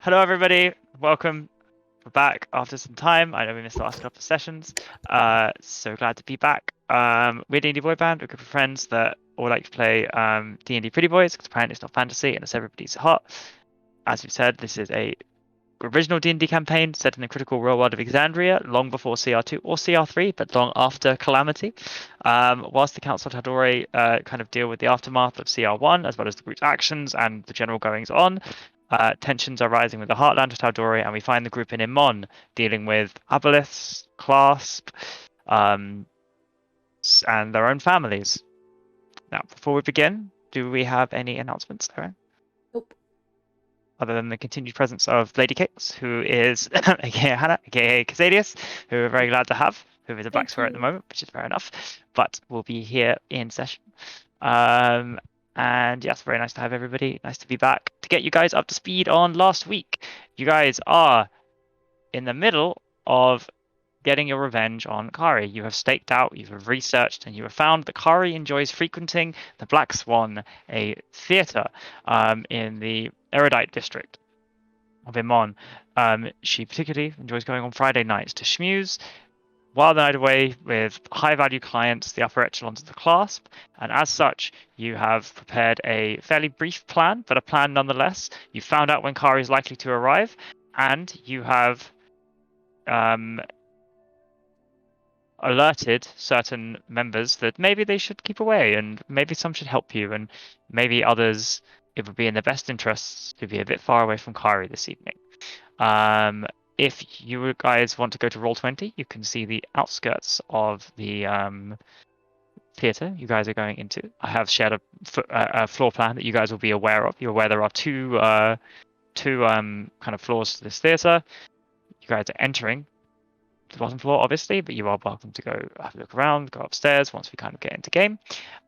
Hello, everybody. Welcome. We're back after some time. I know we missed the last couple of sessions. So glad to be back. We're D&D Boyband. We're a group of friends that all like to play D&D Pretty Boys because apparently it's not fantasy and it's everybody's heart. As we've said, this is a original D&D campaign set in the critical real world of Exandria, long before CR2 or CR3, but long after Calamity. Whilst the Council of tal'dorei kind of deal with the aftermath of CR1, as well as the group's actions and the general goings on, tensions are rising with the heartland of tal'dorei, and we find the group in Imon dealing with aboleths, Clasp, and their own families. Now, before we begin, do we have any announcements, Erin? Nope. Other than the continued presence of Lady Kix, who is aka Hannah, aka Casadius, who we're very glad to have, who is a black square at the moment, which is fair enough, but will be here in session. And yes, very nice to have everybody. Nice to be back to get you guys up to speed on last week. You guys are in the middle of getting your revenge on Kari. You have staked out, you have researched, and you have found that Kari enjoys frequenting the Black Swan, a theatre in the Erudite district of Imon. She particularly enjoys going on Friday nights to schmooze, while the night away with high-value clients, the upper echelons of the Clasp, and as such, you have prepared a fairly brief plan, but a plan nonetheless. You found out when Kari is likely to arrive, and you have alerted certain members that maybe they should keep away, and maybe some should help you, and maybe others, it would be in their best interests to be a bit far away from Kari this evening. If you guys want to go to Roll20, you can see the outskirts of the theatre you guys are going into. I have shared a floor plan that you guys will be aware of. You're aware there are two kind of floors to this theatre. You guys are entering the bottom floor, obviously, but you are welcome to go have a look around, go upstairs once we kind of get into game.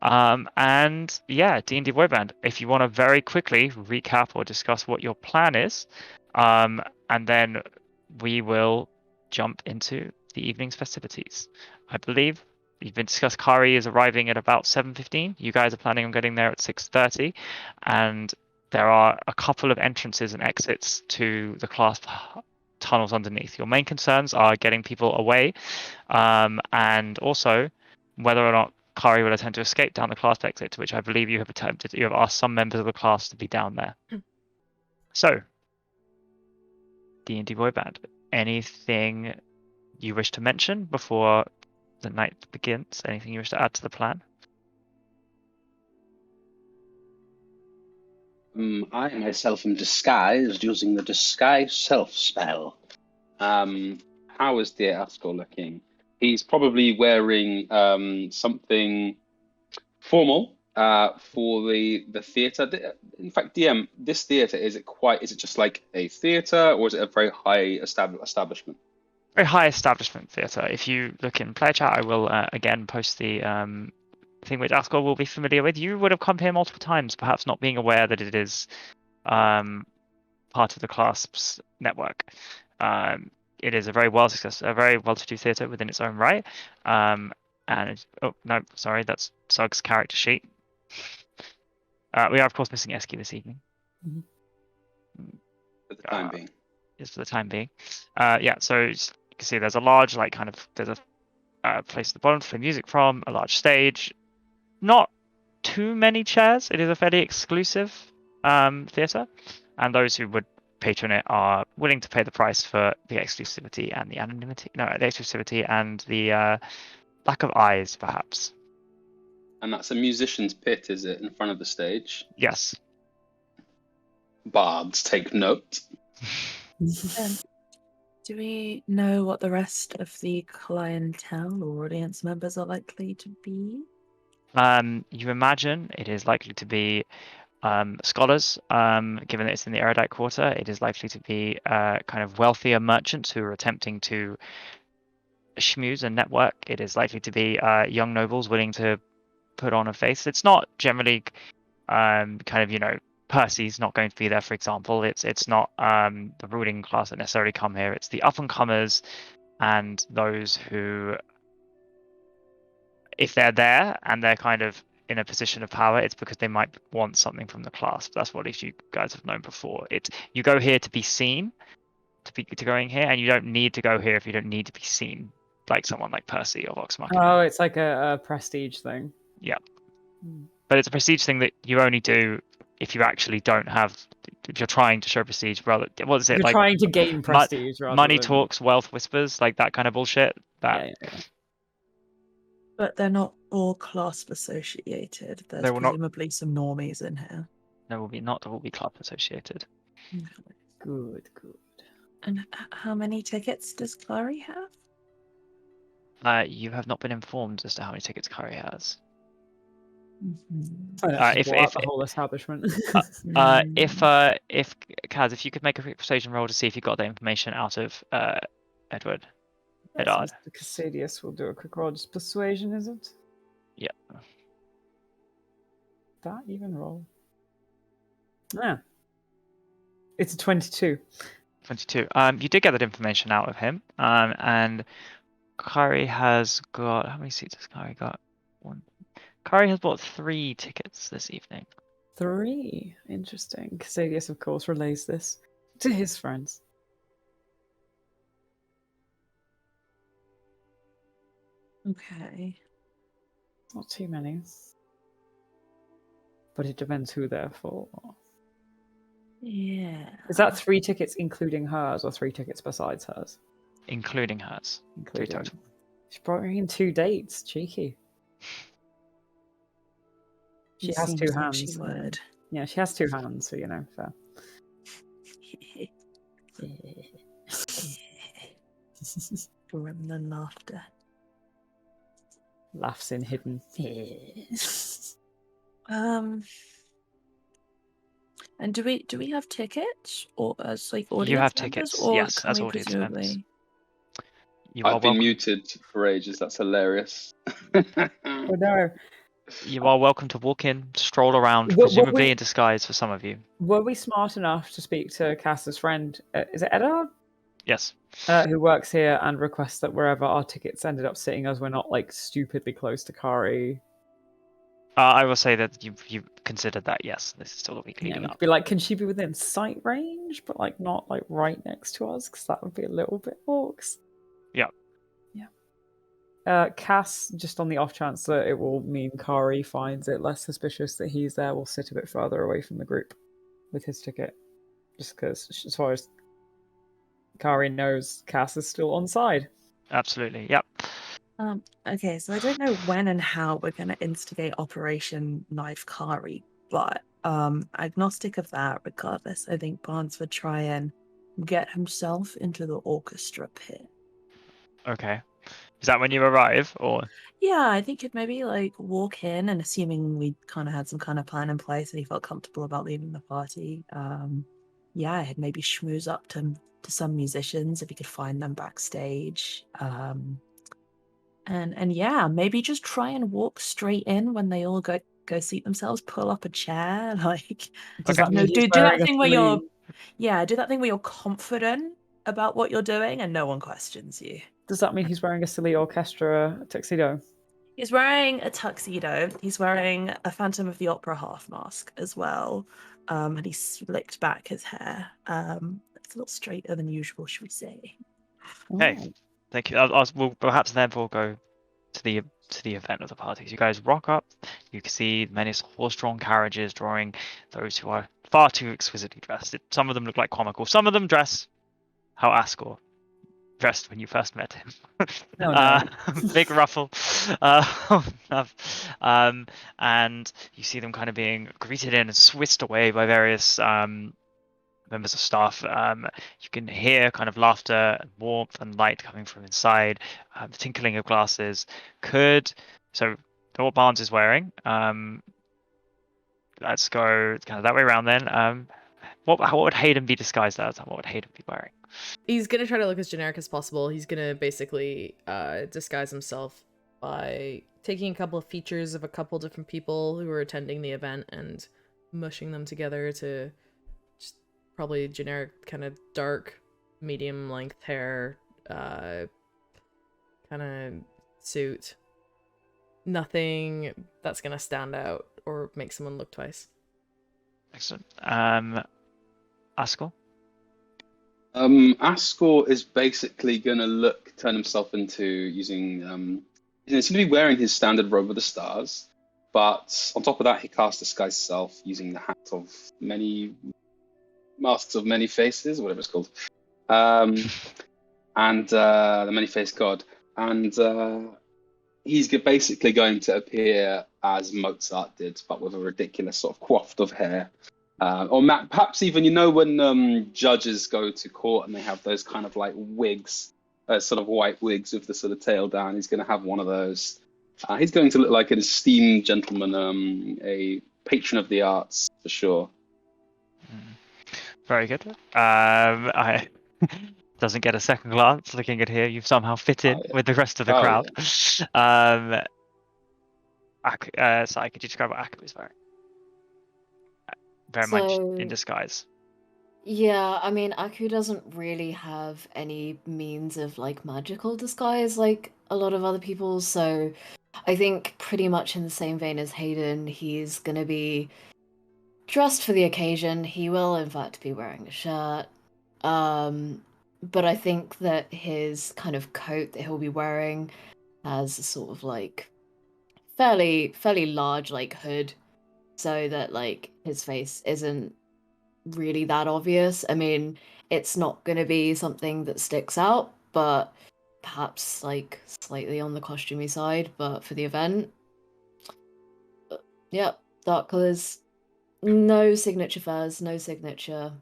And yeah, D&D Boyband, if you want to very quickly recap or discuss what your plan is, and then we will jump into the evening's festivities. I believe you've been discussed. Kari is arriving at about 7:15. You guys are planning on getting there at 6:30, and there are a couple of entrances and exits to the Clasp tunnels underneath. Your main concerns are getting people away, and also whether or not Kari will attempt to escape down the Clasp exit, to which I believe you have attempted. You have asked some members of the class to be down there. So, D&D Boyband, anything you wish to mention before the night begins? Anything you wish to add to the plan? I myself am disguised using the disguise self spell. How is the Ascol looking? He's probably wearing something formal for the theatre. In fact, DM, this theatre, is it just like a theatre, or is it a very high establishment? Very high establishment theatre. If you look in player chat, I will again post the thing which Ascol will be familiar with. You would have come here multiple times, perhaps not being aware that it is part of the Clasp's network. It is a very well-to-do theatre within its own right. And oh no, sorry, that's Sug's character sheet. We are of course missing Eski this evening. For the time being. Yes, for the time being. Yeah, so you can see there's a large, there's a place at the bottom to play music from, a large stage. Not too many chairs. It is a fairly exclusive theatre, and those who would patron it are willing to pay the price for the exclusivity and the anonymity. No, the exclusivity and the lack of eyes, perhaps. And that's a musician's pit, is it, in front of the stage? Yes. Bards, take note. Do we know what the rest of the clientele or audience members are likely to be? You imagine it is likely to be scholars, given that it's in the Erudite Quarter. It is likely to be kind of wealthier merchants who are attempting to schmooze and network. It is likely to be young nobles willing to put on a face. It's not generally kind of, Percy's not going to be there, for example. It's not the ruling class that necessarily come here. It's the up-and-comers and those who, if they're there and they're kind of in a position of power, it's because they might want something from the Clasp. That's what you guys have known before. It's you go here to be seen, to going here, and you don't need to go here if you don't need to be seen, like someone like Percy or Vox Machina. Oh, it's like a prestige thing. Yeah. Hmm. But it's a prestige thing that you only do if you actually don't have. If you're trying to show prestige, rather, what is it You're like? trying to gain prestige rather Money than... talks, wealth whispers, like that kind of bullshit. That Yeah. But they're not all clasp associated. There's They will not- presumably some normies in here. there will be club associated. Good. And how many tickets does Clary have? You have not been informed as to how many tickets Curry has. If the whole establishment. If Kaz, if you could make a persuasion roll to see if you got that information out of Edward. Edard. The Cassadius will do a quick roll. Just persuasion, is it? Yeah. That even roll? Yeah. It's a 22. 22. You did get that information out of him. And Kari has got, how many seats has Kari got? One. Kari has bought 3 tickets this evening. 3. Interesting. Cassadius, of course, relays this to his friends. Okay. Not too many. But it depends who they're for. Yeah. Is that 3 tickets including hers or 3 tickets besides hers? Including hers. 3 Including. total. She brought in 2 dates. Cheeky. She has 2 hands. She would. Yeah, she has 2 hands, so fair. Gremlin laughter. Laughs in hidden. And do we have tickets or as like audience You have members, tickets, or yes, can as we audience members. presumably... You are I've been welcome. muted for ages. That's hilarious. Oh no. You are welcome to walk in, stroll around, What presumably we- in disguise for some of you. Were we smart enough to speak to Cass's friend? Is it Eddard? Yes. Who works here and requests that wherever our tickets ended up sitting us, we're not like stupidly close to Kari. I will say that you considered that. Yes, this is still a week Yeah, leading we up. could be like, can she be within sight range, but like not like right next to us, because that would be a little bit orcs. Yeah. Cass, just on the off chance that it will mean Kari finds it less suspicious that he's there, will sit a bit further away from the group with his ticket, just because as far as Kari knows, Cass is still on side. Absolutely. Yep. Okay, so I don't know when and how we're going to instigate Operation Knife Kari, but agnostic of that, regardless, I think Barnes would try and get himself into the orchestra pit. Okay. Is that when you arrive, or? Yeah, I think he'd maybe like walk in, and assuming we kind of had some kind of plan in place and he felt comfortable about leaving the party, yeah, he'd maybe schmooze up to some musicians if he could find them backstage. And yeah, maybe just try and walk straight in when they all go seat themselves, pull up a chair, like Does that mean he's do wearing that a thing where you're silly- do that thing where you're confident about what you're doing and no one questions you. Does that mean he's wearing a silly orchestra tuxedo? He's wearing a tuxedo. He's wearing a Phantom of the Opera half mask as well. And he slicked back his hair. It's a little straighter than usual, should we say? Hey, Oh. thank you. We'll perhaps therefore go to the event of the parties. You guys rock up. You can see many horse-drawn carriages drawing those who are far too exquisitely dressed. Some of them look like comical. Some of them dress how Ascor dressed when you first met him. Oh, no. Big ruffle. And you see them kind of being greeted in and whisked away by various members of staff. You can hear kind of laughter and warmth and light coming from inside. The tinkling of glasses. So what Barnes is wearing. Let's go kind of that way around then. What would Hayden be disguised as? What would Hayden be wearing? He's gonna try to look as generic as possible. He's gonna basically disguise himself by taking a couple of features of a couple different people who are attending the event and mushing them together to just probably generic kind of dark, medium length hair, kind of suit, nothing that's gonna stand out or make someone look twice. Excellent. Askell? Ascor is basically gonna turn himself into using. He's gonna be wearing his standard robe of the stars, but on top of that, he casts disguise self using the hat of many masks of many faces, whatever it's called, and the many-faced god, and he's basically going to appear as Mozart did, but with a ridiculous sort of coif of hair. Or perhaps even, when judges go to court and they have those kind of like wigs, sort of white wigs with the sort of tail down, he's going to have one of those. He's going to look like an esteemed gentleman, a patron of the arts, for sure. Very good. Doesn't get a second glance looking at here. You've somehow fit in with the rest of the crowd. Yeah. Sorry, could you describe what Aku is wearing? Very much in disguise. Yeah, I mean, Aku doesn't really have any means of like magical disguise like a lot of other people, so I think pretty much in the same vein as Hayden, he's gonna be dressed for the occasion. He will, in fact, be wearing a shirt. But I think that his kind of coat that he'll be wearing has a sort of like fairly large like hood, so that like his face isn't really that obvious. I mean, it's not going to be something that sticks out, but perhaps like slightly on the costumey side. But for the event, yeah, dark colors, no signature furs, no signature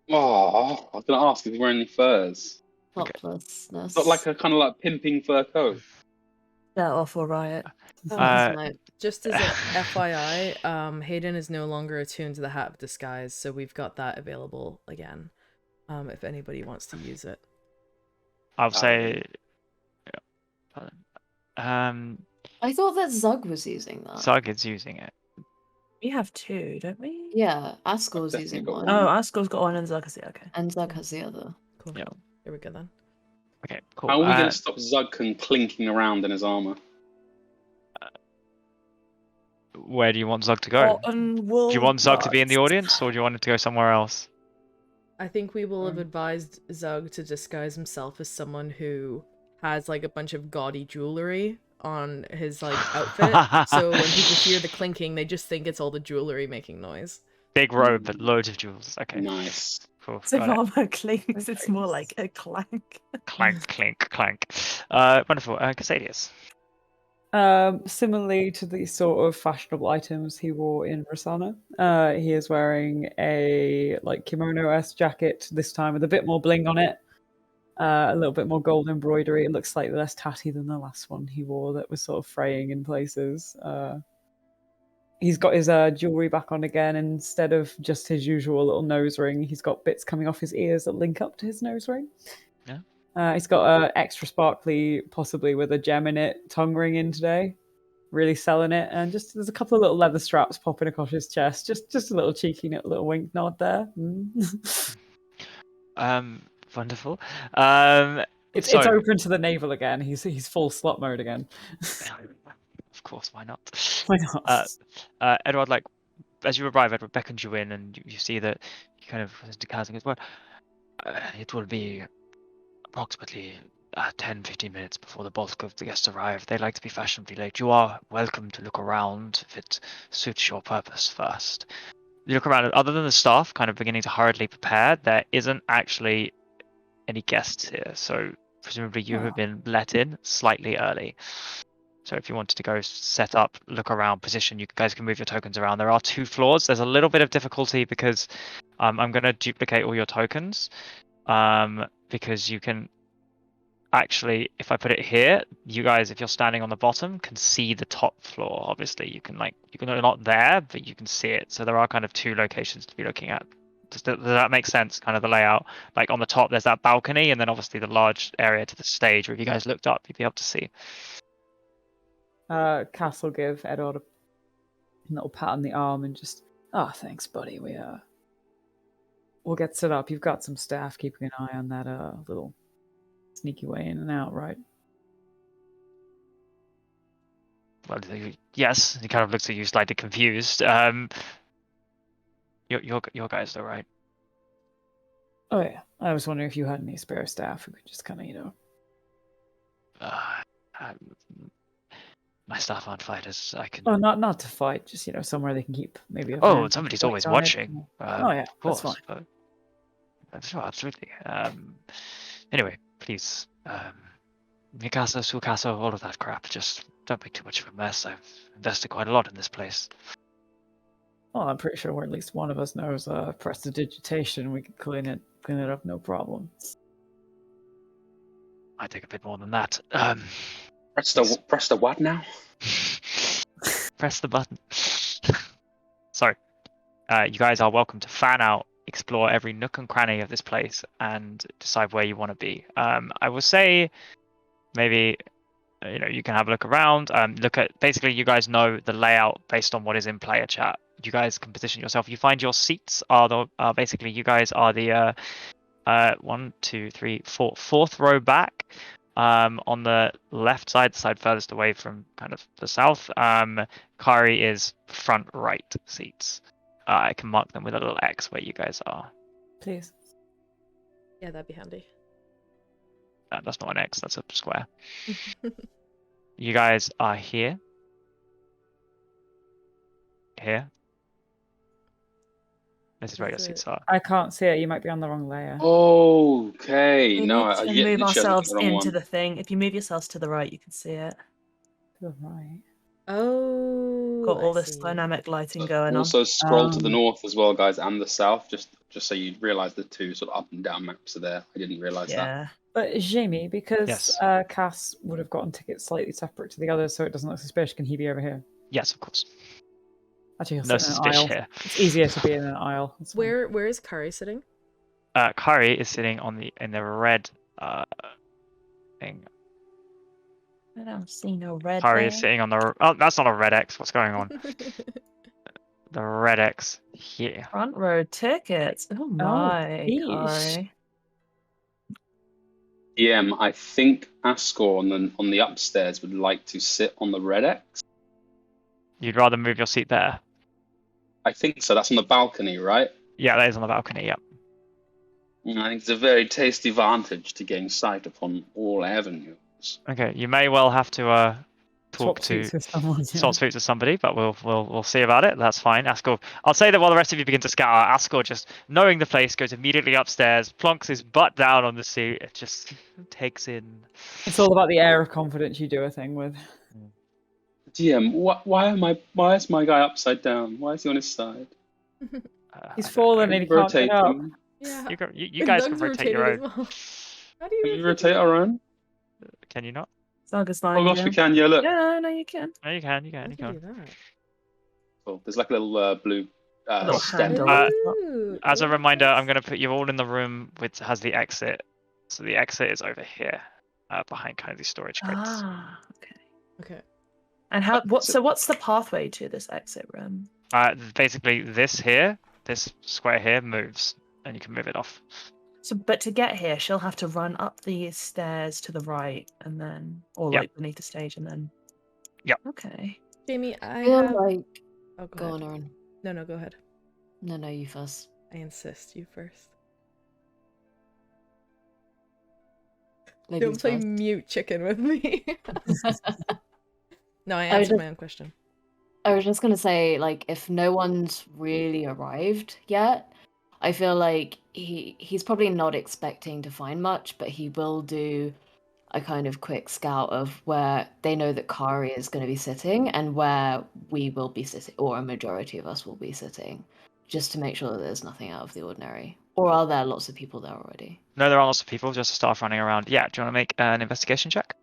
Oh, I was going to ask if he's wearing any furs. toplessness. Not like a kind of like pimping fur coat. Yeah, awful riot. Just as a FYI, Hayden is no longer attuned to the hat of disguise, so we've got that available again. If anybody wants to use it. I'll say. I thought that Zug was using that. Zug is using it. We have two, don't we? Yeah, Askel's using one. Oh, Askel's got one and Zug has the okay. And Zug has the other. Cool. Yeah. Here we go then. Okay, cool. How are we going to stop Zug clinking around in his armor? Where do you want Zug to go? Do you want Zug to be in the audience, or do you want him to go somewhere else? I think we will have advised Zug to disguise himself as someone who has like a bunch of gaudy jewelry on his like outfit. So when people hear the clinking, they just think it's all the jewelry making noise. Big robe, but loads of jewels. Okay. Nice. Cool. So armor clinks, it's more like a clank. Clank, clink, clank. Wonderful. Casadius. Similarly to the sort of fashionable items he wore in Rosanna, he is wearing a like kimono-esque jacket, this time with a bit more bling on it, a little bit more gold embroidery. It looks slightly less tatty than the last one he wore that was sort of fraying in places. He's got his jewelry back on again. Instead of just his usual little nose ring, he's got bits coming off his ears that link up to his nose ring. Yeah. He's got an extra sparkly, possibly with a gem in it, tongue ring in today. Really selling it. And just there's a couple of little leather straps popping across his chest. Just a little cheeky little wink nod there. Wonderful. It's open to the navel again. He's full slot mode again. Of course, why not? Why not? Edward, like as you arrive, Edward beckons you in, and you see that he kind of declaring as well. It will be approximately 10-15 minutes before the bulk of the guests arrive. They like to be fashionably late. You are welcome to look around if it suits your purpose first. You look around, other than the staff kind of beginning to hurriedly prepare, there isn't actually any guests here. So presumably you have been let in slightly early. So if you wanted to go set up, look around, position, you guys can move your tokens around. There are 2 floors. There's a little bit of difficulty because I'm going to duplicate all your tokens. Because you can actually, if I put it here, you guys, if you're standing on the bottom, can see the top floor. Obviously, you can not there, but you can see it. So there are kind of 2 locations to be looking at. Does that make sense? Kind of the layout. Like on the top, there's that balcony, and then obviously the large area to the stage. Where if you guys looked up, you'd be able to see. Cass will give Edward a little pat on the arm and just, thanks, buddy. We'll get set up. You've got some staff keeping an eye on that little sneaky way in and out, right? well, yes. He kind of looks at you slightly confused. Your guys though, right? Oh yeah, I was wondering if you had any spare staff who could just kind of, Um, my staff aren't fighters. I can. Oh, not to fight, just somewhere they can keep maybe a Oh, vantage somebody's point always on it. watching. Oh yeah, Of that's course. fine. Sure, absolutely. Anyway, please, Mikasa, Sukasa, all of that crap. Just don't make too much of a mess. I've invested quite a lot in this place. Well, I'm pretty sure where at least one of us knows prestidigitation. We can clean it up, no problem. I take a bit more than that. Press the what now? Press the button. Sorry. You guys are welcome to fan out, explore every nook and cranny of this place, and decide where you want to be. I will say, maybe, you can have a look around. Look at, basically, you guys know the layout based on what is in player chat. You guys can position yourself. You find your seats are basically, you guys are the 1, 2, 3, 4, fourth row back. On the left side, the side furthest away from kind of the south, Kari is front right seats. I can mark them with a little X where you guys are. Please. Yeah, that'd be handy. That's not an X, that's a square. You guys are here. Here. This is where your That's seats it. are. I can't see it. You might be on the wrong layer. Okay. We No, need I to literally move looked at ourselves the wrong into one. the thing. If you move yourselves to the right, you can see it. To the right. Oh, Got all I this see. dynamic lighting going on. Also scroll to the Um, north as well, guys, and the south, just so you realise the two sort of up and down maps are there. I didn't realise that. Yeah. But Jamie, because Yes. Cass would have gotten tickets slightly separate to the others, so it doesn't look suspicious. Can he be over here? Yes, of course. Actually, he'll No sit in an suspicion aisle. here. It's easier to be in an aisle. That's fine. Where is Kari sitting? Kari is sitting in the red thing. I don't see no red Kari there. is sitting on the. Oh, that's not a red X. What's going on? The red X here. Front row tickets. Oh my, yeesh. Kari. I think Ascor on the upstairs would like to sit on the red X. You'd rather move your seat there? I think so. That's on the balcony, right? Yeah, that is on the balcony. Yep. I think it's a very tasty vantage to gain sight upon all avenues. Okay, you may well have to talk Swap to seats with someone. swap seats with somebody, but we'll see about it. That's fine. Ascor. I'll say that while the rest of you begin to scatter, Ascor, just knowing the place, goes immediately upstairs, plonks his butt down on the seat, it just takes in. It's all about the air of confidence you do a thing with. DM, why is my guy upside down? Why is he on his side? He's I don't fallen know. and he can't get up. Rotating. Yeah. You guys can Doug's rotate your rotating own. as well. How do you Can we rotate our own? Can you not? Zarga's Oh lying gosh, down. we can. Yeah, look. Yeah, no, you can. No, you can. You How can. You can can. you do that? Cool. There's like a little blue little stem. handle. Ooh, As a oh, reminder, nice. I'm going to put you all in the room which has the exit. So the exit is over here, behind kind of these storage crates. Ah, okay. Okay. And how? What's the pathway to this exit room? Basically, this square here moves, and you can move it off. So, but to get here, she'll have to run up these stairs to the right, and then, or Yep. like beneath the stage, and then. Yep. Okay. Jamie, I feel have. like Oh, go on, Aaron. No, go ahead. No, you first. I insist. You first. Don't Ladies play first. mute chicken with me. No, I I was answered my own question. I was just gonna say, like, if no one's really arrived yet, I feel like he's probably not expecting to find much, but he will do a kind of quick scout of where they know that Kari is going to be sitting and where we will be sitting, or a majority of us will be sitting, just to make sure that there's nothing out of the ordinary. Or are there lots of people there already? No, there are lots of people. Just staff running around. Yeah. Do you want to make an investigation check?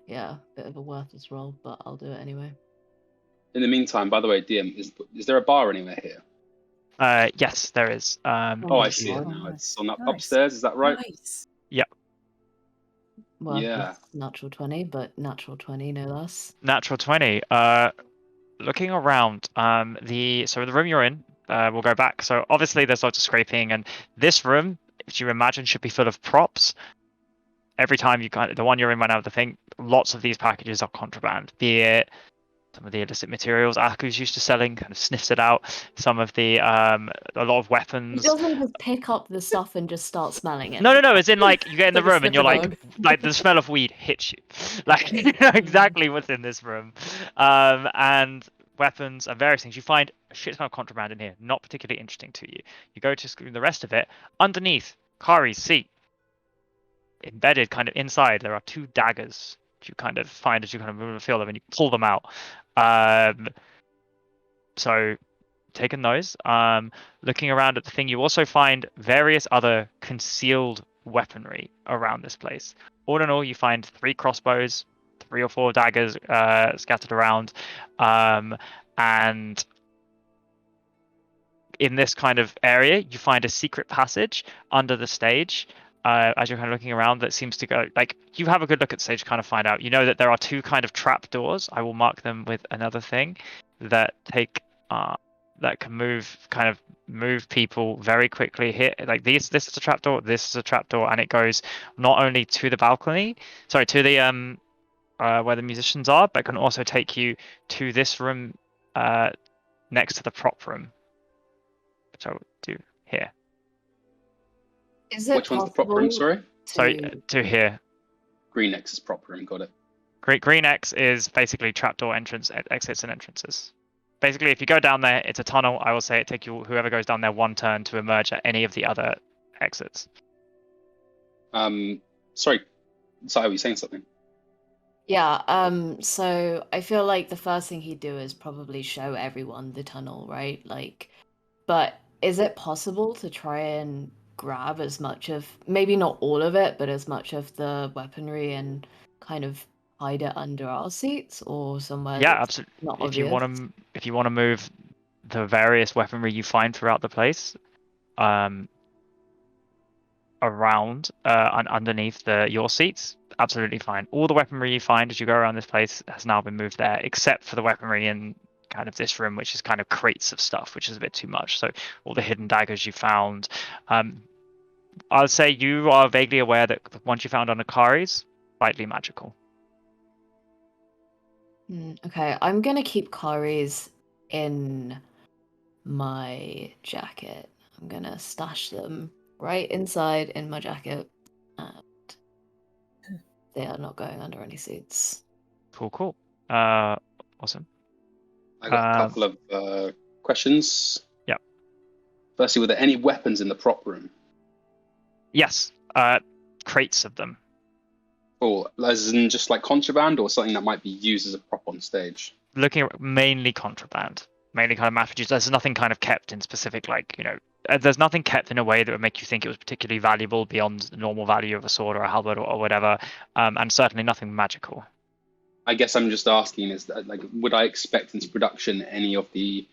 Yeah, bit of a worthless roll, but I'll do it anyway. In the meantime, by the way, DM, is there a bar anywhere here? Yes, there is. Oh, I nice. see it now. Nice. It's on up Nice. upstairs. Is that right? Nice. Worthless Yeah. natural 20, but natural 20 no less. Natural 20. Looking around, the room you're in, we'll go back. So obviously there's lots of scraping, and this room, which you imagine should be full of props, every time the one you're in right now, the thing, lots of these packages are contraband, be it some of the illicit materials Aku's used to selling, kind of sniffs it out. Some of the a lot of He weapons. doesn't just pick up the stuff and just start smelling it. No. It's in like you get in the Like a room and you're sniffer like the smell of weed hits you, like you know exactly what's in this room, and weapons and various things. You find a shit ton of contraband in here, not particularly interesting to you. You go to screen the rest of it. Underneath Kari's seat, embedded kind of inside, there are 2 daggers. You kind of find as you kind of feel them and you pull them out. So taking those, looking around at the thing, you also find various other concealed weaponry around this place. All in all, you find 3 crossbows, 3 or 4 daggers scattered around, and in this kind of area, you find a secret passage under the stage. As you're kind of looking around, that seems to go like you have a good look at the stage to kind of find out. You know that there are 2 kind of trap doors. I will mark them with another thing that take that can move people very quickly. Here, like this is a trapdoor, this is a trapdoor, and it goes not only to the balcony, sorry, to the where the musicians are, but can also take you to this room next to the prop room, which I will do here. Is it Which one's the prop room, possible sorry? So to here. Green X's prop room, got it. Green X is basically trapdoor entrance, exits and entrances. Basically, if you go down there, it's a tunnel. I will say it take you whoever goes down there 1 turn to emerge at any of the other exits. Sorry, Sai, were you saying something? Yeah, so I feel like the first thing he'd do is probably show everyone the tunnel, right? Like, but is it possible to try and grab as much of, maybe not all of it, but as much of the weaponry and kind of hide it under our seats or somewhere Yeah, that's absolutely. not If you obvious? want to move the various weaponry you find throughout the place, around and underneath your seats, absolutely fine. All the weaponry you find as you go around this place has now been moved there, except for the weaponry in kind of this room, which is kind of crates of stuff, which is a bit too much. So all the hidden daggers you found. I would say you are vaguely aware that the ones you found on Akari's, slightly magical. Okay, I'm gonna keep Kari's in my jacket. I'm gonna stash them right inside in my jacket, and they are not going under any seats. Cool. Awesome. I got a couple of questions. Yeah. Firstly, were there any weapons in the prop room? Yes. Crates of them. Or as in just like contraband or something that might be used as a prop on stage? Looking at mainly contraband, mainly kind of mass produced. There's nothing kind of kept in specific, like, you know, there's nothing kept in a way that would make you think it was particularly valuable beyond the normal value of a sword or a halberd or whatever, and certainly nothing magical. I guess I'm just asking is that, like, would I expect into production any of the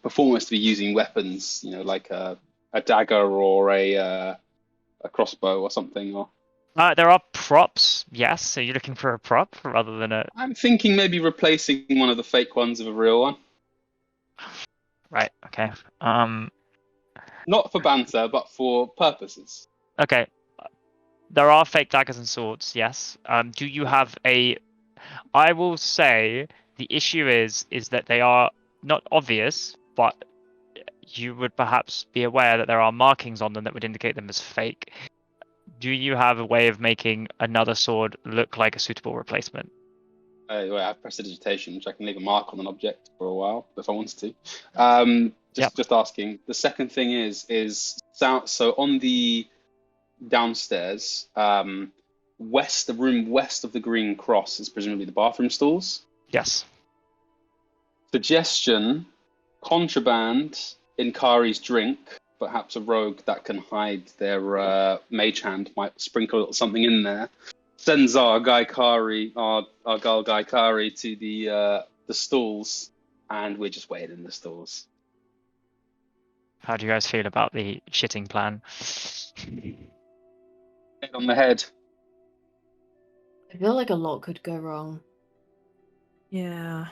performers to be using weapons, you know, like a dagger or a crossbow or something? Or There are props, yes. So you're looking for a prop rather than a... I'm thinking maybe replacing one of the fake ones with a real one. Right, okay. Not for banter, but for purposes. Okay. There are fake daggers and swords, yes. Do you have a... I will say the issue is that they are not obvious, but you would perhaps be aware that there are markings on them that would indicate them as fake. Do you have a way of making another sword look like a suitable replacement? I have prestidigitation, which I can leave a mark on an object for a while if I wanted to. Just asking. The second thing is so on the downstairs, the room west of the green cross is presumably the bathroom stalls. Yes. Suggestion: contraband in Kari's drink. Perhaps a rogue that can hide their mage hand might sprinkle a little something in there. Sends our girl Guy Kari to the stalls, and we're just waiting in the stalls. How do you guys feel about the shitting plan? Head on the head. I feel like a lot could go wrong. Yeah.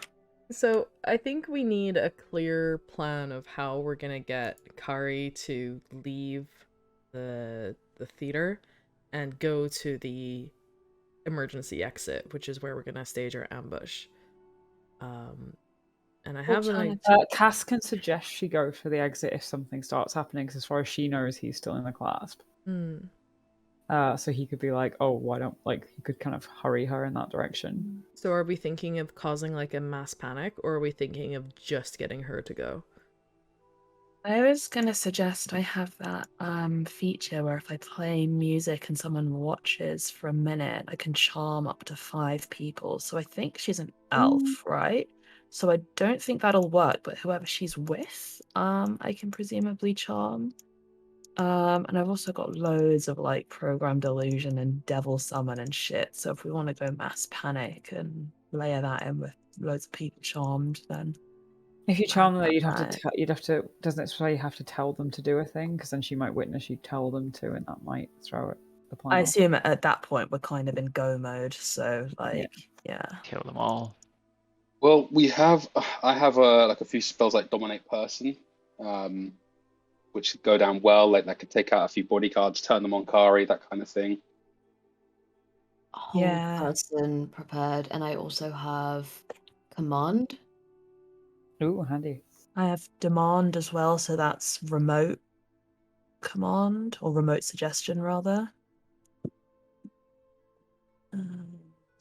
So I think we need a clear plan of how we're gonna get Kari to leave the theater and go to the emergency exit, which is where we're gonna stage our ambush. And I have an idea. Cass can suggest she go for the exit if something starts happening, because as far as she knows, he's still in the clasp. So he could be like, oh, why don't, like, he could kind of hurry her in that direction. So are we thinking of causing like a mass panic, or are we thinking of just getting her to go? I was going to suggest I have that feature where if I play music and someone watches for a minute, I can charm up to 5 people. So I think she's an elf, right? So I don't think that'll work, but whoever she's with, I can presumably charm. And I've also got loads of like program delusion and devil summon and shit. So if we want to go mass panic and layer that in with loads of people charmed, then If you charm them, have you'd that. have to. Doesn't it say you have to tell them to do a thing? Because then she might witness you tell them to, and that might throw it. The plan I off. assume at that point we're kind of in go mode. So like, yeah. Kill them all. Well, I have like a few spells like Dominate Person, which go down well. Like I could take out a few bodyguards, turn them on Kari, that kind of thing. Hold Yeah. person prepared, and I also have command. Ooh, handy. I have demand as well, so that's remote command or remote suggestion rather.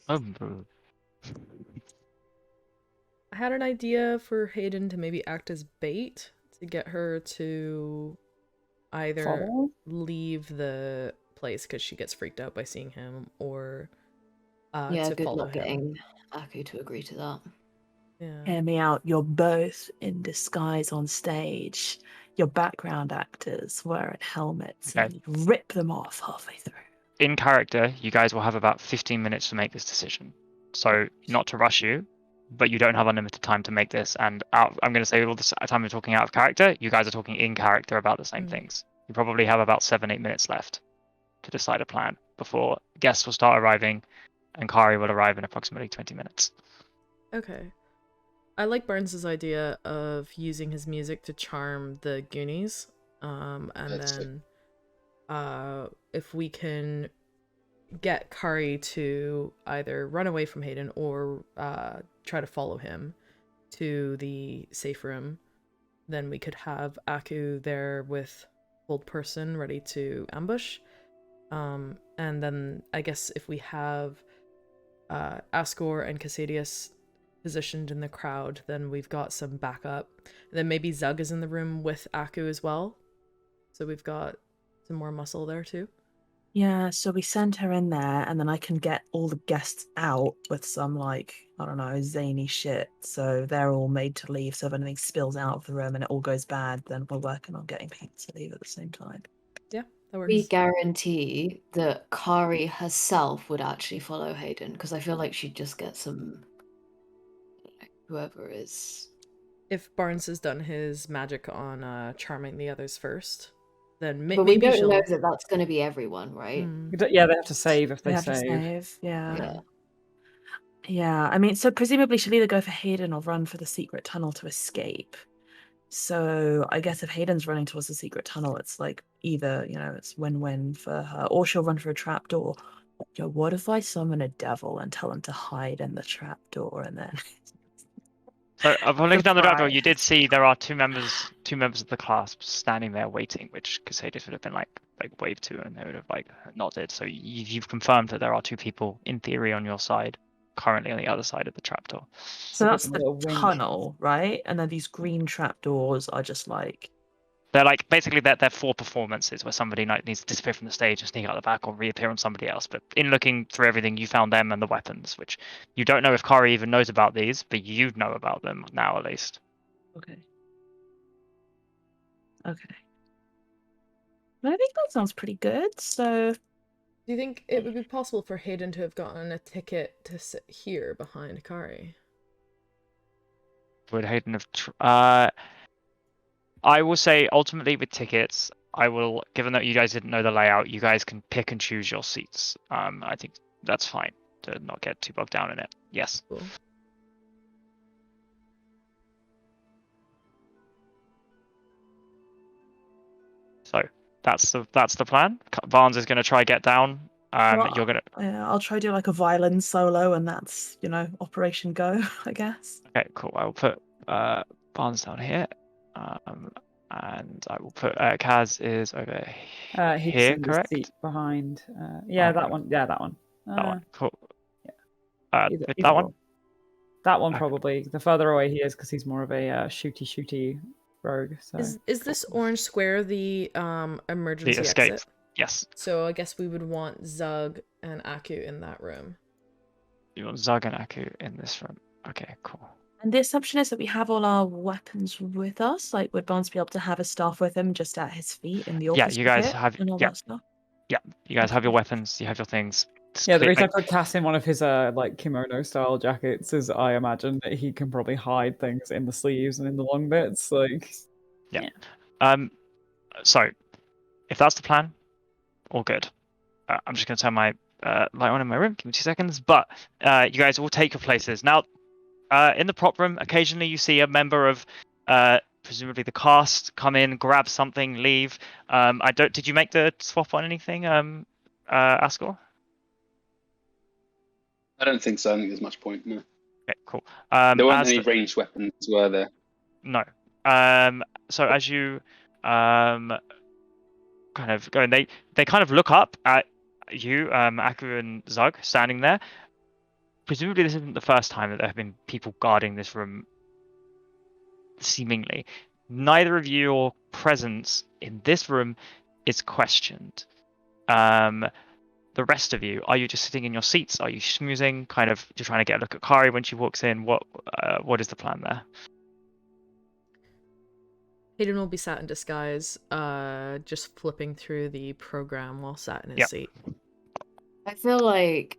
Homebrew. I had an idea for Hayden to maybe act as bait to get her to either Follow? leave the place because she gets freaked out by seeing him, or Yeah, to good follow luck him. getting Aku to agree to that. Yeah. Hear me out. You're both in disguise on stage. Your background actors wearing helmets and you rip them off halfway through. In character, you guys will have about 15 minutes to make this decision. So, not to rush you, but you don't have unlimited time to make this. And I'm going to say all the time we're talking out of character, you guys are talking in character about the same things. You probably have about 7-8 minutes left to decide a plan before guests will start arriving, and Kari will arrive in approximately 20 minutes. Okay. I like Barnes's idea of using his music to charm the Goonies. And then if we can get Kari to either run away from Hayden or try to follow him to the safe room, then we could have Aku there with Hold Person ready to ambush. And then I guess if we have Ascor and Cassadius positioned in the crowd, then we've got some backup. And then maybe Zug is in the room with Aku as well. So we've got some more muscle there too. Yeah, so we send her in there and then I can get all the guests out with some like, I don't know, zany shit. So they're all made to leave. So if anything spills out of the room and it all goes bad, then we're working on getting people to leave at the same time. Yeah, that works. We guarantee that Kari herself would actually follow Hayden, because I feel like she'd just get some, whoever is. If Barnes has done his magic on charming the others first, then But maybe we don't she'll know that that's going to be everyone, right? Yeah, they have to save if they have save. to save. Yeah. Yeah. I mean, so presumably she'll either go for Hayden or run for the secret tunnel to escape. So I guess if Hayden's running towards the secret tunnel, it's like either, it's win-win for her, or she'll run for a trapdoor. What if I summon a devil and tell him to hide in the trapdoor and then... So upon looking down the trapdoor, you Surprise. did see there are two members of the Clasp standing there waiting, which Cassadius would have been like waved to, and they would have nodded. So you've confirmed that there are 2 people in theory on your side, currently on the other side of the trapdoor. So that's the little wink. tunnel, right? And then these green trapdoors are just like... They're basically they're for performances where somebody needs to disappear from the stage and sneak out the back or reappear on somebody else. But in looking through everything, you found them and the weapons, which you don't know if Kari even knows about these, but you know about them now at least. Okay. But I think that sounds pretty good. So Do you think it would be possible for Hayden to have gotten a ticket to sit here behind Kari? Would Hayden have? I will say ultimately with tickets, given that you guys didn't know the layout, you guys can pick and choose your seats. I think that's fine to not get too bogged down in it. Yes. Cool. So That's the plan. Barnes is going to try get down. Well, You're gonna. Yeah, I'll try do like a violin solo, and that's Operation Go, I guess. Okay, cool. I will put Barnes down here, and I will put Kaz is over He's here. in the Correct. seat behind. Yeah, that one. Yeah, that one. That one. Cool. Either That one. or. That one Okay. probably. The further away he is, because he's more of a shooty rogue. So Is this orange square the emergency escape. exit? Yes. So I guess we would want Zug and Aku in that room. You want Zug and Aku in this room. Okay, cool. And the assumption is that we have all our weapons with us. Like, would Barnes be able to have a staff with him just at his feet in the Yeah, orchestra you guys pit have. and all Yeah, that stuff? yeah. You guys have your weapons. You have your things. yeah, the reason I put Cass in one of his like kimono style jackets is I imagine that he can probably hide things in the sleeves and in the long bits. Like, Yeah. So, if that's the plan, all good. I'm just going to turn my light on in my room. Give me 2 seconds. But you guys will take your places. Now, in the prop room, occasionally you see a member of presumably the cast come in, grab something, leave. Did you make the swap on anything, Ascor? I don't think so. I don't think there's much point. No. Okay, cool. There weren't any ranged weapons, were there? No. So as you kind of go, and they kind of look up at you, Aku and Zug, standing there. Presumably, this isn't the first time that there have been people guarding this room. Seemingly, neither of your presence in this room is questioned. The rest of you, are you just sitting in your seats? Are you schmoozing? Kind of just trying to get a look at Kari when she walks in. What is the plan there? Hayden will be sat in disguise, just flipping through the program while sat in his seat. I feel like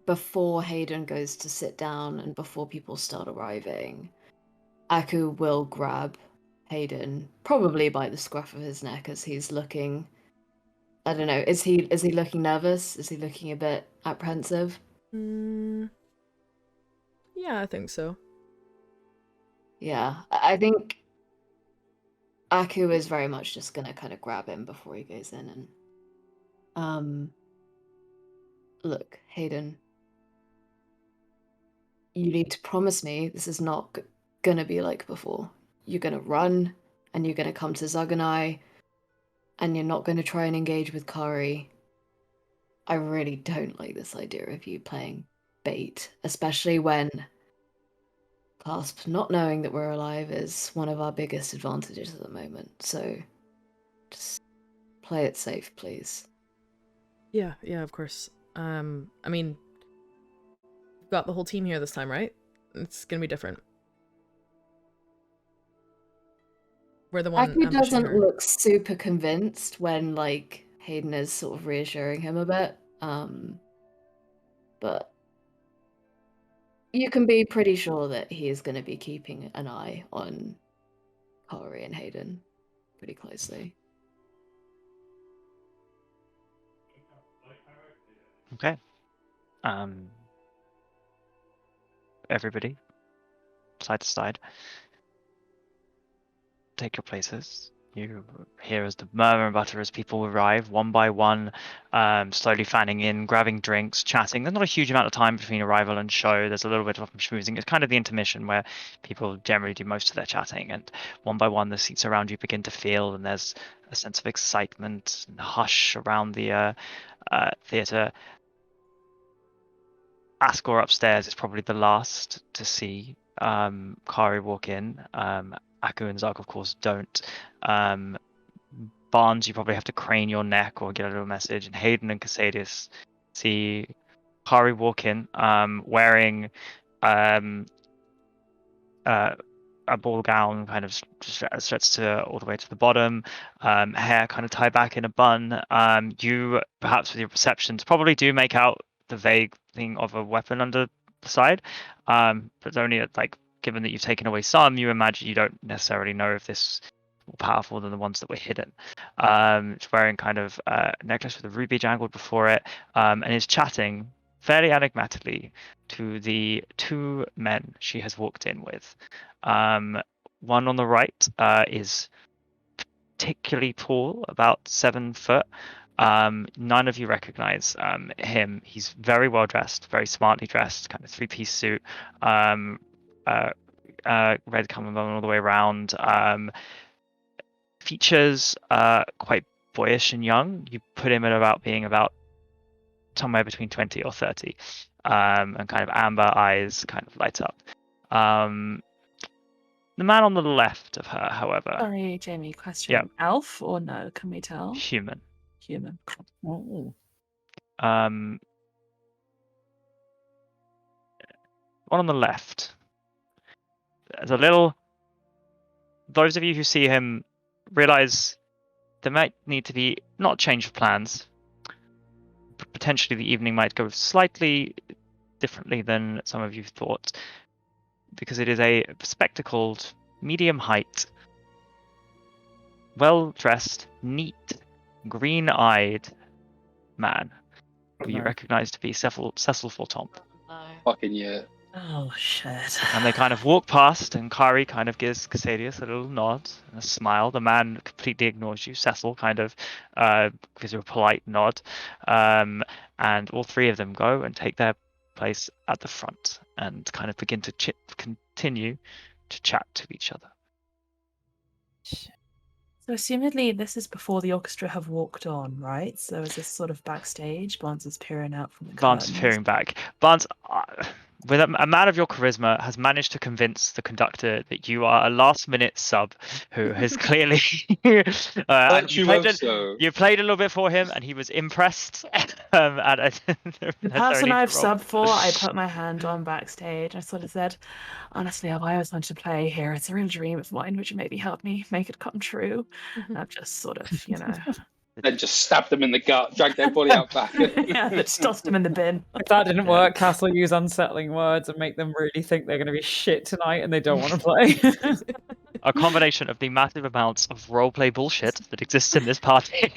before Hayden goes to sit down and before people start arriving, Aku will grab Hayden, probably by the scruff of his neck as he's looking. I don't know. Is he looking nervous? Is he looking a bit apprehensive? Yeah, I think so. Yeah, I think Aku is very much just gonna kind of grab him before he goes in and look, Hayden, you need to promise me this is not gonna be like before. You're gonna run and you're gonna come to Zug and I, and you're not gonna try and engage with Kari. I really don't like this idea of you playing bait, especially when Clasp not knowing that we're alive is one of our biggest advantages at the moment. So just play it safe, please. Yeah, of course. I mean, we've got the whole team here this time, right? It's gonna be different. We're the one. Aku doesn't look super convinced when like Hayden is sort of reassuring him a bit. But you can be pretty sure that he is going to be keeping an eye on Kari and Hayden pretty closely. Okay. Everybody, side to side, take your places. You hear as the murmur and butter as people arrive one by one, slowly fanning in, grabbing drinks, chatting. There's not a huge amount of time between arrival and show. There's a little bit of schmoozing. It's kind of the intermission where people generally do most of their chatting, and one by one the seats around you begin to fill, and there's a sense of excitement and hush around the theatre. Ascor upstairs is probably the last to see Kari walk in. Aku and Zug, of course, don't. Barnes, you probably have to crane your neck or get a little message. And Hayden and Casadius see Kari walk in, wearing a ball gown, kind of stretched to all the way to the bottom, hair kind of tied back in a bun. You, perhaps with your perceptions, probably do make out the vague thing of a weapon under the side, but only given that you've taken away some, you imagine you don't necessarily know if this is more powerful than the ones that were hidden. It's wearing kind of a necklace with a ruby jangled before it, and is chatting fairly enigmatically to the two men she has walked in with. One on the right is particularly tall, about 7 foot. None of you recognize him. He's very well dressed, very smartly dressed, kind of 3-piece suit, red cummerbund all the way around. Features quite boyish and young. You put him at being about somewhere between 20 or 30, and kind of amber eyes kind of light up. The man on the left of her, however, Sorry, Jamie, question. Yeah. Elf or no? Can we tell? human. Human. Oh. One on the left. There's a little. Those of you who see him realize there might need to be not change of plans. Potentially, the evening might go slightly differently than some of you thought, because it is a spectacled, medium height, well dressed, neat, green eyed man who you No. recognize to be Cecil Fortomp. No. Fucking yeah. Oh shit. And they kind of walk past, and Kari kind of gives Casadius a little nod and a smile. The man completely ignores you. Cecil kind of gives you a polite nod. And all three of them go and take their place at the front and kind of begin to continue to chat to each other. So assumedly this is before the orchestra have walked on, right? So is this sort of backstage? Barnes is peering out from the Barnes is curtains. peering back. Barnes, with a man of your charisma, has managed to convince the conductor that you are a last-minute sub who has clearly. You played a little bit for him, and he was impressed. The person I've subbed for, I put my hand on backstage. I sort of said, honestly, I've always wanted to play here. It's a real dream of mine. Would you maybe help me make it come true? And I've just sort of, Then just stabbed them in the gut, dragged their body out back. yeah, just tossed them in the bin. If that didn't work, Cass will use unsettling words and make them really think they're going to be shit tonight and they don't want to play. A combination of the massive amounts of roleplay bullshit that exists in this party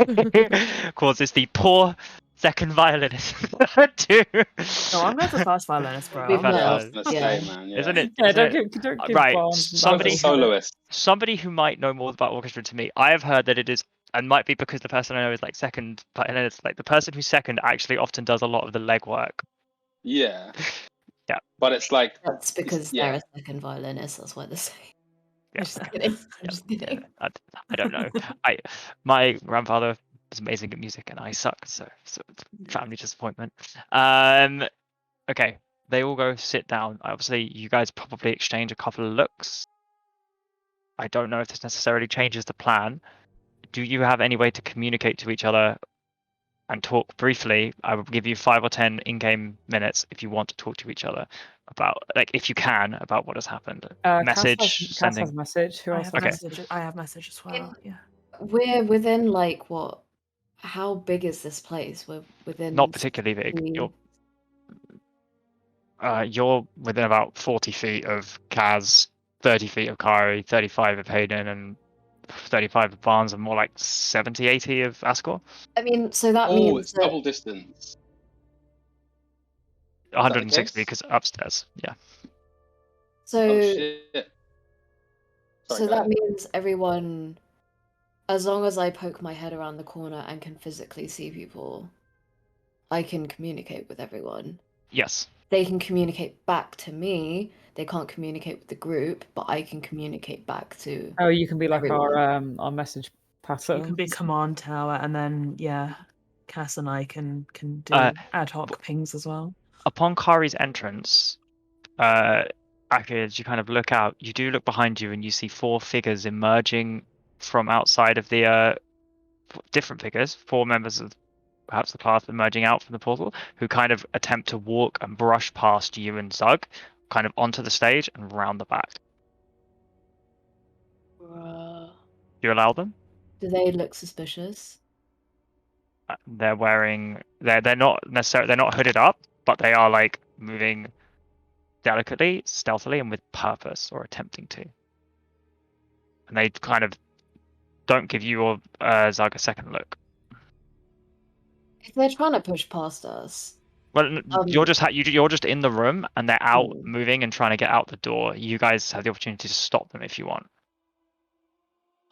causes the poor second violinist to. No, I'm going for first violinist, bro. We've First Yeah, I was violinist. gonna say, man. Yeah. Isn't it? Yeah, isn't don't it- give right, Barnes somebody- Soloist. Somebody who might know more about orchestra to me, I have heard that it is, and might be because the person I know is like second, but it's like the person who's second actually often does a lot of the legwork. Yeah. Yeah. But it's like, That's because yeah. they're a second violinist. That's why they're saying. Yeah. Just kidding. I'm just kidding. I don't know. My grandfather was amazing at music, and I suck, so it's family disappointment. Okay, they all go sit down. Obviously, you guys probably exchange a couple of looks. I don't know if this necessarily changes the plan. Do you have any way to communicate to each other and talk briefly? I will give you 5 or 10 in-game minutes if you want to talk to each other about, like, if you can, about what has happened. Message, Cass sending. has message. Who I else? have, Okay. message, I have message as well. Yeah. We're within like what? How big is this place? We're within. Not particularly big. You're within about 40 feet of Kaz, 30 feet of Kari, 35 of Hayden, and 35 of Barnes, and more like 70, 80 of Ascor. I mean, so that oh, means it's that, double distance. 160 case? because upstairs. Yeah. so Oh, shit. Sorry, so go that ahead. means everyone, as long as I poke my head around the corner and can physically see people, I can communicate with everyone. Yes. They can communicate back to me. They can't communicate with the group, but I can communicate back to. Oh, you can be like Everyone. our message pattern. You can be command tower, and then Cass and I can do ad hoc pings as well. Upon Kari's entrance, actually, as you kind of look out, you do look behind you, and you see 4 figures emerging from outside of the different figures, 4 members of perhaps the Clasp emerging out from the portal, who kind of attempt to walk and brush past you and Zug, kind of onto the stage and round the back. You allow them? Do they look suspicious? They're wearing. They're not necessarily. They're not hooded up, but they are like moving delicately, stealthily, and with purpose, or attempting to. And they kind of don't give you or Zug a second look. If they're trying to push past us, Well, you're just in the room, and they're out Hmm. moving and trying to get out the door. You guys have the opportunity to stop them if you want.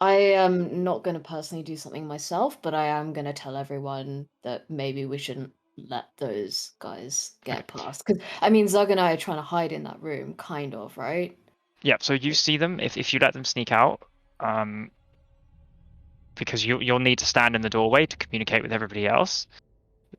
I am not going to personally do something myself, but I am going to tell everyone that maybe we shouldn't let those guys get past. Because, I mean, Zug and I are trying to hide in that room, kind of, right? Yeah, so you see them if you let them sneak out, because you'll need to stand in the doorway to communicate with everybody else.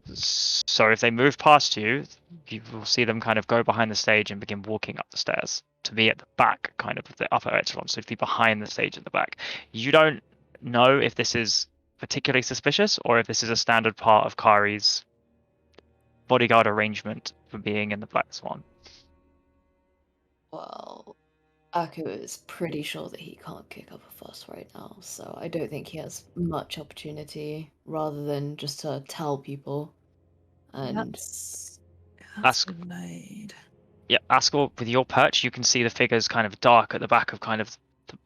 So if they move past you, you will see them kind of go behind the stage and begin walking up the stairs to be at the back, kind of the upper echelon, so to be behind the stage at the back. You don't know if this is particularly suspicious or if this is a standard part of Kari's bodyguard arrangement for being in the Black Swan. Well, Aku is pretty sure that he can't kick up a fuss right now, so I don't think he has much opportunity rather than just to tell people. And Ask- Blade. Yeah, Askell, with your perch, you can see the figures kind of dark at the back of kind of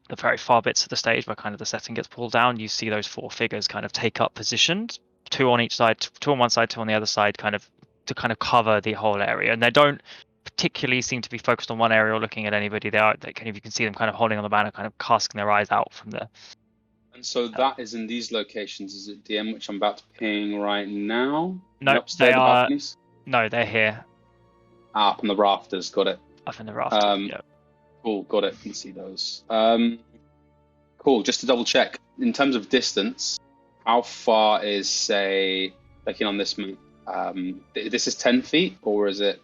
the very far bits of the stage where kind of the setting gets pulled down. You see those 4 figures kind of take up positions, 2 on each side, 2 on one side, 2 on the other side, kind of to kind of cover the whole area. And they don't particularly seem to be focused on one area or looking at anybody. They kind of, you can see them kind of holding on the banner, kind of casting their eyes out from the. And so that is in these locations. Is it DM, which I'm about to ping right now? No, Upstairs, they the are. balconies? No, they're here, Up in the rafters. Got it. up in the rafters. Yeah. Cool, got it. Can see those. Cool. Just to double check, in terms of distance, how far is, say, looking on this map? This is 10 feet, or is it?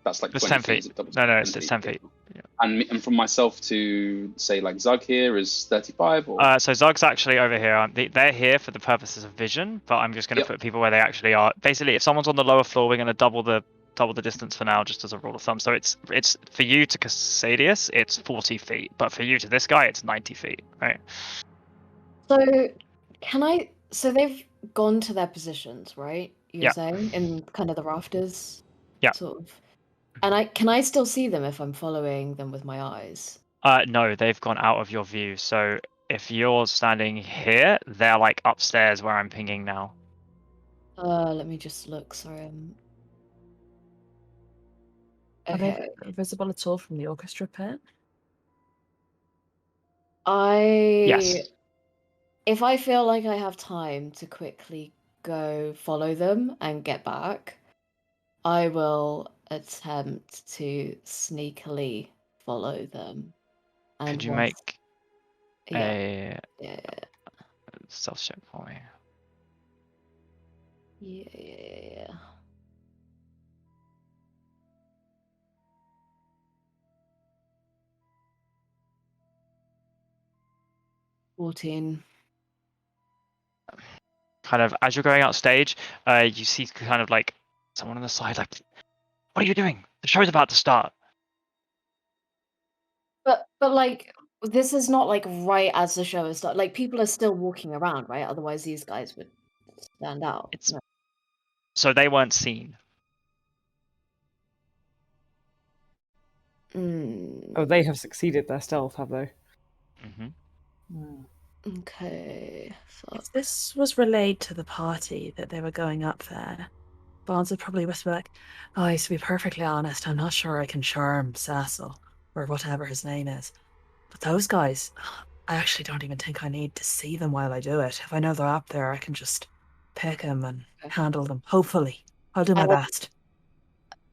That's like It's 20 10 feet. Is it double No, it's 10 feet. Yeah. And from myself to say like Zug here is 35, or So Zug's actually over here. They're here for the purposes of vision, but I'm just going to put people where they actually are. Basically, if someone's on the lower floor, we're going to double the distance for now, just as a rule of thumb. So it's for you to Casadius, it's 40 feet, but for you to this guy, it's 90 feet, right? so, So they've gone to their positions, right? You're Yeah. saying in kind of the rafters. Yeah. Sort of. And can I still see them if I'm following them with my eyes? No, they've gone out of your view. So if you're standing here, they're like upstairs where I'm pinging now. Let me just look. Sorry. Are Okay. they visible at all from the orchestra pit? Yes. If I feel like I have time to quickly go follow them and get back, I will attempt to sneakily follow them. And Could you once- make yeah, a yeah, stealth check for me? yeah. 14. Kind of as you're going out stage, you see kind of like someone on the side, like, "What are you doing? The show's about to start." But like this is not like right as the show is started. Like people are still walking around, right? Otherwise these guys would stand out. It's No. so they weren't seen. Oh, they have succeeded their stealth, have they? Mm-hmm. Okay. Fuck. If this was relayed to the party that they were going up there, Bonds would probably whisper back, "Oh, to be perfectly honest, I'm not sure I can charm Cecil, or whatever his name is. But those guys, I actually don't even think I need to see them while I do it. If I know they're up there, I can just pick them and handle them. Hopefully. I'll do my best."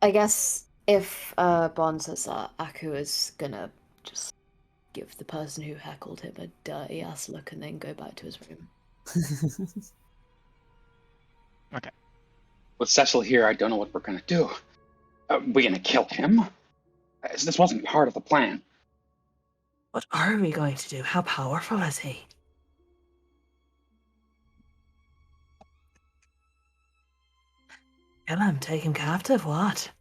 I guess if Bond says that, Aku is gonna just give the person who heckled him a dirty ass look and then go back to his room. Okay. with Cecil here, I don't know what we're gonna do. We're gonna kill him? This wasn't part of the plan. What are we going to do? How powerful is he? Kill him, take him captive, what?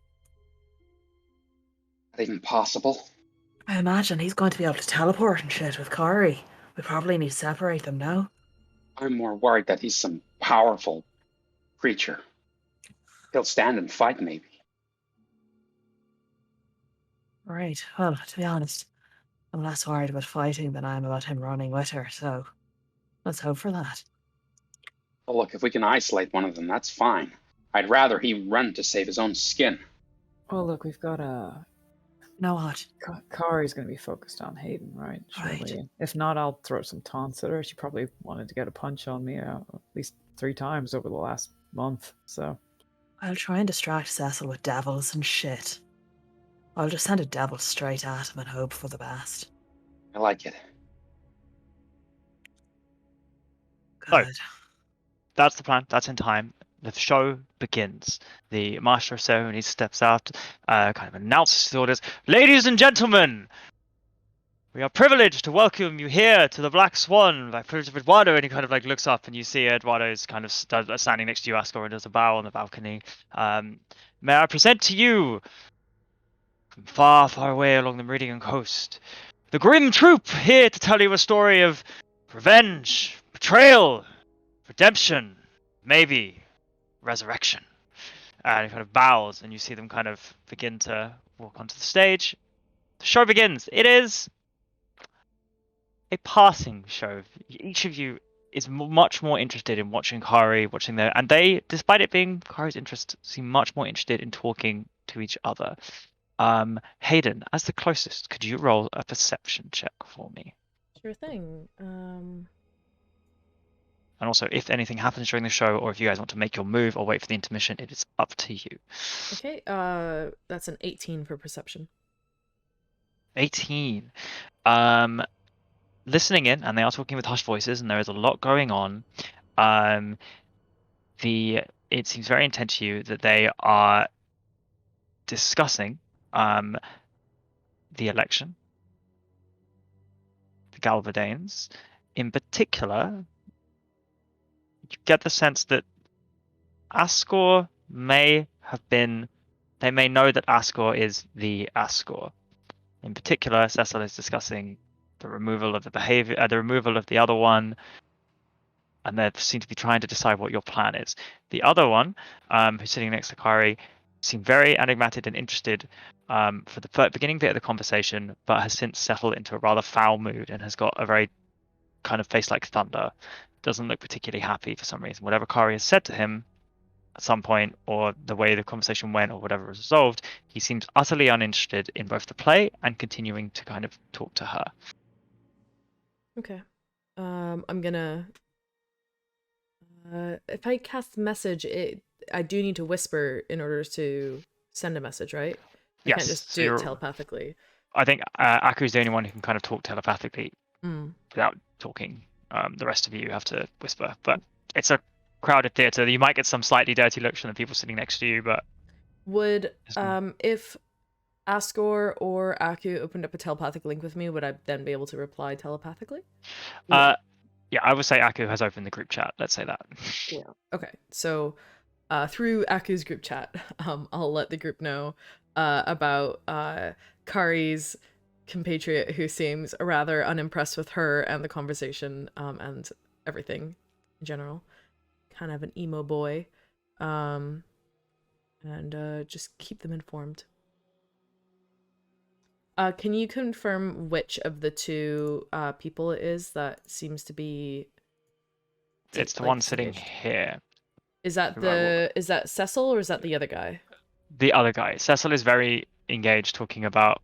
Not even possible. I imagine he's going to be able to teleport and shit with Kari. We probably need to separate them now. I'm more worried that he's some powerful creature. He'll stand and fight, maybe. Right, well, to be honest, I'm less worried about fighting than I am about him running with her, so let's hope for that. Well, look, if we can isolate one of them, that's fine. I'd rather he run to save his own skin. Well, look, we've got Now what? Kari's going to be focused on Hayden, right? Surely. Right. If not, I'll throw some taunts at her. She probably wanted to get a punch on me at least 3 times over the last month. So I'll try and distract Cecil with devils and shit. I'll just send a devil straight at him and hope for the best. I like it. Good. Oh. That's the plan. That's in time. The show begins. The master of ceremonies steps out, kind of announces the orders. Ladies and gentlemen, we are privileged to welcome you here to the Black Swan by privilege of Eduardo. And he kind of like looks up, and you see Eduardo's kind of standing next to you, Ascor, and does a bow on the balcony. May I present to you, from far, far away along the Meridian coast, the grim troop here to tell you a story of revenge, betrayal, redemption, maybe resurrection. And he kind of bows, and you see them kind of begin to walk onto the stage. The show begins. It is a passing show. Each of you is much more interested in watching Kari, watching their, and they, despite it being Kari's interest, seem much more interested in talking to each other. Hayden, as the closest, could you roll a perception check for me? Sure thing. And also, if anything happens during the show, or if you guys want to make your move or wait for the intermission, it is up to you. Okay, that's an 18 for perception. 18. Listening in, and they are talking with hushed voices, and there is a lot going on. It seems very intense to you that they are discussing the election, the Galvadanes. In particular, you get the sense that Ascor may have been. They may know that Ascor is the Ascor. In particular, Cecil is discussing the removal of the behavior, the removal of the other one, and they seem to be trying to decide what your plan is. The other one, who's sitting next to Kari, seemed very enigmatic and interested for the beginning bit of the conversation, but has since settled into a rather foul mood and has got a very kind of face like thunder. Doesn't look particularly happy for some reason. Whatever Kari has said to him at some point, or the way the conversation went, or whatever was resolved, he seems utterly uninterested in both the play and continuing to kind of talk to her. Okay. I'm gonna... if I cast message, I do need to whisper in order to send a message, right? I Yes, can't just so do it telepathically. I think Aku's the only one who can kind of talk telepathically without talking. The rest of you have to whisper, but it's a crowded theatre. You might get some slightly dirty looks from the people sitting next to you, but would if Ascor or Aku opened up a telepathic link with me, would I then be able to reply telepathically? Yeah, I would say Aku has opened the group chat. Let's say that. Yeah. Okay, so through Aku's group chat, I'll let the group know about Kari's compatriot who seems rather unimpressed with her and the conversation and everything in general. Kind of an emo boy. And just keep them informed. Can you confirm which of the two people it is that seems to be? It's the one sitting here. Is that is that Cecil or is that the other guy? The other guy. Cecil is very engaged talking about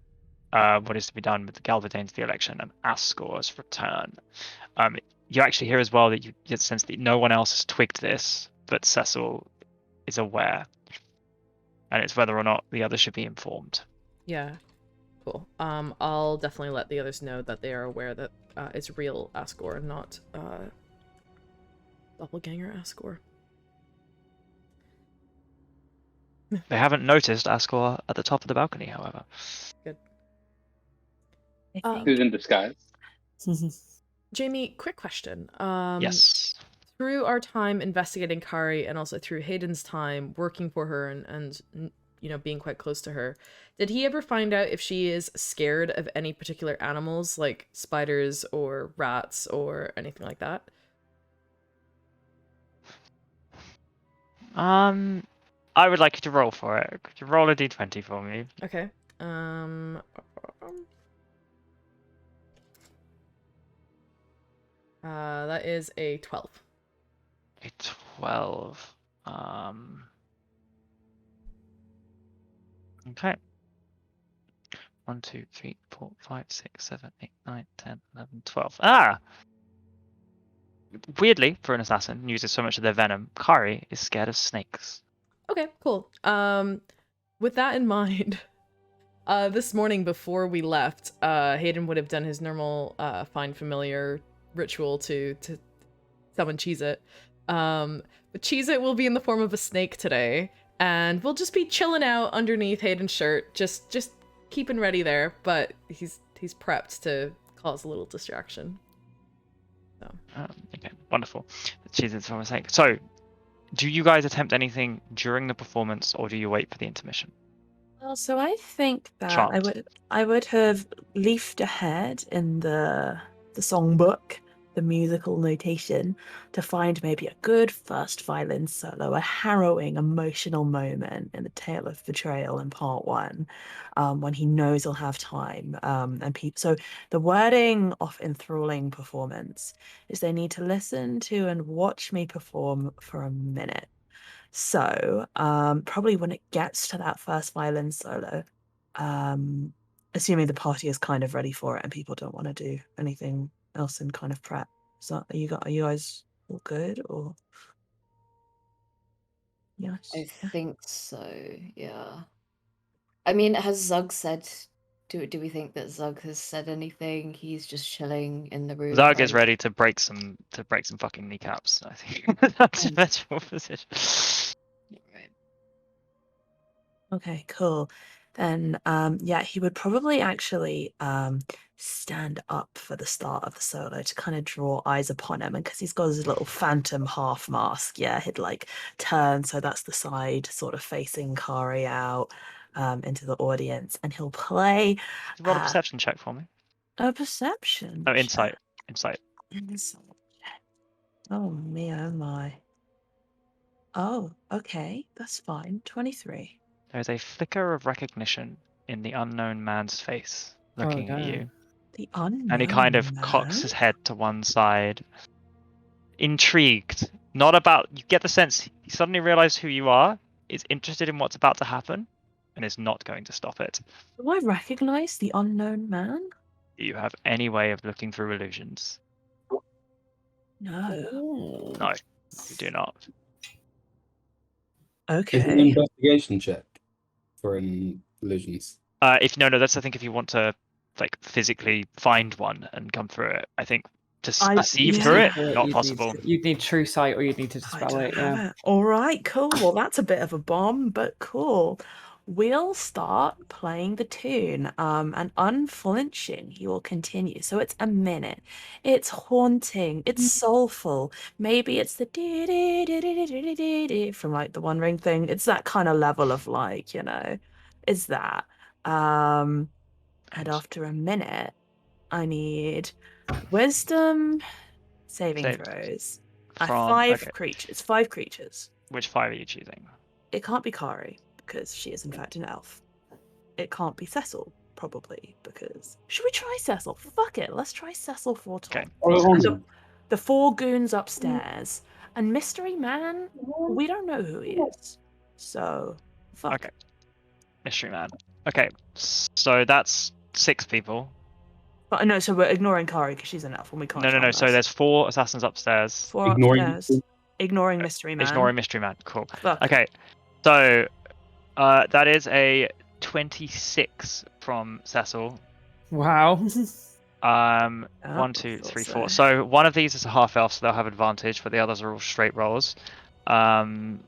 what is to be done with the Galvadanes, the election, and Ascor's return. You actually hear as well that you get the sense that no one else has twigged this, but Cecil is aware. And it's whether or not the others should be informed. Yeah. Cool. I'll definitely let the others know that they are aware that it's real Ascor and not doppelganger Ascor. They haven't noticed Ascor at the top of the balcony, however. Good. Who's in disguise? Jamie, quick question. Yes. Through our time investigating Kari and also through Hayden's time working for her and you know, being quite close to her, did he ever find out if she is scared of any particular animals like spiders or rats or anything like that? I would like you to roll for it. Could you roll a d20 for me? Okay. That is a 12. A 12. Okay. 1, 2, 3, 4, 5, 6, 7, 8, 9, 10, 11, 12. Ah! Weirdly, for an assassin uses so much of their venom, Kari is scared of snakes. Okay, cool. With that in mind, this morning before we left, Hayden would have done his normal find familiar ritual to summon Cheez-It. But Cheez-It will be in the form of a snake today, and we'll just be chilling out underneath Hayden's shirt, just keeping ready there. But he's prepped to cause a little distraction. So. Okay, wonderful. Cheez-It's from a snake. So, do you guys attempt anything during the performance, or do you wait for the intermission? Well, so I think that Charmed. I would have leafed ahead in the songbook, the musical notation, to find maybe a good first violin solo, a harrowing emotional moment in the tale of betrayal in part 1, when he knows he'll have time. So the wording of enthralling performance is they need to listen to and watch me perform for a minute. So, probably when it gets to that first violin solo, assuming the party is kind of ready for it and people don't want to do anything else in kind of prep. So, are you guys all good or? Yes. I think so, yeah. I mean, has Zug said... Do we think that Zug has said anything? He's just chilling in the room. Zug is like- ready to break some fucking kneecaps. I think that's a better position. Right. Okay, cool. Then, yeah, he would probably actually stand up for the start of the solo to kind of draw eyes upon him, and because he's got his little phantom half mask, yeah, he'd like turn so that's the side sort of facing Kari out into the audience, and he'll play Roll a perception check for me. a perception. Oh, insight. check. Insight. Insight check. Oh me, oh my. Oh, okay, that's fine. 23. There is a flicker of recognition in the unknown man's face, looking at you. The unknown And he kind of cocks his head to one side, intrigued. Not about. You get the sense he suddenly realized who you are, is interested in what's about to happen, and is not going to stop it. Do I recognize the unknown man? Do you have any way of looking through illusions? No. No, you do not. Is it an Okay. investigation check for illusions? If no, that's I think if you want to like physically find one and come through it, I think to perceive through it, yeah. not possible. You'd need true sight, or you'd need to I dispel don't it. have Yeah. it. All right, cool. Well, that's a bit of a bomb, but cool. We'll start playing the tune, and unflinching, he will continue. So it's a minute. It's haunting. It's soulful. Maybe it's the from like the One Ring thing. It's that kind of level of like, is that. And after a minute, I need wisdom saving Saved. throws. From Five okay. creatures. 5 creatures. Which 5 are you choosing? It can't be Kari, because she is in fact an elf. It can't be Cecil, probably, because... Should we try Cecil? Fuck it, let's try Cecil for Tom. Okay. And the 4 goons upstairs. And Mystery Man, we don't know who he is. So, fuck Okay. it. Mystery Man. Okay, so that's 6 people. But no, so we're ignoring Kari because she's an elf and we can't No. charm So us. there's 4 assassins upstairs. 4 Ignoring upstairs. Ignoring Mystery Man. Ignoring Mystery Man. Cool. Fuck. Okay, so that is a 26 from Cecil. Wow. 1, 2, 3, 4. So one of these is a half elf, so they'll have advantage, but the others are all straight rolls. Okay,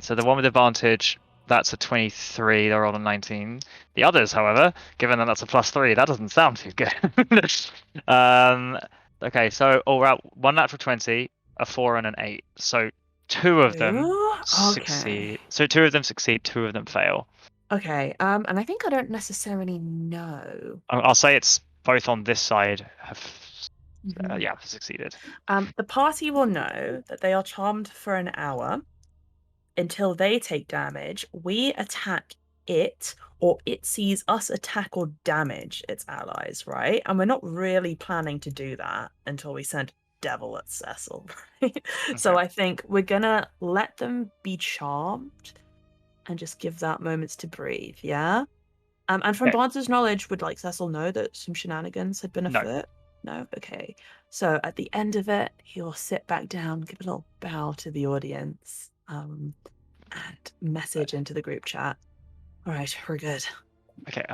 so the one with advantage, that's a 23. They're all a 19. The others, however, given that that's a +3, that doesn't sound too good. Okay, so we're at 1 natural 20, a 4, and an 8. So 2 of them succeed. So 2 of them succeed, 2 of them fail. Okay, and I think I don't necessarily know. I'll say it's both on this side have succeeded. The party will know that they are charmed for an hour until they take damage. We attack it, or it sees us attack or damage its allies, right? And we're not really planning to do that until we send Devil at Cecil, right? So Okay. I think we're gonna let them be charmed and just give that moments to breathe, yeah? And from Okay. Barnes's knowledge, would like Cecil know that some shenanigans had been No. afoot? No? Okay. So at the end of it, he'll sit back down, give a little bow to the audience, and message into the group chat. All right, we're good. Okay.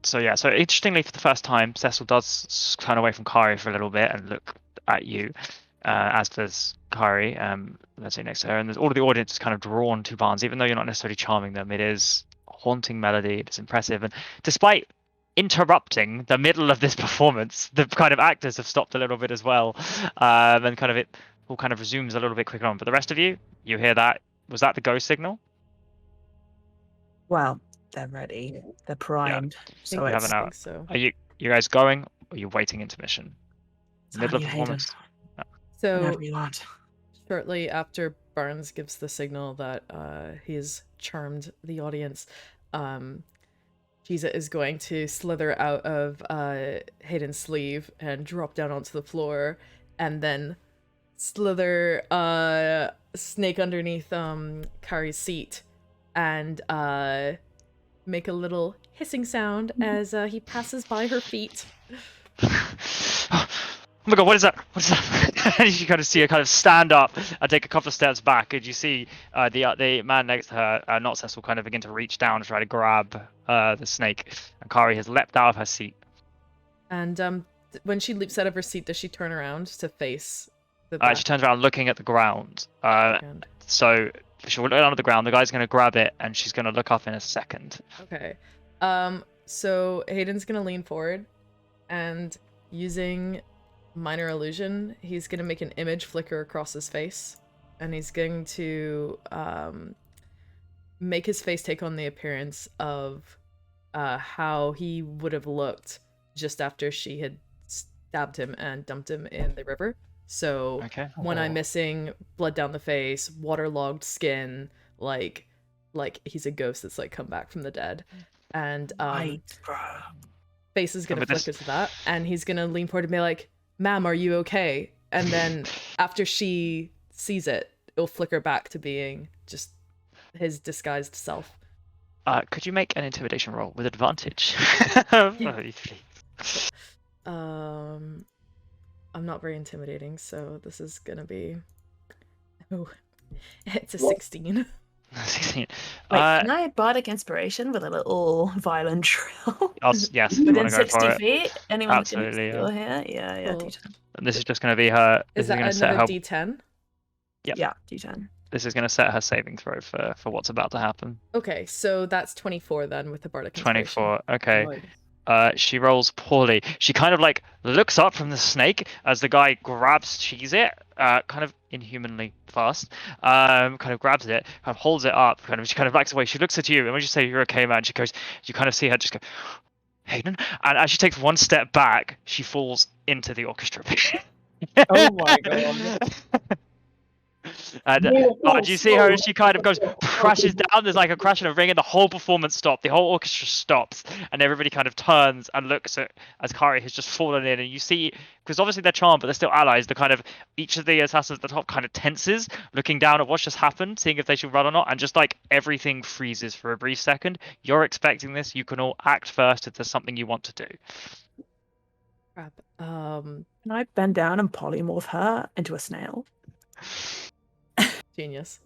So yeah. So interestingly, for the first time, Cecil does turn away from Kari for a little bit and look at you, as does Kari. Let's say next to her, and there's all of the audience is kind of drawn to Barnes, even though you're not necessarily charming them. It is a haunting melody. It's impressive, and despite interrupting the middle of this performance, the kind of actors have stopped a little bit as well, and kind of it all kind of resumes a little bit quicker on. But the rest of you hear that. Was that the go signal? Well, they're ready. They're primed. So we have it's an hour. think so. Are you guys going, or are you waiting intermission? on Middle of you, Hayden. performance. So Whenever you want. shortly after Barnes gives the signal that he has charmed the audience, Giza is going to slither out of Hayden's sleeve and drop down onto the floor, and then slither snake underneath Kari's seat, and make a little hissing sound as he passes by her feet. Oh my god, what is that? What is that? And you kind of see her kind of stand up and take a couple of steps back, and you see the man next to her, not Cecil, kind of begin to reach down and try to grab the snake. And Kari has leapt out of her seat. And when she leaps out of her seat, does she turn around to face the back? She turns around looking at the ground. Background? So she'll look down at the ground, the guy's going to grab it, and she's going to look up in a second. Okay. So Hayden's gonna lean forward, and using minor illusion, he's gonna make an image flicker across his face, and he's going to make his face take on the appearance of how he would have looked just after she had stabbed him and dumped him in the river. So Okay. one-eye missing, blood down the face, waterlogged skin, like he's a ghost that's like come back from the dead. And Right, bro. face is gonna But this- flicker to that, and he's gonna lean forward and be like, "Ma'am, are you okay?" And then after she sees it, it'll flicker back to being just his disguised self. Could you make an intimidation roll with advantage? I'm not very intimidating, so this is gonna be. Oh, it's a 16. 16. Wait, can I bardic inspiration with a little violent trill? Yes, if you Within want to go 60 for it. feet? Anyone Absolutely, can here? Yeah, Cool. D10. And this is just going to be her. This Is is going that to set another her. D10? Yep. Yeah, D10. This is going to set her saving throw for what's about to happen. Okay, so that's 24 then with the bardic inspiration. 24. Okay. Nice. She rolls poorly. She kind of like looks up from the snake as the guy cheese it, kind of inhumanly fast. Kind of grabs it, kind of holds it up, she kind of backs away. She looks at you, and when you say you're okay, man, she goes. You kind of see her just go, Hayden, and as she takes one step back, she falls into the orchestra pit. Oh my god. And do you see her as she kind of goes, crashes down? There's like a crash and a ring, and the whole performance stops. The whole orchestra stops, and everybody kind of turns and looks at as Kari has just fallen in. And you see, because obviously they're charmed, but they're still allies. The kind of each of the assassins at the top kind of tenses, looking down at what's just happened, seeing if they should run or not, and just like everything freezes for a brief second. You're expecting this. You can all act first if there's something you want to do. Crap. Can I bend down and polymorph her into a snail? Genius.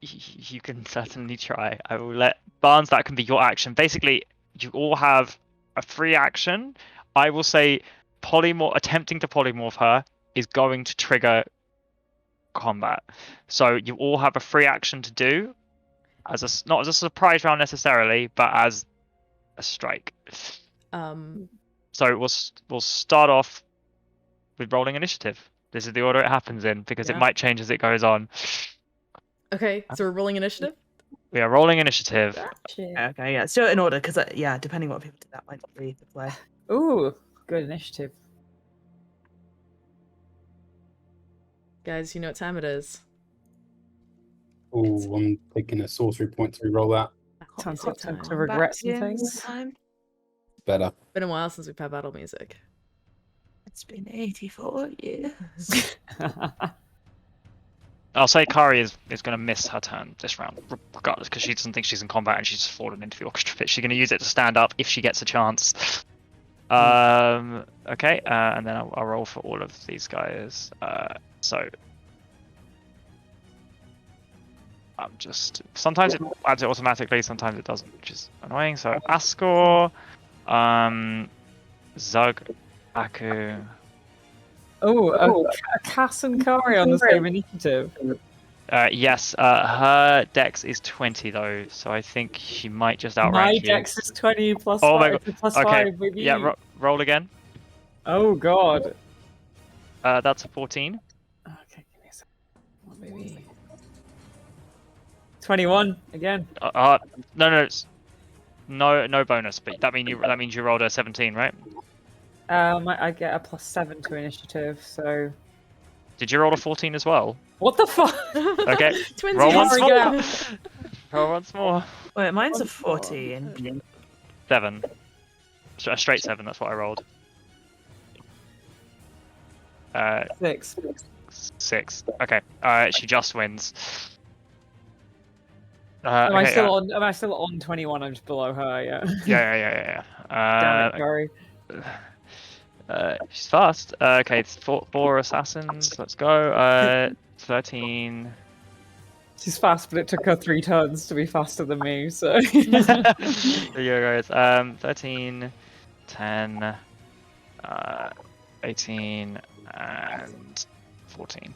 You can certainly try. I will let Barnes. That can be your action. Basically, you all have a free action. I will say, attempting to polymorph her is going to trigger combat. So you all have a free action to do, not as a surprise round necessarily, but as a strike. So we'll start off with rolling initiative. This is the order it happens in, because it might change as it goes on. Okay, so we're rolling initiative? We are rolling initiative. Okay, yeah, let's do it in order, because, depending on what people do, that might be the play. Ooh, good initiative. Guys, you know what time it is. Oh, I'm taking a sorcery point to re-roll that. Time Music to time. regret some Back in things. time. Better. Been a while since we've had battle music. It's been 84 years. I'll say Kari is going to miss her turn this round, regardless, because she doesn't think she's in combat and she's just fallen into the orchestra pit. She's going to use it to stand up if she gets a chance. Okay, and then I'll roll for all of these guys. So I'm just sometimes it adds it automatically, sometimes it doesn't, which is annoying. So Ascor, Zug, Aku. Oh, a Cass and Kari on the same initiative. Yes, her dex is 20 though, so I think she might just outrank My you. dex is 20 plus Oh 5. my god. Plus Okay. 5, baby. Yeah, roll again. Oh god. That's a 14. Okay, give me a second. Well, maybe 21 again. No bonus, but that means you rolled a 17, right? I get a +7 to initiative, so. Did you roll a 14 as well? What the fuck? Okay. Twinsies. Roll once Sorry, more. guys. Roll once more. Wait, mine's a 14. 7. A straight 7. That's what I rolled. 6. 6. Okay. She just wins. Am I Okay, still on 21? I'm just below her, yeah. Yeah. Damn it, Kari. She's fast. Okay, it's four assassins. Let's go. 13. She's fast, but it took her 3 turns to be faster than me, so. There you go. 13, 10, 18, and 14.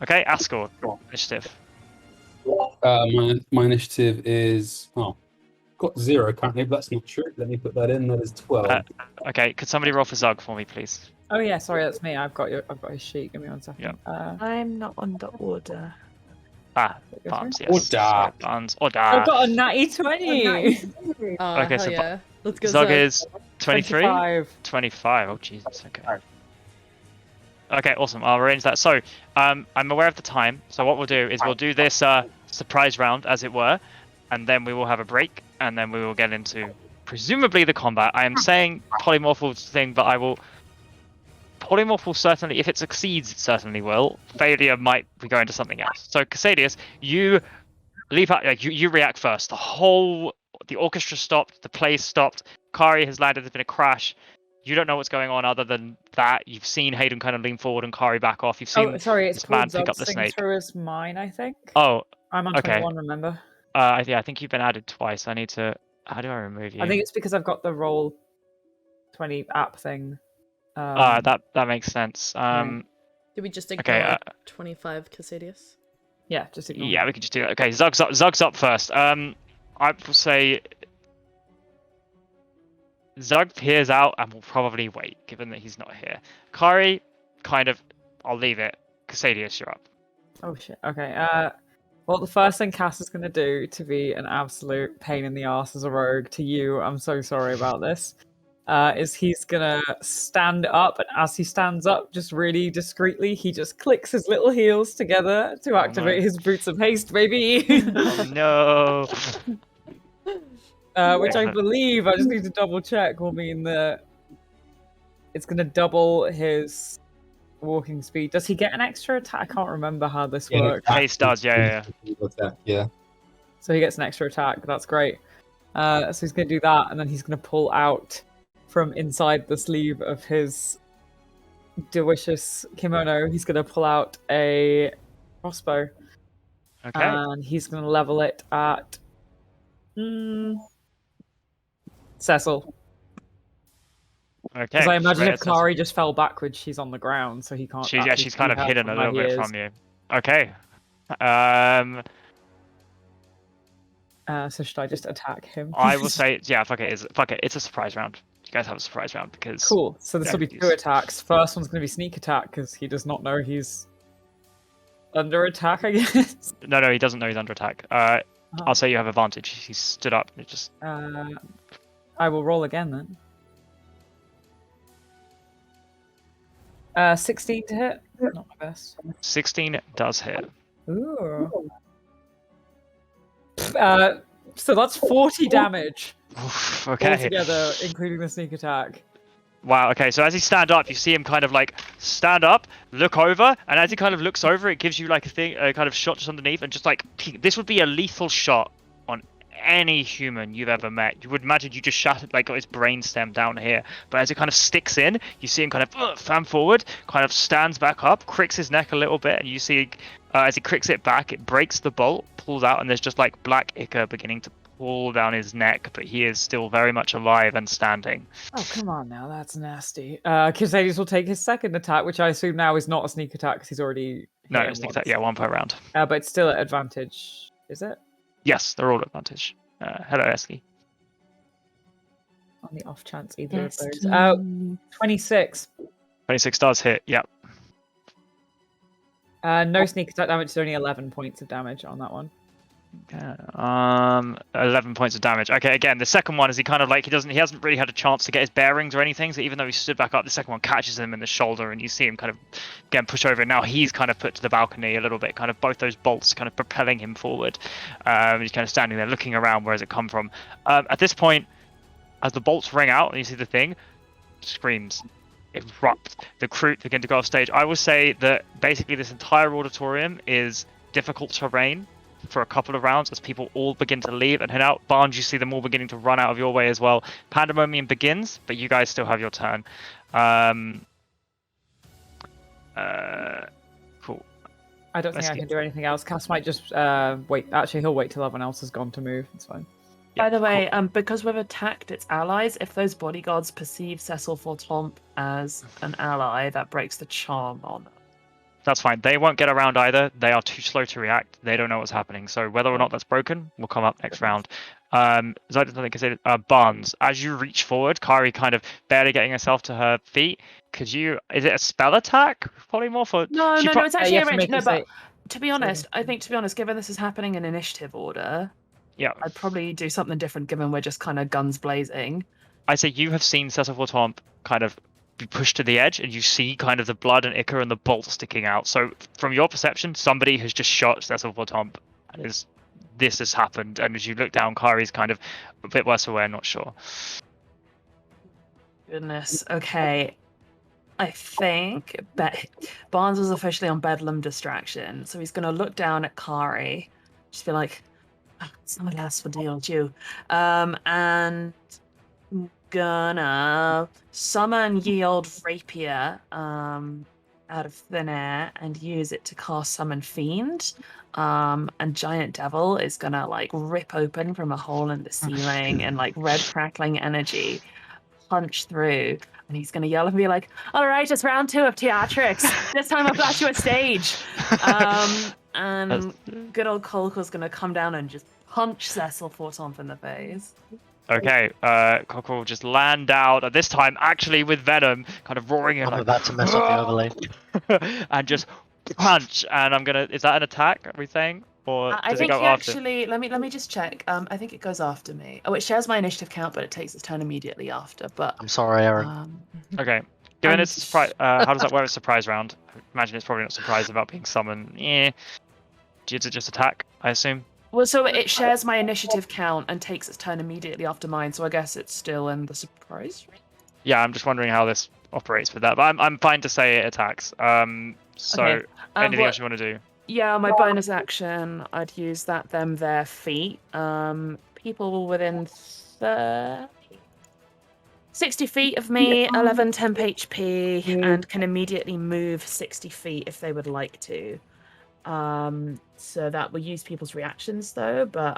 Okay, Ascor, initiative. My initiative is got 0 currently, but that's not true. Let me put that in. That is 12. Okay, could somebody roll for Zug for me, please? Oh yeah, sorry, that's me. I've got his sheet. Give me 1 second. Yeah. I'm not on the order. Barnes, yes. Order. Sorry, Barnes, order. I've got a natty 20. Okay, Okay, so yeah. Let's go. Zug Zug. is 23? 25. 25. Oh, Jesus. Okay. Okay, awesome. I'll arrange that. So, I'm aware of the time. So what we'll do is we'll do this surprise round, as it were, and then we will have a break, and then we will get into presumably the combat. I am saying polymorph thing, but I will. Polymorph will certainly, if it succeeds, it certainly will. Failure might be going to something else. So, Casadius, you leave out. Like, you react first. The orchestra stopped. The play stopped. Kari has landed. There's been a crash. You don't know what's going on other than that. You've seen Hayden kind of lean forward and Kari back off. You've seen It's this man called pick up the Zug snake. through as mine, I think. Oh, I'm on okay. 21, remember? Yeah, I think you've been added twice. I need to. How do I remove you? I think it's because I've got the roll 20 app thing. That makes sense. Did we just ignore okay, 25 Casadius? Yeah, just ignore yeah, it. we can just do that. Okay, Zug's up first. I will say Zug peers out and will probably wait, given that he's not here. Kari, kind of, I'll leave it. Casadius, you're up. Oh shit. Okay. Well, the first thing Cass is going to do to be an absolute pain in the ass as a rogue to you, I'm so sorry about this, is he's going to stand up, and as he stands up, just really discreetly, he just clicks his little heels together to activate his boots of haste, baby. Oh no. Which I believe, I just need to double check, will mean that it's going to double his walking speed. Does he get an extra attack? I can't remember how this works. Haste does, yeah. Yeah. So he gets an extra attack. That's great. So he's going to do that, and then he's going to pull out from inside the sleeve of his delicious kimono. He's going to pull out a crossbow. Okay. And he's going to level it at Cecil. Okay. Because I imagine Great, if Kari just fell backwards, she's on the ground, so he can't. She's kind of see her hidden a from little where he bit is. from you. Okay. So should I just attack him? I will say, yeah, fuck it. It's a surprise round. You guys have a surprise round because. Cool. So this will be 2 attacks. First one's going to be sneak attack because he does not know he's under attack, I guess. No, he doesn't know he's under attack. I'll say you have advantage. He stood up. It just. I will roll again then. 16 to hit. Not my best. 16 does hit. Ooh. So that's 40 damage Okay. altogether, including the sneak attack. Wow, okay, so as he stand up, you see him kind of like stand up, look over, and as he kind of looks over, it gives you like a kind of shot just underneath, and just like, this would be a lethal shot on any human you've ever met. You would imagine you just shattered, like, got his brainstem down here, but as it kind of sticks in, you see him kind of fan forward, kind of stands back up, cricks his neck a little bit, and you see as he cricks it back, it breaks the bolt, pulls out, and there's just like black ichor beginning to pull down his neck, but he is still very much alive and standing. Oh, come on now, that's nasty. Casades will take his second attack, which I assume now is not a sneak attack because he's already No, hit him sneak once. attack, yeah, 1 per round. But it's still at advantage, is it? Yes, they're all at advantage. Hello, Eski. On the off chance either Yes, of those. 26. 26 does hit, yep. No sneak attack damage, it's only 11 points of damage on that one. 11 points of damage. Okay, again, the second one is he kind of like, he hasn't really had a chance to get his bearings or anything, so even though he stood back up, the second one catches him in the shoulder, and you see him kind of again push over. Now he's kind of put to the balcony a little bit, kind of both those bolts kind of propelling him forward. He's kind of standing there looking around, where has it come from? At this point, as the bolts ring out and you see the thing, screams erupt. The crew begin to go off stage. I will say that basically this entire auditorium is difficult terrain for a couple of rounds as people all begin to leave and head out. Barnes, you see them all beginning to run out of your way as well. Pandemonium begins, but you guys still have your turn. Cool. I don't think I can do anything else. Cass might just wait. Actually, he'll wait till everyone else has gone to move. It's fine. Yeah, By the way, cool. because we've attacked its allies, if those bodyguards perceive Cecil Fortomp as an ally, that breaks the charm on them. That's fine. They won't get around either. They are too slow to react. They don't know what's happening. So whether or not that's broken will come up next round. Barnes, as you reach forward, Kari kind of barely getting herself to her feet. Is it a spell attack? Polymorph? Or No, it's actually a range. No, but to be honest, given this is happening in initiative order, yeah, I'd probably do something different given we're just kind of guns blazing. I say you have seen Cecil Fortomp kind of be pushed to the edge, and you see kind of the blood and ichor and the bolt sticking out. So from your perception, somebody has just shot Cecil Fortomp, and this has happened. And as you look down, Kari's kind of a bit worse aware, not sure. Goodness. Okay. I think Barnes was officially on Bedlam distraction, so he's going to look down at Kari, just be like, "Someone else for deal, you," and gonna summon ye old rapier out of thin air and use it to cast Summon Fiend. And Giant Devil is gonna like rip open from a hole in the ceiling and like red crackling energy punch through, and he's gonna yell and be like, "All right, it's round 2 of theatrics. This time I've got you a stage." And good old Kolko's gonna come down and just punch Cecil Fortomp in the face. Okay, Cockle will just land out, at this time actually with Venom, kind of roaring in I'm like, about to mess up the overlay. and just punch, and I'm gonna, is that an attack, are we saying? Or I does think it go he after? actually, let me just check. I think it goes after me. Oh, it shares my initiative count, but it takes its turn immediately after. But I'm sorry, Aaron. Okay. Given it's surprise, how does that work with surprise round? I imagine it's probably not surprised about being summoned. Yeah. Does it just attack, I assume? well, so it shares my initiative count and takes its turn immediately after mine. So I guess it's still in the surprise. Yeah, I'm just wondering how this operates with that. But I'm fine to say it attacks. So Okay. anything else you want to do? Yeah, my bonus action, I'd use their feet. People within 60 feet of me, 11 temp HP, and can immediately move 60 feet if they would like to. So that will use people's reactions though, but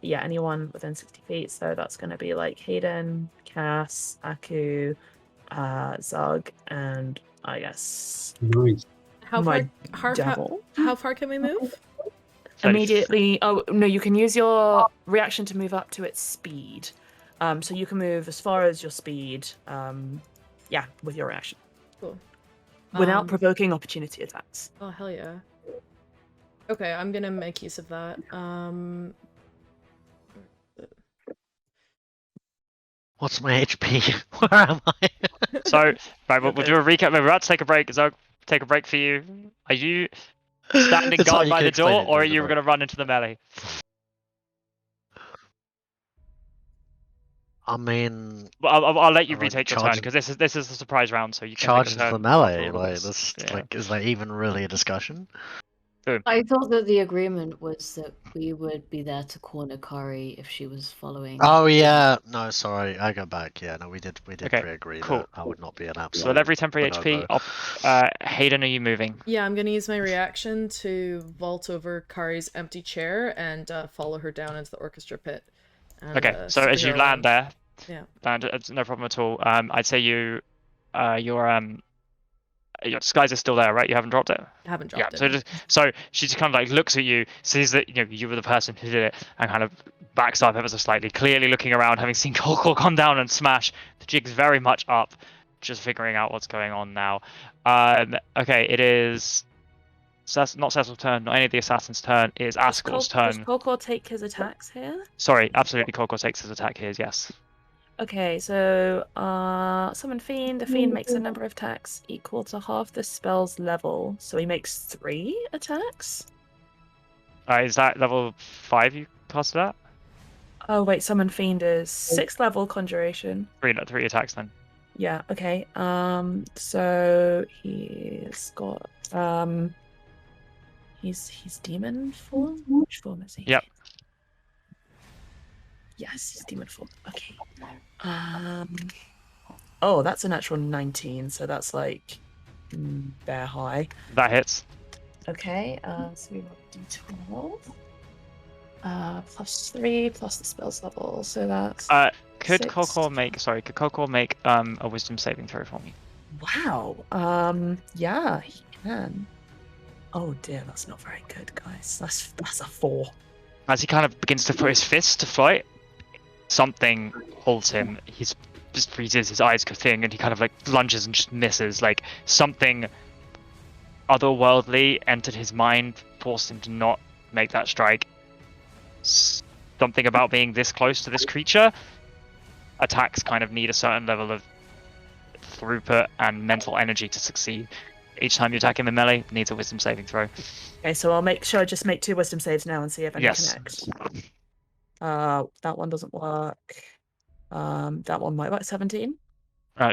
yeah, anyone within 60 feet. So that's going to be like Hayden, Cass, Aku, Zug, and I guess Nice. How my far? devil. How far can we move? Immediately. Oh no, you can use your reaction to move up to its speed. So you can move as far as your speed. Yeah, with your reaction. Cool. Without provoking opportunity attacks. Oh hell yeah. Okay, I'm gonna make use of that. What's my HP? Where am I? So, right, we'll do a recap. We're about to take a break. Zog, take a break for you. Are you standing It's fine, guard you by can the explain door, it or are during the you break. going to run into the melee? I mean, Well, I'll let you Like retake your turn charges- because this is a surprise round, so you can charges take a the turn melee. after all of Like, this. this, Yeah. like, is there even really a discussion? I thought that the agreement was that we would be there to corner Kari if she was following. Oh yeah, no, sorry, I go back. Yeah, no, we did Okay, pre-agree cool. that I would not be an So absolute. with every temporary HP, no-go. Hayden, are you moving? Yeah, I'm gonna use my reaction to vault over Kari's empty chair and follow her down into the orchestra pit. And, Okay, so spin as you her land around. there, Yeah. land, it's no problem at all. I'd say your disguise is still there, right? You haven't dropped it. I haven't Yeah. dropped it. So she just kind of like looks at you, sees that you were the person who did it, and kind of backs up ever so slightly, clearly looking around, having seen Kolkor come down and smash. The jig's very much up, just figuring out what's going on now. Okay, it is. Not Cecil's turn, not any of the assassins' turn. It is Askel's Does turn. Kolkor take his attacks here? Sorry, absolutely. Kolkor takes his attack here. Yes. Okay, so summon Fiend. The Fiend makes a number of attacks equal to half the spell's level. So he makes 3 attacks? Is that level 5 you casted at? Oh wait, summon Fiend is 6th level conjuration. 3 attacks then. Yeah, okay. So he's got he's demon form? Which form is he? Yep. Yes, he's demon form. Okay. Oh, that's a natural 19, so that's like bear high. That hits. Okay, so we roll d12. Plus 3 plus the spell's level, so that's Could 6. Kolkor make a wisdom saving throw for me? Wow. Yeah, he can. Oh dear, that's not very good, guys. That's a 4. As he kind of begins to put his fist to fight, something holds him. He's just freezes, his eyes go thing, and he kind of like lunges and just misses. Like something otherworldly entered his mind, forced him to not make that strike. Something about being this close to this creature. Attacks kind of need a certain level of throughput and mental energy to succeed. Each time you attack him in melee, needs a wisdom saving throw. Okay, so I'll make sure I just make 2 wisdom saves now and see if any connect. That one doesn't work. That one might work. 17.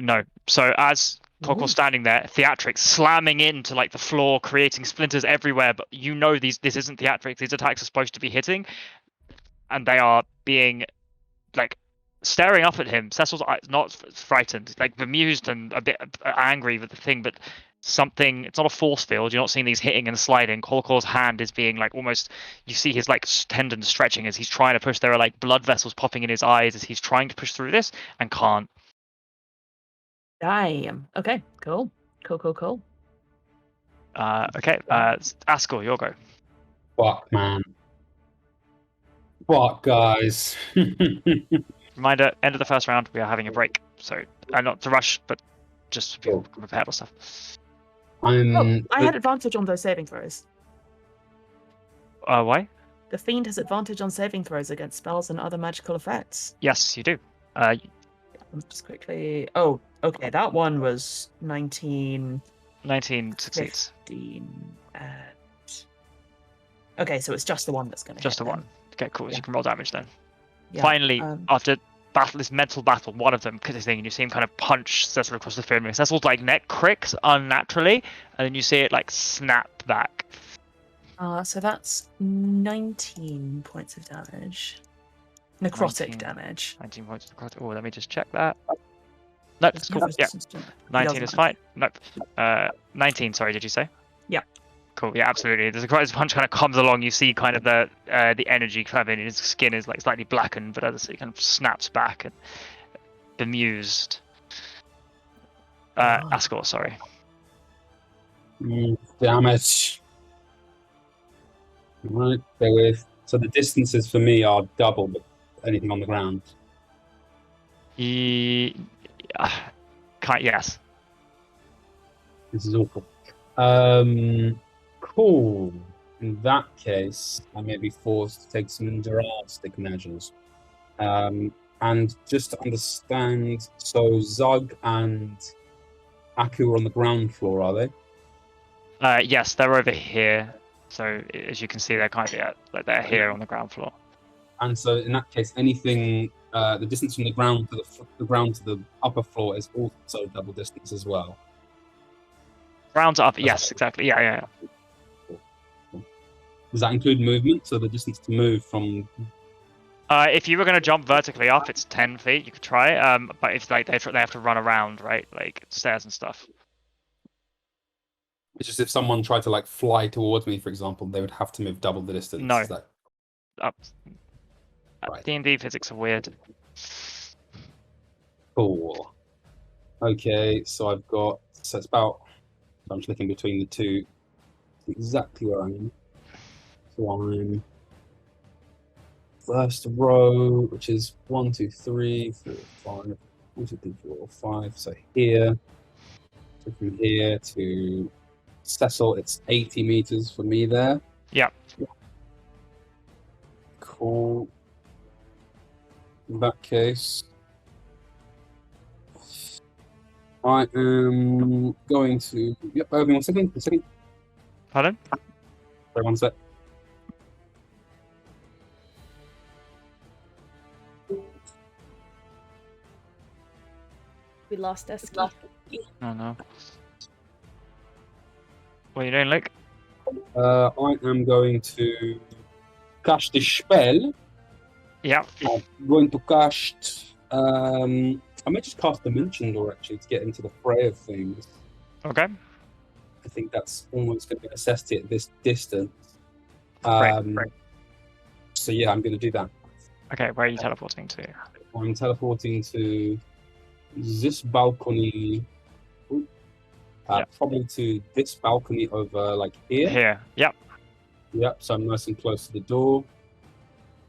No. So as Kolkor's standing there, theatrics slamming into like the floor, creating splinters everywhere. But you know this isn't theatrics. These attacks are supposed to be hitting, and they are being like staring up at him. Cecil's not frightened, like bemused and a bit angry with the thing, but something. It's not a force field. You're not seeing these hitting and sliding. Kolkor's hand is being like almost. You see his like tendons stretching as he's trying to push. There are like blood vessels popping in his eyes as he's trying to push through this and can't. Damn. Okay, cool. Cool. Okay, Askel, your go. Fuck, man. Fuck, guys. Reminder, end of the first round, we are having a break. So, not to rush, but just so people can prepare for stuff. I had advantage on those saving throws. Why? The Fiend has advantage on saving throws against spells and other magical effects. Yes, you do. Just quickly. Oh, okay, that one was 19. 19 succeeds. 15 and... Okay, so it's just the one that's going to Just the one. Okay, cool. So you can roll damage then. Yeah, Finally, after this mental battle, one of them, because this thing, and you see him kind of punch Cecil across the face. Cecil's like neck cricks unnaturally, and then you see it like snap back. So that's 19 points of damage. Necrotic 19. damage. 19 points of necrotic. Oh, let me just check that. Nope, it's cool. Yeah, 19 is fine. Nope. 19, sorry, did you say? Yeah. Cool, yeah, absolutely. There's a punch kind of comes along, you see kind of the energy kind of in his skin is like slightly blackened, but as it kind of snaps back and bemused. Askel, sorry. Damage. Right, bear with. So the distances for me are double, but anything on the ground. Yes. This is awful. Cool. In that case, I may be forced to take some drastic measures. And just to understand, so Zug and Aku are on the ground floor, are they? Yes, they're over here. So as you can see, they're kind of they're here on the ground floor. And so in that case, anything the distance from the ground to the ground to the upper floor is also double distance as well. Rounds up. Yes, exactly. Yeah. Does that include movement? So the distance to move from... If you were going to jump vertically up, it's 10 feet. You could try. But if like they have to run around, right, like stairs and stuff. It's just if someone tried to like fly towards me, for example, they would have to move double the distance. No. Is that... Up. Right. D&D physics are weird. Cool. Okay, so I've got... So it's about... I'm just looking between the two. Exactly where I am. So I'm... First row, which is 1, 2, 3, 4, 5. 1, 2, 3, 4, 5. So here. So from here to Cecil, it's 80 meters for me there. Yeah. Cool. In that case, I am going to... Yep, hold me 1 second. 1 second. Pardon? Sorry, 1 sec. We lost Esky. Oh no. What are you doing, Luke? I am going to cast the spell. Yeah. I'm going to cast... I might just cast Dimension Door, actually, to get into the fray of things. Okay. I think that's almost going to be a necessity at this distance. Right. So yeah, I'm going to do that. Okay, where are you teleporting to? I'm teleporting to this balcony. Probably to this balcony over, like, here. Here. Yep. Yep, so I'm nice and close to the door.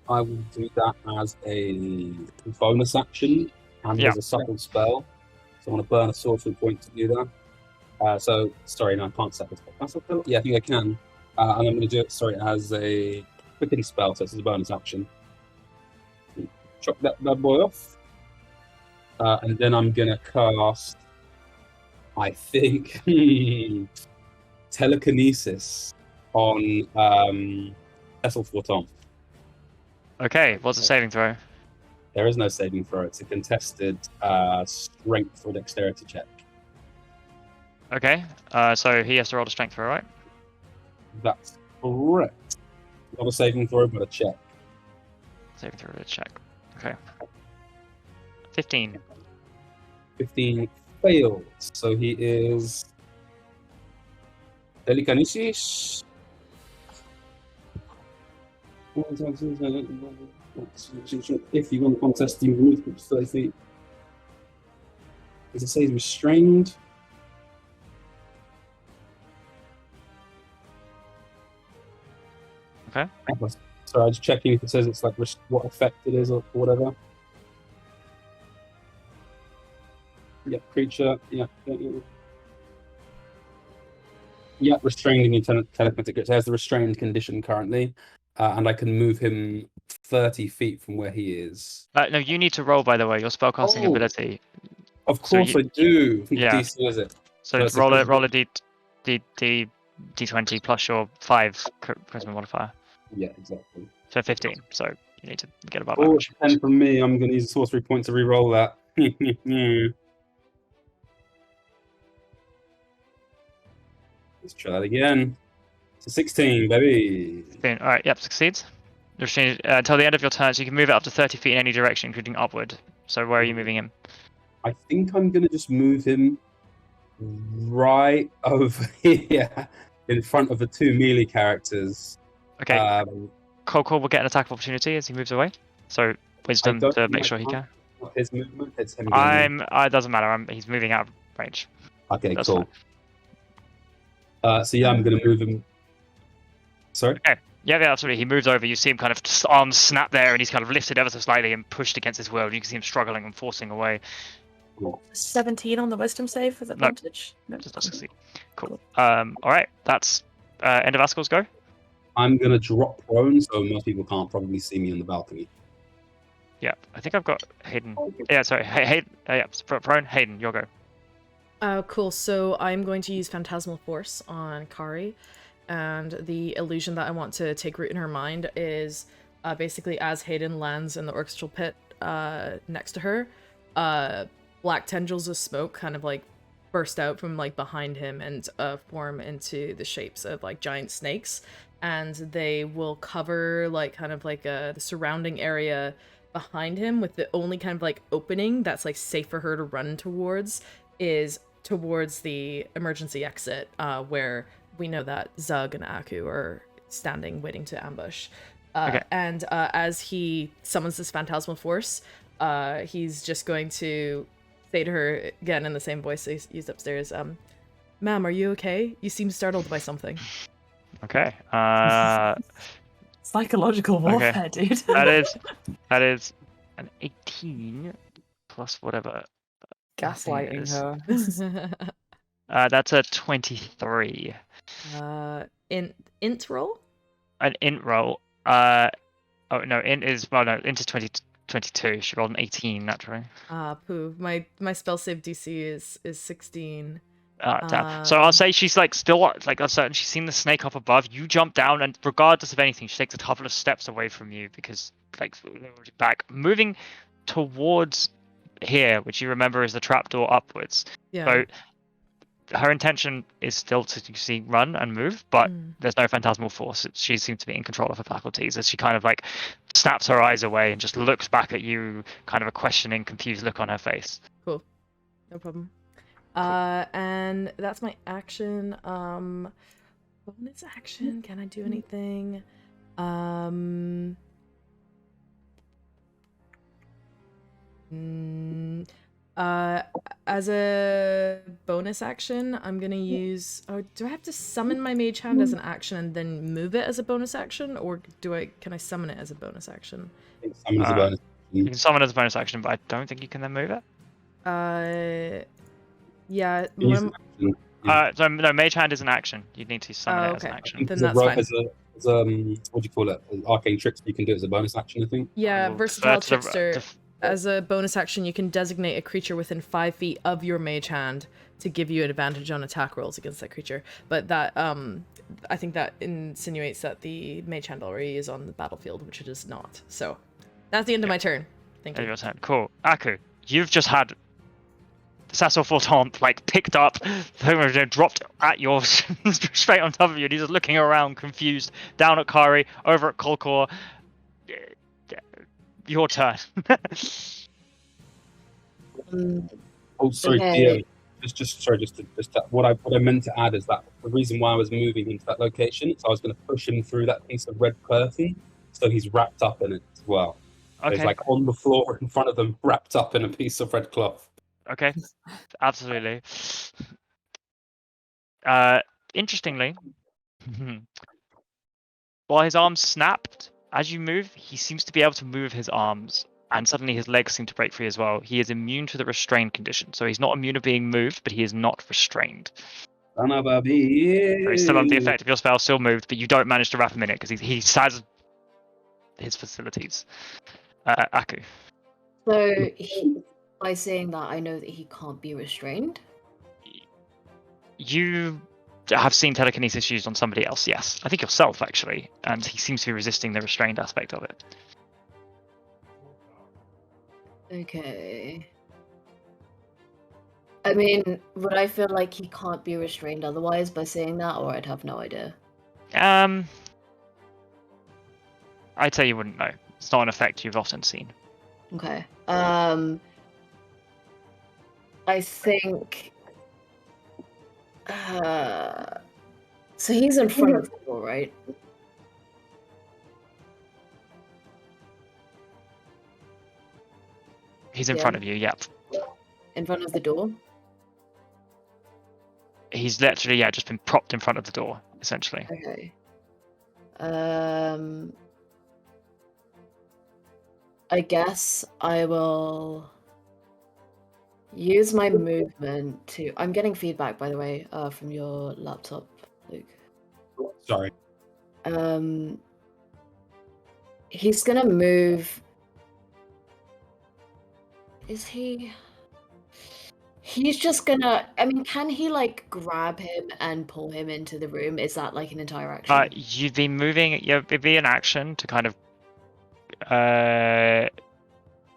I will do that as a bonus action and as a subtle spell. So I want to burn a sorcery point to do that. Sorry, no, I can't set this. Can I set it? Yeah, I think I can. And I'm going to do it, as a quicken spell, so it's a bonus action. Chop that bad boy off. And then I'm going to cast, I think, telekinesis on Cecil Forton. Okay, what's the saving throw? There is no saving throw. It's a contested strength or dexterity check. Okay, so he has to roll a strength throw, right? That's correct. Not a saving throw, but a check. Saving throw, a check. Okay. 15. 15 fails. So he is... Telekinesis. If you want to contest the movement of 30 feet. Does it say he's restrained? Okay. Sorry, I'm just checking if it says it's like what effect it is or whatever. Yeah, creature. Yeah. Yeah, restrained in telekinetic. It has the restrained condition currently, and I can move him 30 feet from where he is. No, you need to roll, by the way, your spellcasting ability. Of course I do. Yeah. DC is it? So roll a d20 plus your 5 charisma modifier. Yeah, exactly. So 15. So you need to get above Oh, average. 10 from me. I'm going to use a sorcery point to re-roll that. Let's try that again. It's a 16, baby. 16. All right. Yep. Succeeds. Until the end of your turn, so you can move it up to 30 feet in any direction, including upward. So where are you moving him? I think I'm going to just move him right over here in front of the 2 melee characters. Okay. Cole will get an attack of opportunity as he moves away. So wisdom to make sure he can. Not his movement. It's him. It doesn't matter. He's moving out of range. Okay, That's cool. So yeah, I'm going to move him. Sorry? Okay. Yeah, absolutely. He moves over. You see him kind of arms snap there, and he's kind of lifted ever so slightly and pushed against his will. You can see him struggling and forcing away. 17 on the wisdom save with advantage? No. Does not succeed. Cool. All right. That's end of Askel's go. I'm going to drop prone, so most people can't probably see me on the balcony. Yeah, I think I've got Hayden. Yeah, sorry. Hayden. Yeah, prone. Hayden, your go. Cool. So I'm going to use Phantasmal Force on Kari, and the illusion that I want to take root in her mind is basically as Hayden lands in the orchestral pit, next to her, black tendrils of smoke kind of like burst out from like behind him and form into the shapes of like giant snakes, and they will cover like kind of like the surrounding area behind him, with the only kind of like opening that's like safe for her to run towards is towards the emergency exit, where we know that Zug and Aku are standing waiting to ambush. Okay. And as he summons this phantasmal force, he's just going to say to her again in the same voice he's used upstairs, "Ma'am, are you okay? You seem startled by something." Okay. Psychological warfare, dude. That is an 18 plus whatever. Gaslighting her. her. That's a 23. Int roll? An int roll. Oh no, int is int is 22. She rolled an 18 naturally. Poo. My spell save DC is 16. Damn. So I'll say she's like still like uncertain. She's seen the snake up above. You jump down, and regardless of anything, she takes a couple of steps away from you because like back, moving towards here, which you remember is the trapdoor upwards. Yeah. So her intention is still to run and move, but there's no phantasmal force. She seems to be in control of her faculties as she kind of like snaps her eyes away and just looks back at you, kind of a questioning, confused look on her face. Cool. No problem. And that's my action. Bonus action. Can I do anything? As a bonus action, I'm gonna use. Oh, do I have to summon my mage hand as an action and then move it as a bonus action, or can I summon it as a bonus action? Summon as a bonus. You can summon as a bonus action, but I don't think you can then move it. Yeah. So no, mage hand is an action. You need to summon it as an action. Then that's fine. What do you call it? Arcane tricks. You can do it as a bonus action, I think. Yeah, versatile trickster. As a bonus action, you can designate a creature within 5 feet of your mage hand to give you an advantage on attack rolls against that creature. But that, I think that insinuates that the mage hand already is on the battlefield, which it is not. So, that's the end of my turn. Thank you. Your turn. Cool. Aku, you've just had Sasso Fortant like picked up, dropped at your straight on top of you, and he's just looking around, confused, down at Kari, over at Kolkor. Your turn. Oh, sorry, Okay. What I meant to add is that the reason why I was moving into that location is I was going to push him through that piece of red curtain, so he's wrapped up in it as well. So he's like on the floor in front of them, wrapped up in a piece of red cloth. Okay, absolutely. Interestingly, while his arms snapped, as you move, he seems to be able to move his arms, and suddenly his legs seem to break free as well. He is immune to the restrained condition, so he's not immune to being moved, but he is not restrained. So he's still under the effect of your spell, still moved, but you don't manage to wrap him in it because he has his facilities. Aku. So, by saying that, I know that he can't be restrained. You have seen telekinesis used on somebody else, yes. I think yourself, actually, and he seems to be resisting the restrained aspect of it. Okay. I mean, would I feel like he can't be restrained otherwise by saying that, or I'd have no idea? I'd say you wouldn't know. It's not an effect you've often seen. Okay. I think. So he's in front of the door, right? He's in front of you, yep. In front of the door? He's literally, just been propped in front of the door, essentially. Okay. I guess I will use my movement to... I'm getting feedback, by the way, from your laptop, Luke. Sorry. He's gonna move... Is he... He's just gonna... I mean, can he, like, grab him and pull him into the room? Is that, like, an entire action? You've been moving... It'd be an action to kind of...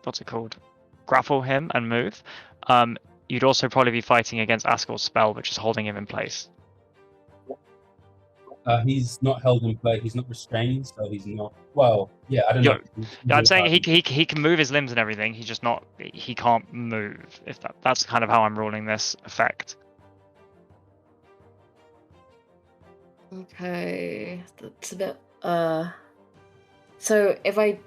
what's it called? Grapple him and move. You'd also probably be fighting against Askor's spell, which is holding him in place. He's not held in place. He's not restrained, so he's not. Well, yeah, I don't Yo, know. Yeah, I'm saying he can move his limbs and everything. He's just not. He can't move. If that's kind of how I'm ruling this effect. Okay, that's a bit. So if I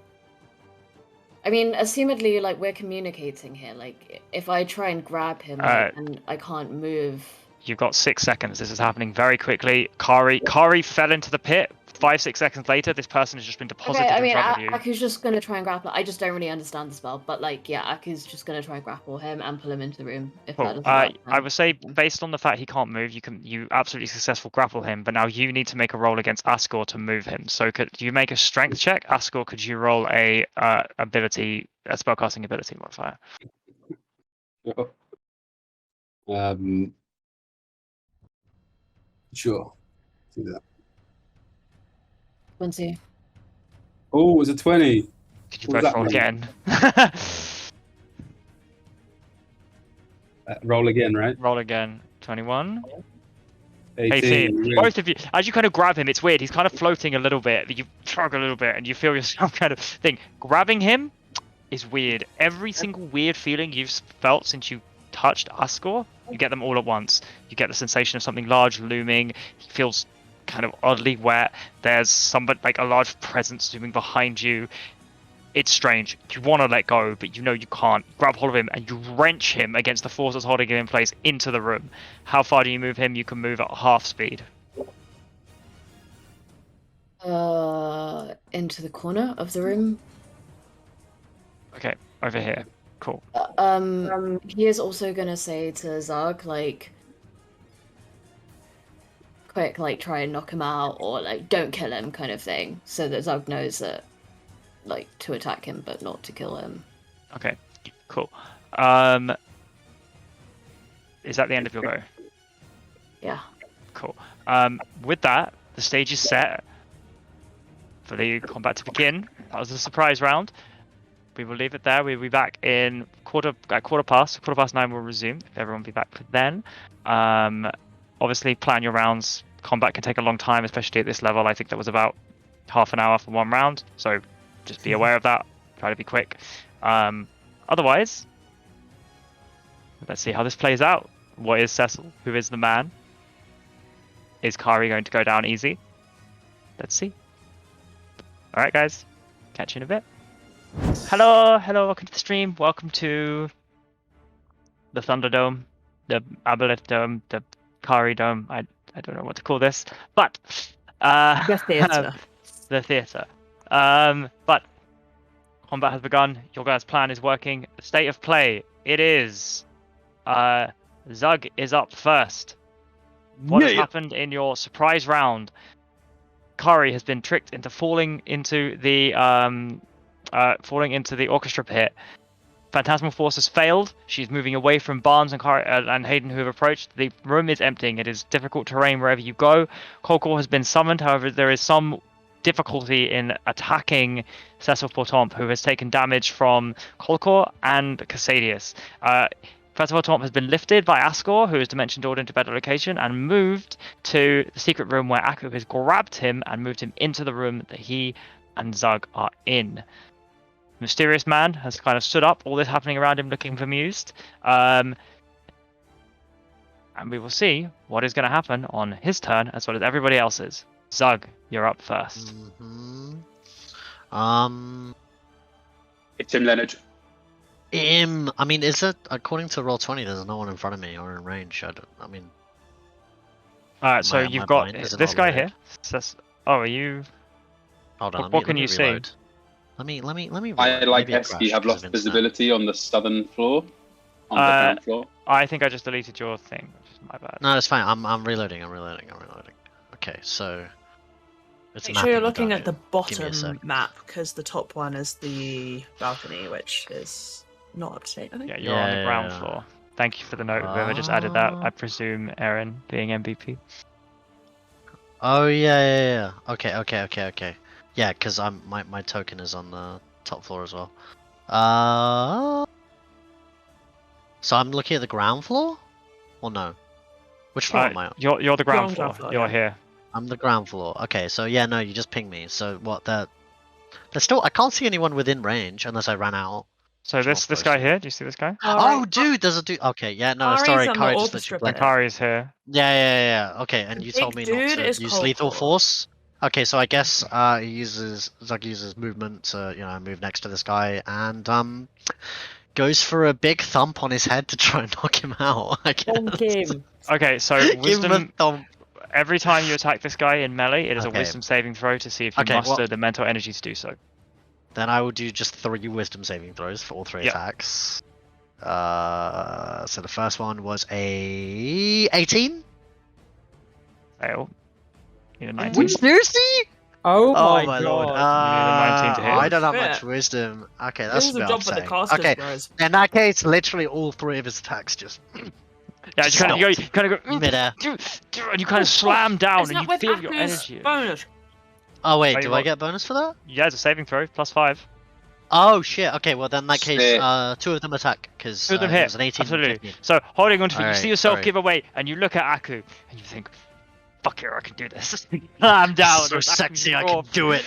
mean, assumedly, like we're communicating here. Like if I try and grab him and I can't move. You've got 6 seconds. This is happening very quickly. Kari fell into the pit. 5-6 seconds later, this person has just been deposited Okay, I in mean, front of you. Aku's just gonna try and grapple. I just don't really understand the spell, but like, yeah, Aku's just gonna try and grapple him and pull him into the room. If that Cool. doesn't work, I would say, based on the fact he can't move, you absolutely successful grapple him. But now you need to make a roll against Askor to move him. So could you make a strength check? Askor, could you roll a spellcasting ability modifier? Sure. Do that. 20. Oh, it was a 20. Could you What both was roll that again? Roll again, right? Roll again. 21. 18. Both of you, as you kind of grab him, it's weird. He's kind of floating a little bit. You shrug a little bit, and you feel yourself kind of thing. Grabbing him is weird. Every single weird feeling you've felt since you touched Askor, you get them all at once. You get the sensation of something large looming. He feels kind of oddly wet. There's somebody, like a large presence looming behind you. It's strange. You want to let go, but you know you can't. Grab hold of him and you wrench him against the force that's holding him in place into the room. How far do you move him? You can move at half speed. Into the corner of the room. Okay, over here. Cool. He is also gonna say to Zug, like, quick, like, try and knock him out, or like, don't kill him, kind of thing, so that Zug knows that, like, to attack him, but not to kill him. Okay, cool. Is that the end of your go? Yeah. Cool. With that, the stage is set for the combat to begin. That was a surprise round. We will leave it there. We'll be back in quarter past 9. We'll resume. Everyone will be back for then. Obviously, plan your rounds. Combat can take a long time, especially at this level. I think that was about half an hour for one round. So just be aware of that. Try to be quick. Otherwise, let's see how this plays out. What is Cecil? Who is the man? Is Kari going to go down easy? Let's see. All right, guys. Catch you in a bit. Hello, welcome to the stream. Welcome to the Thunderdome, the Aboleth Dome, the Kari Dome. I don't know what to call this, but The theatre. the theatre. But combat has begun. Your guys' plan is working. The state of play. It is Zug is up first. What has happened in your surprise round? Kari has been tricked into falling into the orchestra pit. Phantasmal Force has failed. She's moving away from Barnes and Hayden, who have approached. The room is emptying. It is difficult terrain wherever you go. Kolkor has been summoned. However, there is some difficulty in attacking Cecil Portomp, who has taken damage from Kolkor and Cassadius. Professor Portomp has been lifted by Askor, who is dimension doored into better location, and moved to the secret room where Aku has grabbed him and moved him into the room that he and Zug are in. Mysterious man has kind of stood up, all this happening around him, looking bemused. And we will see what is going to happen on his turn as well as everybody else's. Zug, you're up first. It's him, Leonard. I mean, is it according to Roll20? There's no one in front of me or in range. Alright, so you've got blind? Is it this not guy loaded? here. Are you? Hold on. What can you see? reload. Let me. I, reload. like Maybe it Esky, crashed have because lost of internet. visibility on the southern floor. On the ground floor. I think I just deleted your thing, which is my bad. No, it's fine. I'm reloading. Okay, so it's Make sure you're mapping the looking at the dungeon. Give me a bottom sec. map, because the top one is the balcony, which is not up to date, I think. Yeah, you're on the ground floor. Thank you for the note. Whoever just added that, I presume Aaron being MVP. Oh yeah. Okay. Yeah, because my token is on the top floor as well. So I'm looking at the ground floor? Or no? Which floor am I on? You're the ground on floor. ground floor, You're yeah. here. I'm the ground floor. Okay, so yeah, no, you just pinged me. So what? There's still. I can't see anyone within range unless I ran out. So Which I'm this not guy supposed to. here, do you see this guy? Oh, dude, there's a dude. Okay, yeah, no, Kari's sorry, on the Kari just orchestra literally blinked. bit. Kari's here. Yeah. Okay, and The you told big me not dude to is use cold lethal core. force. Okay, so I guess Zug uses movement to move next to this guy and goes for a big thump on his head to try and knock him out. I guess. Bonk him. Okay, so Give him a wisdom. thump. Every time you attack this guy in melee, it is Okay. a wisdom saving throw to see if you Okay, well- muster the mental energy to do so. Then I will do just 3 wisdom saving throws for all 3 Yep. attacks. So the first one was a 18. Fail. Need a 19. Which seriously? Oh my, my god. lord. You need a 19 to hit. I don't have Shit. much wisdom. Okay, It that's was a a bit job for the upsetting. casters, Okay, guys. in that case, literally all 3 of his attacks just Yeah, you kind of go midair. and you kind of slam down Isn't and that you with feel your Aku's energy. bonus? Oh wait, Oh, do you I roll- get bonus for that? Yeah, it's a saving throw, +5. Oh shit. Okay, well then in that case, Sick. 2 of them attack because 2 of them it hit. was an 18. Absolutely. 15. So holding on to it, you Alright, see yourself sorry. give away, and you look at Aku, and you think, "Fuck it, I can do this." Slam down. So as Aku's sexy, I can off. do it.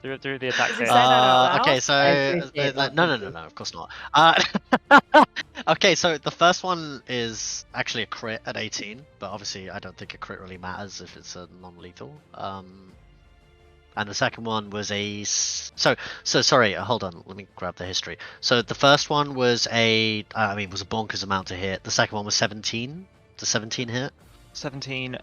Through the attack Does hit. he say that out Okay, loud? so I appreciate that, no, thank you. of course not. Okay, so the first one is actually a crit at 18, but obviously I don't think a crit really matters if it's a non-lethal. And the second one was so sorry. Hold on, let me grab the history. So the first one was was a bonkers amount to hit. The second one was 17. Does 17 hit? 17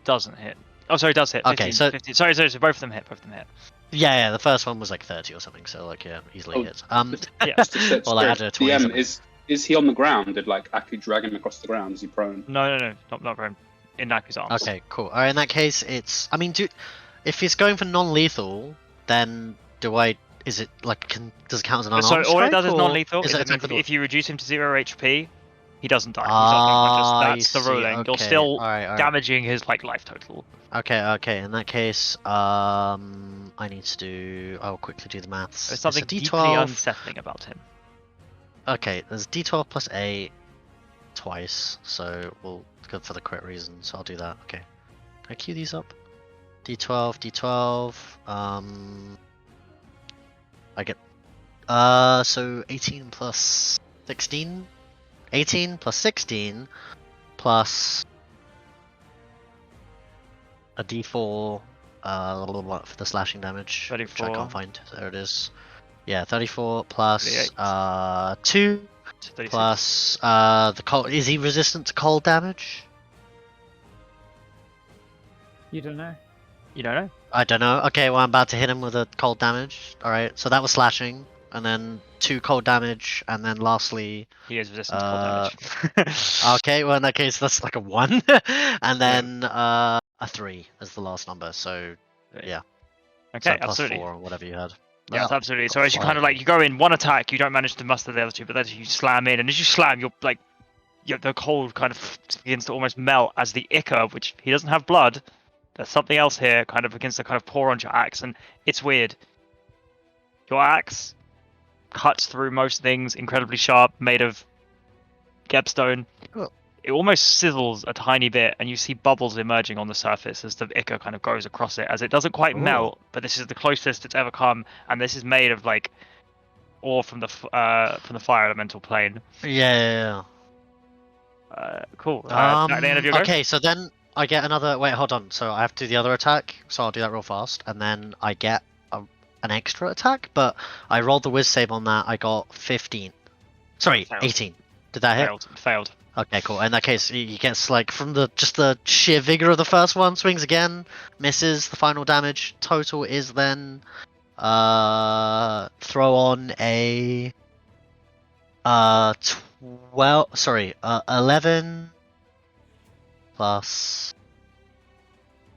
doesn't hit. Oh, sorry, it does hit. 15, Okay, so- 15. Sorry, so both of them hit. Both of them hit. Yeah, the first one was like 30 or something. So like yeah, easily Oh, hits. Yeah. Just to set Well, I straight, added a 20 DM, something. is he on the ground? Did like Aku drag him across the ground? Is he prone? No, not very. In Naku's arms. Okay, cool. Alright, in that case, it's. I mean, if he's going for non-lethal, then is it like? Does it count as an unarmed So all it strike, does is or non-lethal. Is Is it it means attackable? if you reduce him to 0 HP, he doesn't die. He's Ah, not I unconscious. That's see, the ruling. You're okay, still alright. damaging his life total. Okay. In that case, I need to do. I'll quickly do the maths. There's something It's a deeply D12. unsettling about him. Okay, there's D12 plus 8 twice, so we'll go for the crit reason. So I'll do that. Okay. Can I queue these up? D12. I get so 18 plus 16. 18 plus 16 plus a D4 for the slashing damage, which I 34. can't find. There it is. Yeah, 34 plus 38. 2 36. plus the cold. Is he resistant to cold damage? You don't know. You don't know. I don't know. Okay, well I'm about to hit him with a cold damage. All right, so that was slashing, and then 2 cold damage, and then lastly, He is resistant to cold damage. okay, well in that case that's like a 1, and then a 3 as the last number. So yeah, Okay, so plus absolutely. 4 or whatever you had. Yes, Well, absolutely. So as you kind of like, you go in one attack, you don't manage to muster the other 2, but then you slam in, and as you slam, you're like, the cold kind of begins to almost melt as the ichor, which he doesn't have blood. There's something else here, kind of begins to kind of pour onto your axe, and it's weird. Your axe cuts through most things, incredibly sharp, made of gebstone. Cool. It almost sizzles a tiny bit, and you see bubbles emerging on the surface as the ichor kind of goes across it, as it doesn't quite Ooh. melt, but this is the closest it's ever come, and this is made of like ore from the fire elemental plane. Yeah. Cool. At the end of your go? Okay, so then I get another. Wait, hold on. So I have to do the other attack. So I'll do that real fast, and then I get an extra attack. But I rolled the whiz save on that. I got 15. Sorry, Failed. 18. Did that hit? Failed. Okay, cool. In that case, he gets like from the sheer vigor of the first one, swings again, misses. The final damage total is then throw on a 11 plus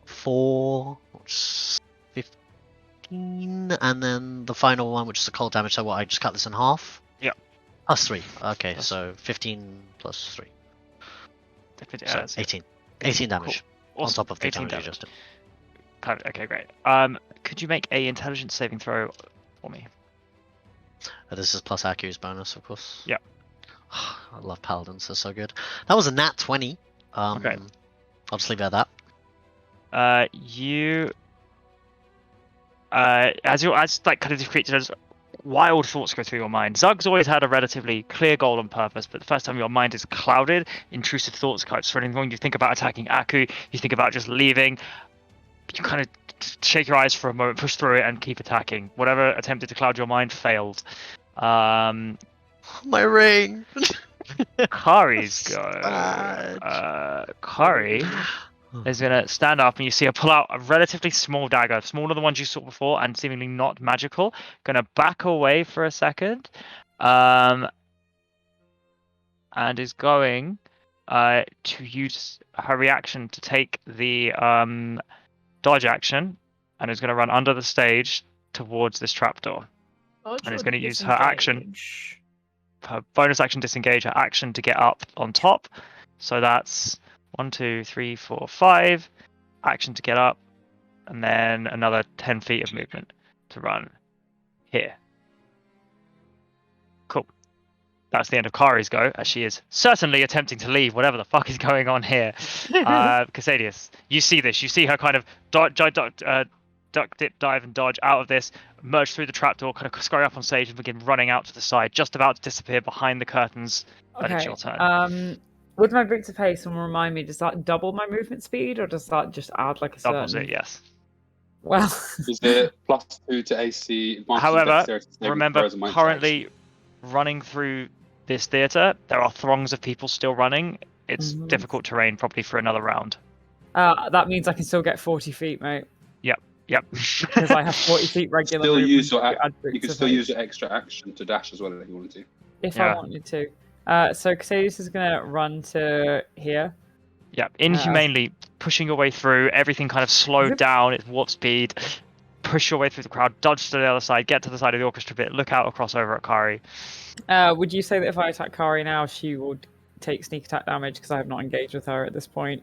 4, which is 15, and then the final one, which is the cold damage. So what? I just cut this in half. Yep. Plus 3. Okay, so 15 plus 3. So 18. 18 damage. Cool. On top of the 18 damage you just did. Perfect. Okay, great. Could you make a intelligence saving throw for me? This is plus Aku's bonus, of course. Yeah. I love paladins; they're so good. That was a nat 20. Okay. I'll just leave it at that. As like kind of these creatures, wild thoughts go through your mind. Zug's always had a relatively clear goal and purpose, but the first time your mind is clouded, intrusive thoughts keep spreading wrong. You think about attacking Aku, you think about just leaving. You kind of shake your eyes for a moment, push through it, and keep attacking. Whatever attempted to cloud your mind failed. My ring. Kari's go. Kari is gonna stand up, and you see her pull out a relatively small dagger, smaller than the ones you saw before, and seemingly not magical. Gonna back away for a second, and is going to use her reaction to take the dodge action, and is gonna run under the stage towards this trapdoor, and is gonna use her action. Her bonus action disengage, her action to get up on top. So that's 1, 2, 3, 4, 5. Action to get up, and then another 10 feet of movement to run here. Cool. That's the end of Kari's go, as she is certainly attempting to leave whatever the fuck is going on here. Casadius, you see this. You see her kind of duck, dip, dive, and dodge out of this, merge through the trapdoor, kind of scurry up on stage, and begin running out to the side, just about to disappear behind the curtains. But it's your turn. With my Victor pace, someone remind me, does that double my movement speed, or does that just add like a Doubles certain... it, yes. Well, Is it +2 to AC? However, remember, currently running through this theatre, there are throngs of people still running. It's difficult terrain, probably for another round. That means I can still get 40 feet, mate. Yep. Because I have 40 feet regular Still movement. use your You could still use your extra action to dash as well if you wanted to. If I wanted to. So Casadius is going to run to here. Yeah, inhumanely pushing your way through, everything kind of slowed down, it's warp speed, push your way through the crowd, dodge to the other side, get to the side of the orchestra bit, look out across over at Kari. Would you say that if I attack Kari now, she would take sneak attack damage because I have not engaged with her at this point?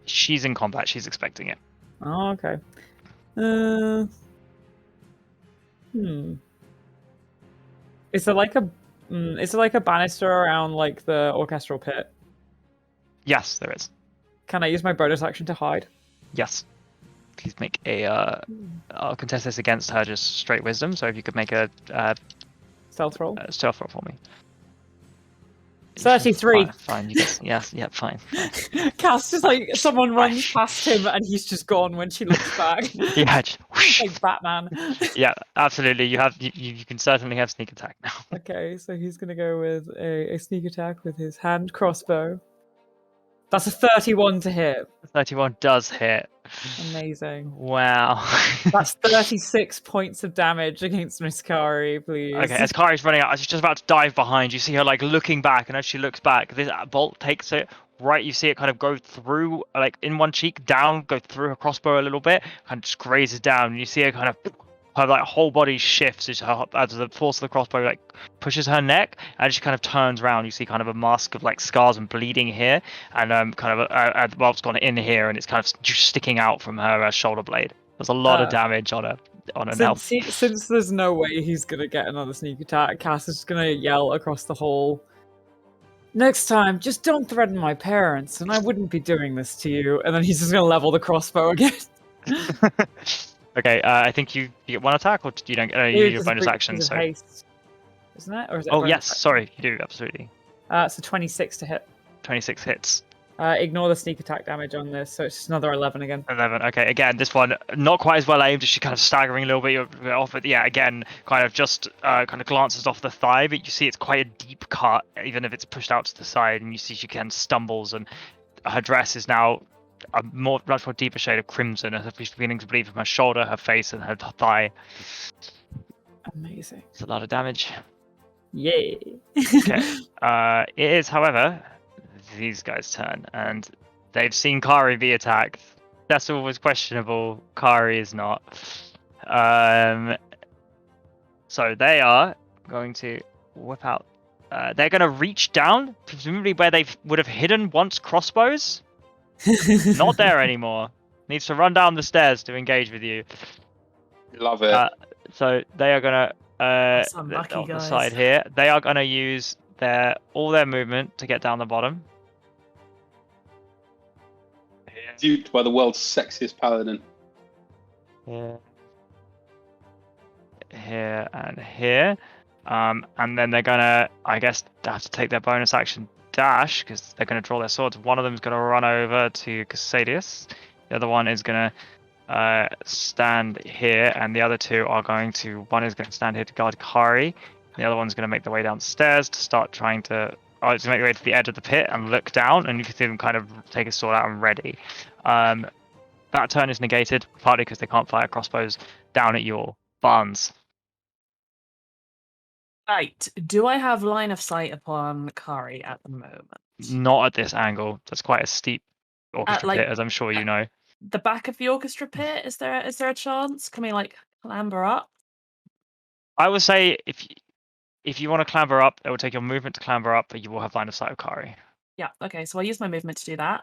She's in combat, she's expecting it. Oh, okay. Is there like a banister around like the orchestral pit? Yes, there is. Can I use my bonus action to hide? Yes. Please make a I'll contest this against her just straight wisdom, so if you could make a Stealth roll? Stealth roll for me. 33. Fine. You guess. Yes. Yeah. Fine. Cass just like someone runs past him and he's just gone when she looks back. Yeah. Just, like Batman. Yeah. Absolutely. You can certainly have sneak attack now. Okay, so he's gonna go with a sneak attack with his hand crossbow. That's a 31 to hit. 31 does hit. Amazing. Wow. That's 36 points of damage against Miss Kari, please. Okay, as Kari's running out, she's just about to dive behind. You see her like looking back, and as she looks back, this bolt takes it right. You see it kind of go through, like in one cheek, down, go through her crossbow a little bit, kind of just grazes down. And you see her kind of, her like whole body shifts as the force of the crossbow like pushes her neck, and she kind of turns around. You see kind of a mask of like scars and bleeding here, and kind of it's gone in here, and it's kind of just sticking out from her shoulder blade. There's a lot of damage on an elf. Since there's no way he's gonna get another sneak attack, Cass is just gonna yell across the hall. Next time, just don't threaten my parents, and I wouldn't be doing this to you. And then he's just gonna level the crossbow again. Okay, I think you get one attack, or you don't. You need your bonus action. So, haste, isn't it? Or is it yes, sorry, you do absolutely. So 26 to hit. 26 hits. Ignore the sneak attack damage on this, so it's just another 11 again. 11. Okay, again, this one not quite as well aimed. She's kind of staggering a little bit off it. Yeah, again, kind of just kind of glances off the thigh, but you see it's quite a deep cut, even if it's pushed out to the side, and you see she kind of stumbles, and her dress is now a much more deeper shade of crimson, as if she's beginning to bleed from her shoulder, her face, and her thigh. Amazing. It's a lot of damage. Yay. Okay. It is, however, these guys' turn, and they've seen Kari be attacked. Cecil was questionable. Kari is not. So they are going to whip out. They're going to reach down, presumably where they would have hidden once crossbows. Not there anymore. needs to run down the stairs to engage with you. Love it. So they are gonna That's unlucky, on the guys. side here. They are gonna use all their movement to get down the bottom. Duped by the world's sexiest paladin. Here and here. And then they're gonna, I guess, have to take their bonus action dash because they're gonna draw their swords. One of them's gonna run over to Casadius. The other one is gonna stand here, and the other two are going to. One is going to stand here to guard Kari. The other one's going to make their way downstairs to start trying to. To make their way to the edge of the pit and look down, and you can see them kind of take a sword out and ready. That turn is negated, partly because they can't fire crossbows down at your Barnes. Right. Do I have line of sight upon Kari at the moment? Not at this angle. That's quite a steep orchestra pit, as I'm sure you know. The back of the orchestra pit? Is there a chance? Can we like clamber up? I would say if you want to clamber up, it will take your movement to clamber up, but you will have line of sight of Kari. Yeah. Okay. So I'll use my movement to do that.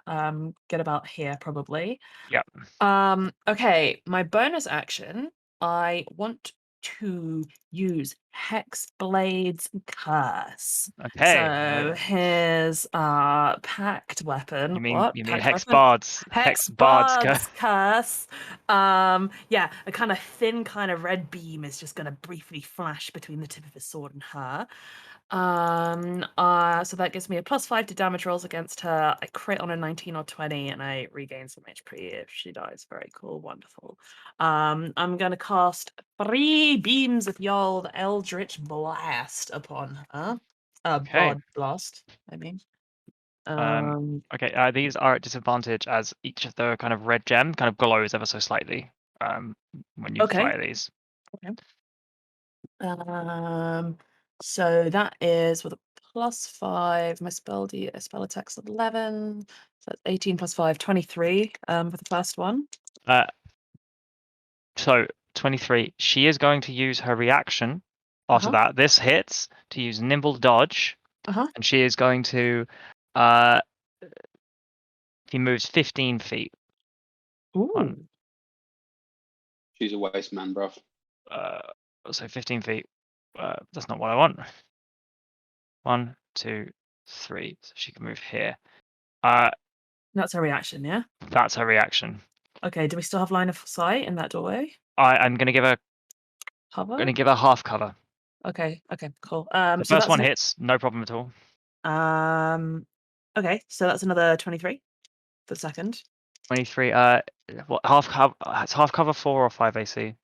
Get about here probably. Yep. Okay. My bonus action. I want to use Hexblade's Curse. Okay. So here's packed weapon. You mean Packed Hexbard's Curse. Yeah, a kind of thin kind of red beam is just gonna briefly flash between the tip of his sword and her. So that gives me a +5 to damage rolls against her. I crit on a 19 or 20 and I regain some HP if she dies. Very cool, wonderful. I'm gonna cast 3 beams of Yald Eldritch Blast upon her. Okay. Bard Blast, I mean. Okay, these are at disadvantage as each of the kind of red gem kind of glows ever so slightly when you fire these. Okay. So that is with a +5. My spell attack's 11. So that's 18 + 5, 23 for the first one. So 23. She is going to use her reaction after that. This hits to use nimble dodge, and she is going to. He moves 15 feet. Ooh. She's a waste man, bruv. So 15 feet. That's not what I want. 1, 2, 3. So she can move here. That's her reaction, yeah? That's her reaction. Okay, do we still have line of sight in that doorway? I'm going to give her. Cover? I'm going to give her half cover. Okay, cool. The first one hits, no problem at all. Okay, so that's another 23 for the second. 23. What half cover? It's half cover 4 or 5 AC.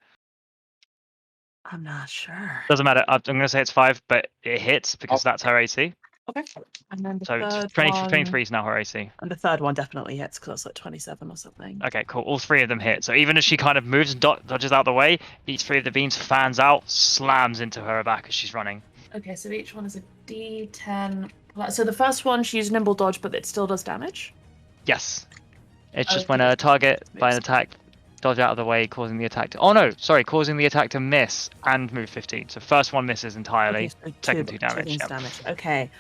I'm not sure. Doesn't matter. I'm going to say it's 5, but it hits because that's her AC. Okay. And then the So third 23 is now her AC. And the third one definitely hits because it's like 27 or something. Okay, cool. All 3 of them hit. So even as she kind of moves and dodges out the way, each 3 of the beams fans out, slams into her back as she's running. Okay, so each one is a D10. So the first one, she used nimble dodge, but it still does damage? Yes. It's just when a target by an attack dodge out of the way, causing the attack to... Oh no, sorry, causing the attack to miss and move 15. So first one misses entirely, Okay, so second 2 damage. Damage. Okay.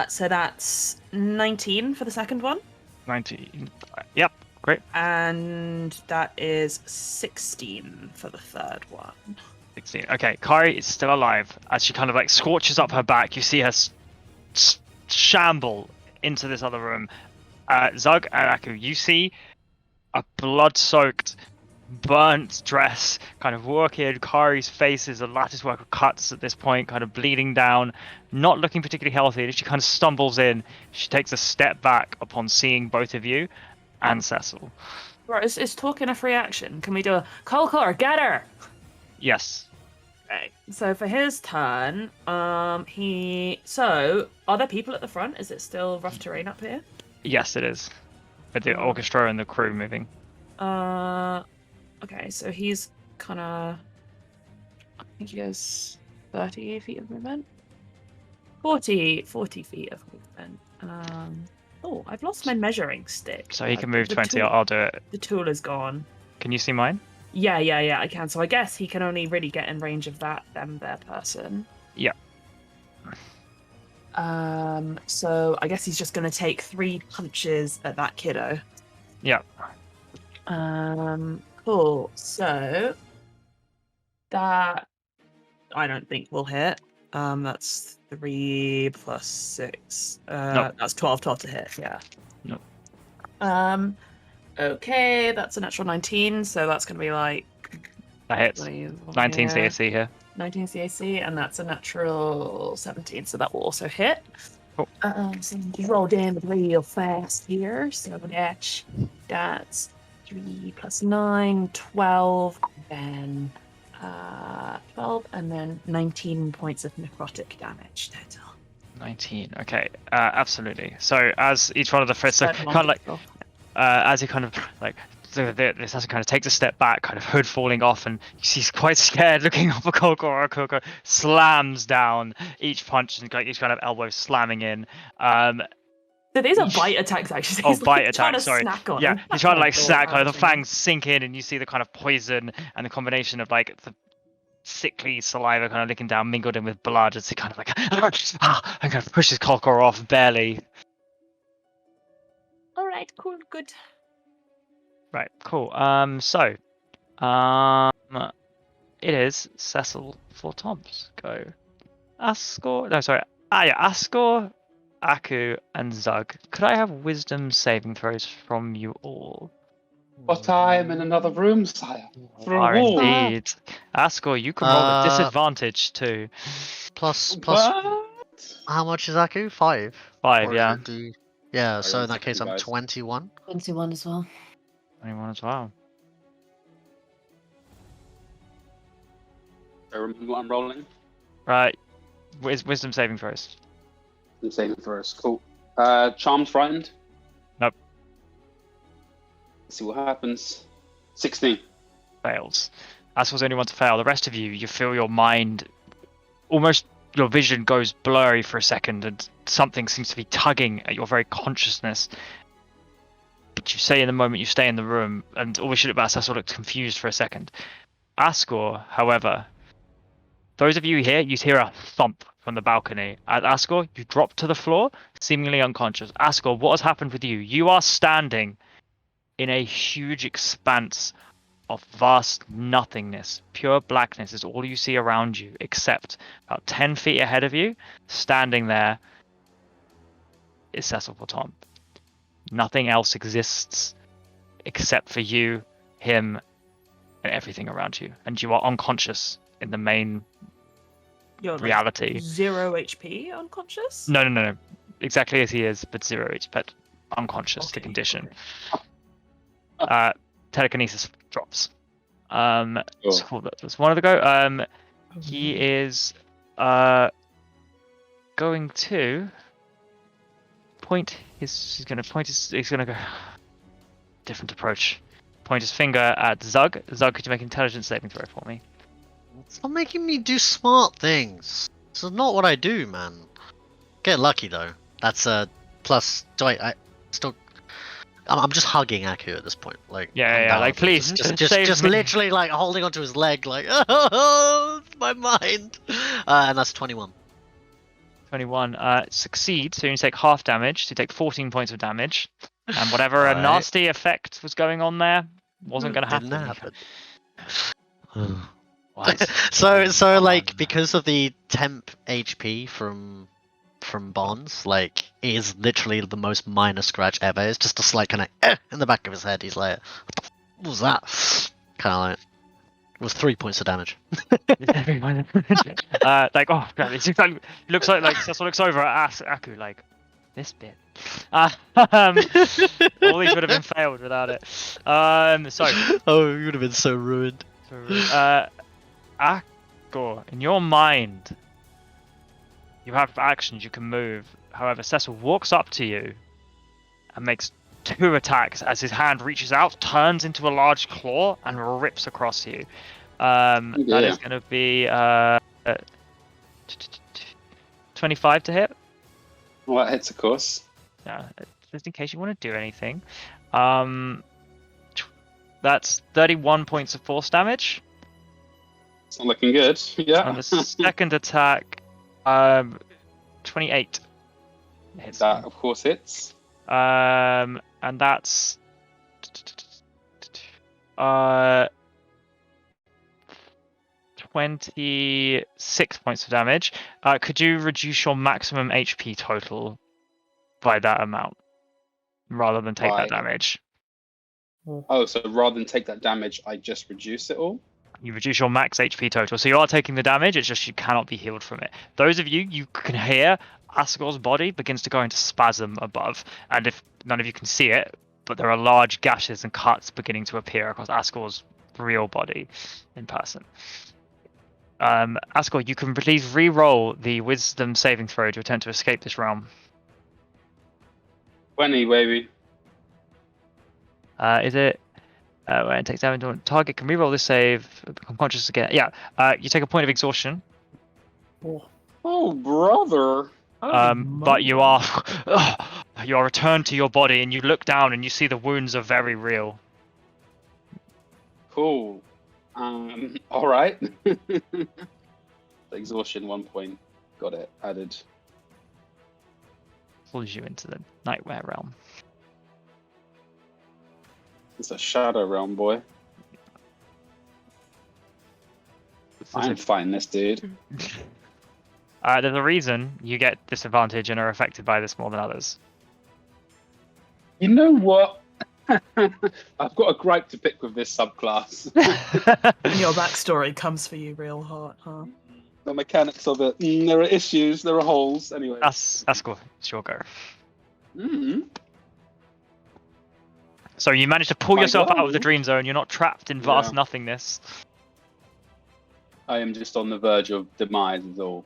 So that's 19 for the second one. 19. Yep, great. And that is 16 for the third one. 16. Okay, Kari is still alive. As she kind of like scorches up her back, you see her shamble into this other room. Zug and Aku, you see a blood-soaked, burnt dress kind of working. Kari's face is a lattice work of cuts at this point, kind of bleeding down, not looking particularly healthy. And she kind of stumbles in. She takes a step back upon seeing both of you and Cecil. Right, is talk enough reaction? Can we do a Kolkor, get her? Yes. Right. So for his turn, so are there people at the front? Is it still rough terrain up here? Yes, it is. With the orchestra and the crew moving. Okay, so he's kind of... I think he has 30 feet of movement. 40 feet of movement. Oh, I've lost my measuring stick. So he can move 20, I'll do it. The tool is gone. Can you see mine? Yeah, I can. So I guess he can only really get in range of their person. Yeah. So I guess he's just going to take 3 punches at that kiddo. Yeah. Cool. So that I don't think will hit. That's 3 plus 6. Nope. That's 12 to hit. Yeah. Nope. Okay, that's a natural 19, so that's gonna be like That hits. 19 here. CAC here. 19 CAC, and that's a natural 17, so that will also hit. Cool. So just roll damage real fast here. So that's 3 plus 9, 12, then 12, and then 19 points of necrotic damage total. 19. Okay, absolutely. So as each one of the threats, kind of like, as he kind of like, this assassin kind of takes a step back, kind of hood falling off, and he's quite scared, looking up at Kokoro. Kokoro slams down each punch and each kind of elbow slamming in. So these are bite attacks, actually. Oh, He's bite trying attacks, to sorry. snack on Yeah, them. he's trying to like Oh, snack, kind of the ouch, fangs sink in, and you see the kind of poison and the combination of like the sickly saliva kind of licking down, mingled in with blood, as he kind of like and kind of pushes Kokoro off barely. All right, cool, good. Right, cool. It is Cecil for Tom's go. Ascor, Aku, and Zug. Could I have wisdom saving throws from you all? But I am in another room, sire. For a Are wall. indeed. Ascor, you can roll at disadvantage too. Plus, What? how much is Aku? 5? 5, Or yeah. Yeah, Sorry, so in one that case second, I'm guys. 21. 21 as well. 21 as well. I remember what I'm rolling. Right. Wisdom saving throws. I'm saving for us. Cool. Charmed frightened. Nope. Let's see what happens. 16. Fails. Ascor's the only one to fail. The rest of you feel your mind, almost your vision goes blurry for a second, and something seems to be tugging at your very consciousness. But you say in the moment you stay in the room, and all we should about Ascor looks confused for a second. Ascor, however, those of you here, you hear a thump from the balcony. At Ascor, you drop to the floor, seemingly unconscious. Ascor, what has happened with you? You are standing in a huge expanse of vast nothingness. Pure blackness is all you see around you, except about 10 feet ahead of you, standing there, is Cecil Porton. Nothing else exists except for you, him, and everything around you. And you are unconscious in the main reality. 0 HP unconscious? No. Exactly as he is, but 0 HP, but unconscious, the condition. Telekinesis drops. So that's one of the go. He is going to point his. He's gonna go different approach. Point his finger at Zug. Zug, could you make an intelligence saving throw for me? Stop making me do smart things. This is not what I do, man. Get lucky though. That's a plus. I'm just hugging Aku at this point. Like Yeah. Like please, just literally like holding onto his leg, like oh, my mind. And that's 21. 21. Succeed. So you take half damage. So you take 14 points of damage, and whatever a nasty effect was going on there wasn't going to happen. Didn't happen. What? So like because of the temp HP from Bonds, like it is literally the most minor scratch ever. It's just a slight kind of in the back of his head. He's like, what was that? Kind of like it was 3 points of damage. Like oh god, it looks like Cecil looks over at Aku like this bit. All these would have been failed without it. So oh, you would have been so ruined. Ascor, in your mind, you have actions you can move. However, Cecil walks up to you and makes 2 attacks as his hand reaches out, turns into a large claw, and rips across you. That is going to be 25 to hit. Well, that hits, of course. Yeah, just in case you want to do anything. That's 31 points of force damage. It's not looking good. Yeah. On the second attack, 28 hits. That, of course, hits. And that's 26 points of damage. Could you reduce your maximum HP total by that amount rather than take that By- damage? Oh, so rather than take that damage, I just reduce it all? You reduce your max HP total, so you are taking the damage. It's just you cannot be healed from it. Those of you can hear Asgor's body begins to go into spasm above, and if none of you can see it, but there are large gashes and cuts beginning to appear across Asgor's real body in person. Asgore, you can please re-roll the Wisdom saving throw to attempt to escape this realm. 20, baby. Is it? When it takes damage, target can re-roll this save. Become conscious again. Yeah. You take a point of exhaustion. Oh, brother. But you are returned to your body, and you look down and you see the wounds are very real. Cool. All right. Exhaustion 1 point. Got it. Added. Pulls you into the nightmare realm. It's a shadow realm, boy. I'm fighting this dude. There's a reason you get disadvantage and are affected by this more than others. You know what? I've got a gripe to pick with this subclass. And your backstory comes for you real hard, huh? The mechanics of it. There are issues. There are holes. Anyway. That's cool. It's your go. Mm-hmm. So you managed to pull yourself out of the God. dream zone. You're not trapped in vast Yeah. nothingness. I am just on the verge of demise is all.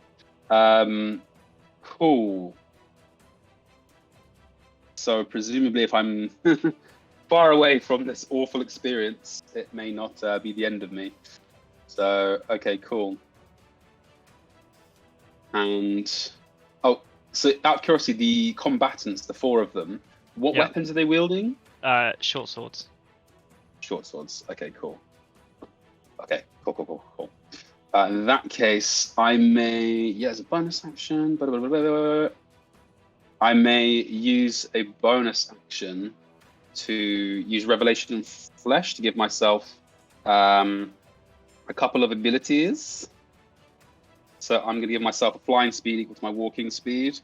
Cool. So presumably if I'm far away from this awful experience, it may not be the end of me. So, okay, cool. And, oh, so out of curiosity, the combatants, the 4 of them, what Yeah. weapons are they wielding? Short swords. Short swords. Okay, cool. Okay, cool. In that case, I may, as a bonus action, I may use a bonus action to use Revelation in Flesh to give myself a couple of abilities. So I'm going to give myself a flying speed equal to my walking speed. Is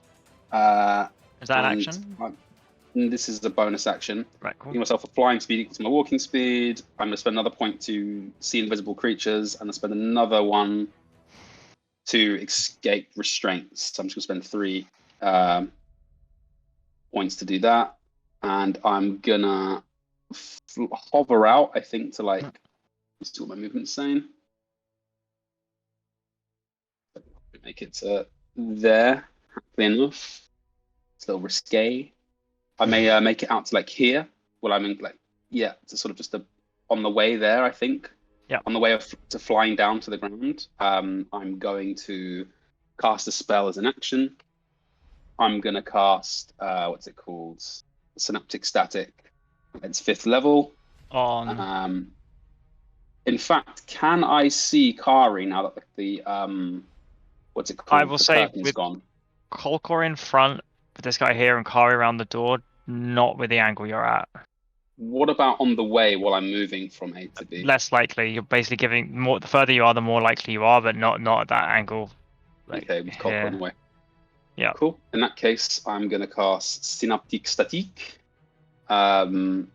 that an and action? This is a bonus action. Right, cool. Give myself a flying speed equal to my walking speed. I'm going to spend another point to see invisible creatures, and I spend another one to escape restraints. So I'm just going to spend 3 points to do that, and I'm gonna hover out. I think to like, let's see what my movement's saying. Make it to there. Happily enough. It's a little risque. I may make it out to like here. Well, I mean, like, yeah, it's sort of just on the way there, I think. Yeah. On the way to flying down to the ground, I'm going to cast a spell as an action. I'm going to cast, what's it called? Synaptic Static. It's 5th level. On. In fact, can I see Kari now that the what's it called? I will The say curtain's with gone. Kolkor in front, with this guy here and Kari around the door, not with the angle you're at. What about on the way while I'm moving from A to B? Less likely. You're basically giving more. The further you are, the more likely you are, but not at that angle. Like, Okay, with Kolkor on the way. Yeah. Cool. In that case, I'm going to cast Synaptic Static. And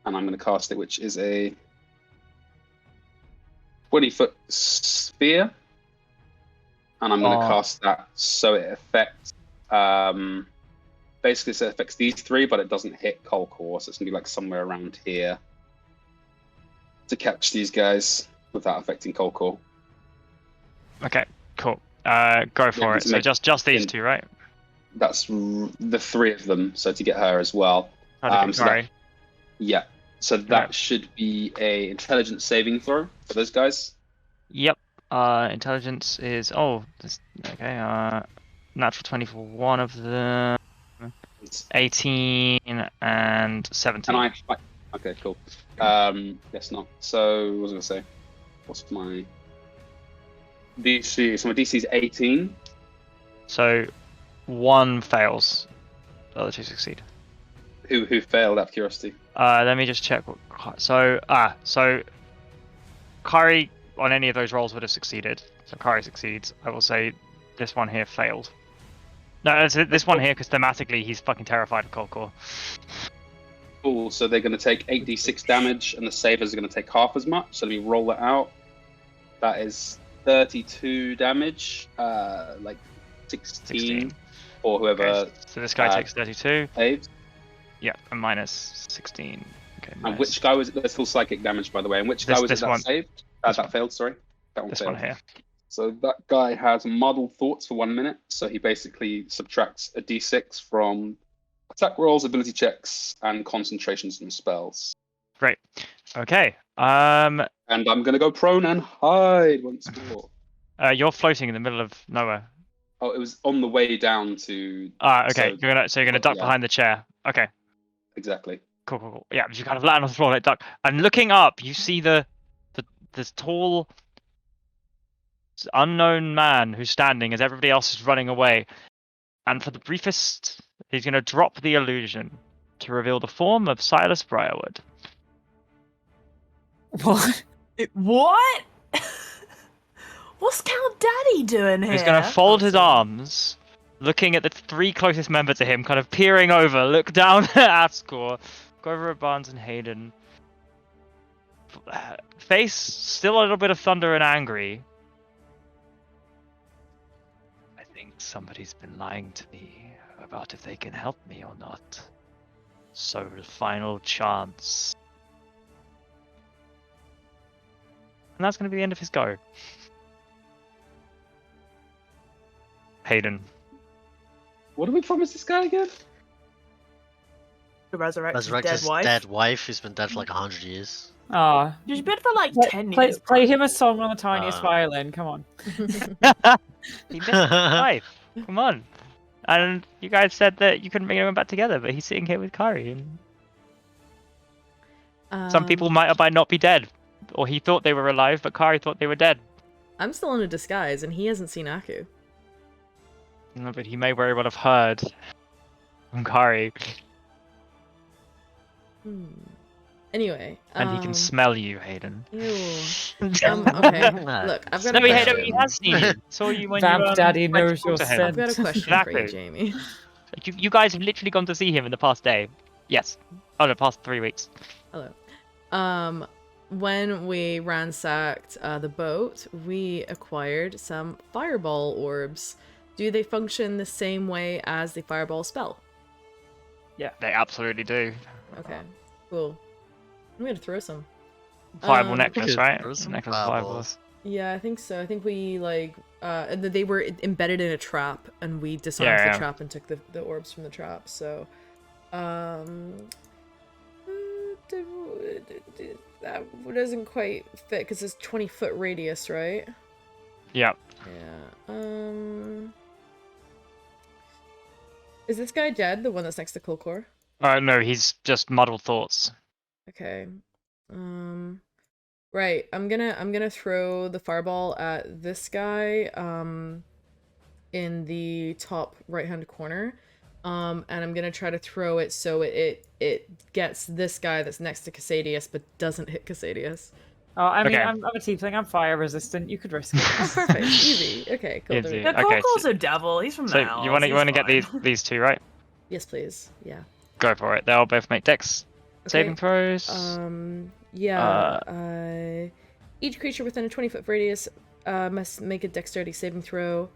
I'm going to cast it, which is a 20-foot sphere. And I'm going to cast that so it affects... basically, so it affects these 3, but it doesn't hit Kolkor, so it's going to be like somewhere around here to catch these guys without affecting Kolkor. Okay, cool. Go for it. So just these 2, right? That's the 3 of them, so to get her as well. Sorry. Yeah, so that should be a intelligence saving throw for those guys. Yep. Intelligence is okay. Natural 20 for one of them. 18 and 17. And okay, cool. Guess not. So what was I gonna say? What's my DC? So my DC is 18. So 1 fails. The other 2 succeed. Who failed out of curiosity? Let me just check what So Kari on any of those rolls would have succeeded. So Kari succeeds. I will say this one here failed. No, it's this one here because thematically he's fucking terrified of cold core. Cool. So they're going to take 8d6 damage, and the savers are going to take half as much. So let me roll that out. That is 32 damage, like 16 for whoever. Okay, so this guy takes 32. Saves. Yeah, and minus 16. Okay, And which guy was it? There's still psychic damage, by the way. And which guy was it that saved? That failed, sorry. That one this failed. one here. So that guy has muddled thoughts for 1 minute. So he basically subtracts a d6 from attack rolls, ability checks, and concentrations and spells. Great. Okay. And I'm gonna go prone and hide once more. You're floating in the middle of nowhere. Oh, it was on the way down to. Okay. So, you're gonna duck behind the chair. Okay. Exactly. Cool. Yeah, but you kind of land on the floor like duck. And looking up, you see this tall, unknown man who's standing as everybody else is running away. And for the briefest, he's gonna drop the illusion to reveal the form of Silas Briarwood. What? What? What's Count Daddy doing here? He's gonna fold his arms, looking at the three closest members to him, kind of peering over, look down at Ascor, go over at Barnes and Hayden. Face still a little bit of thunder and angry. I think somebody's been lying to me about if they can help me or not. So final chance. And that's going to be the end of his go. Hayden. What did we promise this guy again? To resurrect his Resurrect dead his wife. dead wife who's been dead for like 100 years. Ah, She's been for like 10 play, years. play him a song on the tiniest Ah. violin. Come on. He missed his wife. Come on. And you guys said that you couldn't bring them back together, but he's sitting here with Kari. And some people might not be dead. Or he thought they were alive, but Kari thought they were dead. I'm still in a disguise, and he hasn't seen Aku. No, but he may very well have heard from Kari. Anyway. And he can smell you, Hayden. Ew. Okay. Look, I've got No, a Hayden, question. he has seen you. Saw you when Vamp you Daddy went to knows talk your to him. scent. I've got a question for you, Exactly. Jamie. You guys have literally gone to see him in the past day. Yes. Oh, the past 3 weeks. Hello. When we ransacked the boat, we acquired some fireball orbs. Do they function the same way as the fireball spell? Yeah, they absolutely do. Okay, cool. I'm gonna throw some. Fireball necklace, right? there was some Necklace of fireballs. fireballs. Yeah, I think so. I think we they were embedded in a trap, and we disarmed the trap and took the orbs from the trap. So, that doesn't quite fit because it's 20-foot radius, right? Yeah. Yeah. Is this guy dead? The one that's next to Kulkor? No, he's just muddled thoughts. Okay. Right. I'm gonna throw the fireball at this guy. In the top right-hand corner. And I'm gonna try to throw it so it gets this guy that's next to Casadius, but doesn't hit Casadius. Oh, I mean, Okay. I'm a tiefling. I'm fire resistant. You could risk it. Oh, perfect. Easy. Okay, cool. Easy. The Okay, Coco's a devil. He's from So the house. you want to He's get fine. these two, right? Yes, please. Yeah. Go for it. They'll both make dex saving throws. Yeah. Each creature within a 20-foot radius must make a dexterity saving throw.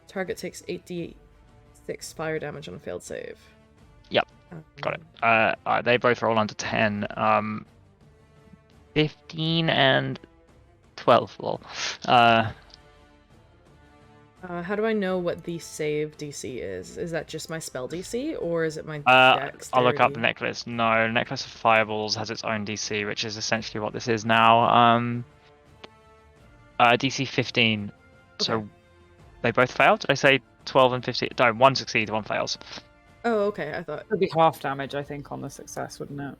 Target takes 8d6 fire damage on a failed save. Yep. Got it. They both roll under 10. 15 and 12. Lol. How do I know what the save DC is? Is that just my spell DC, or is it my dex? I'll look up the necklace. No, Necklace of Fireballs has its own DC, which is essentially what this is now. DC 15. Okay. So they both failed? Did I say 12 and 15? No, one succeeds, one fails. Oh, okay. I thought. It'd be half damage, I think, on the success, wouldn't it?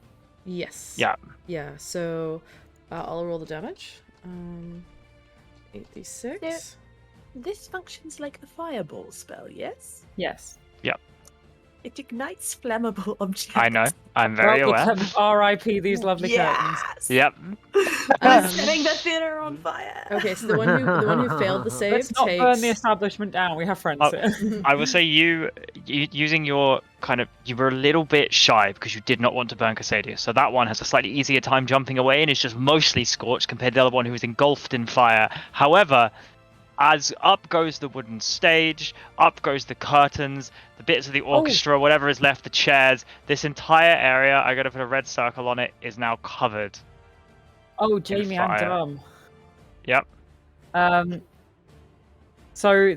Yes. Yeah. Yeah. So I'll roll the damage. 8d6. Yeah. This functions like the fireball spell, yes? Yes. It ignites flammable objects. I know. I'm very aware. R.I.P. these lovely curtains. Yes. Yep. I'm setting the theater on fire. Okay, so the one who failed the save Let's not takes. burn the establishment down. We have friends Oh, here. I will say you using your you were a little bit shy because you did not want to burn Casadia. So that one has a slightly easier time jumping away and is just mostly scorched compared to the other one who is engulfed in fire. However, as up goes the wooden stage, up goes the curtains, the bits of the orchestra, whatever is left, the chairs, this entire area, I gotta put a red circle on it, is now covered. Oh, Jamie, I'm fire. dumb. Yep. So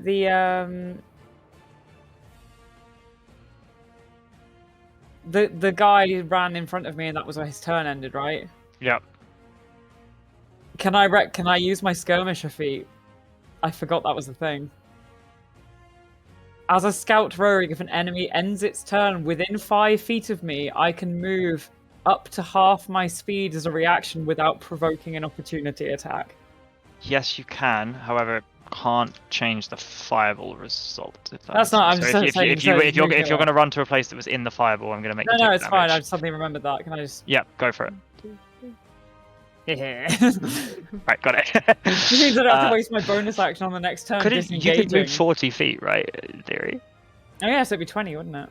the guy ran in front of me, and that was where his turn ended, right? Yep. Can I use my skirmisher feat? I forgot that was the thing. As a scout rogue, if an enemy ends its turn within 5 feet of me, I can move up to half my speed as a reaction without provoking an opportunity attack. Yes, you can. However, it can't change the fireball result. If That's not. I'm so just saying. if you're going to run to a place that was in the fireball, I'm going to make. No, you take it's fine. damage. I suddenly remembered that. Can I just? Yep, go for it. Yeah. Right, got it. Which means I don't have to waste my bonus action on the next turn. You could move 40 feet, right? In theory. Oh yeah, so it'd be 20, wouldn't it?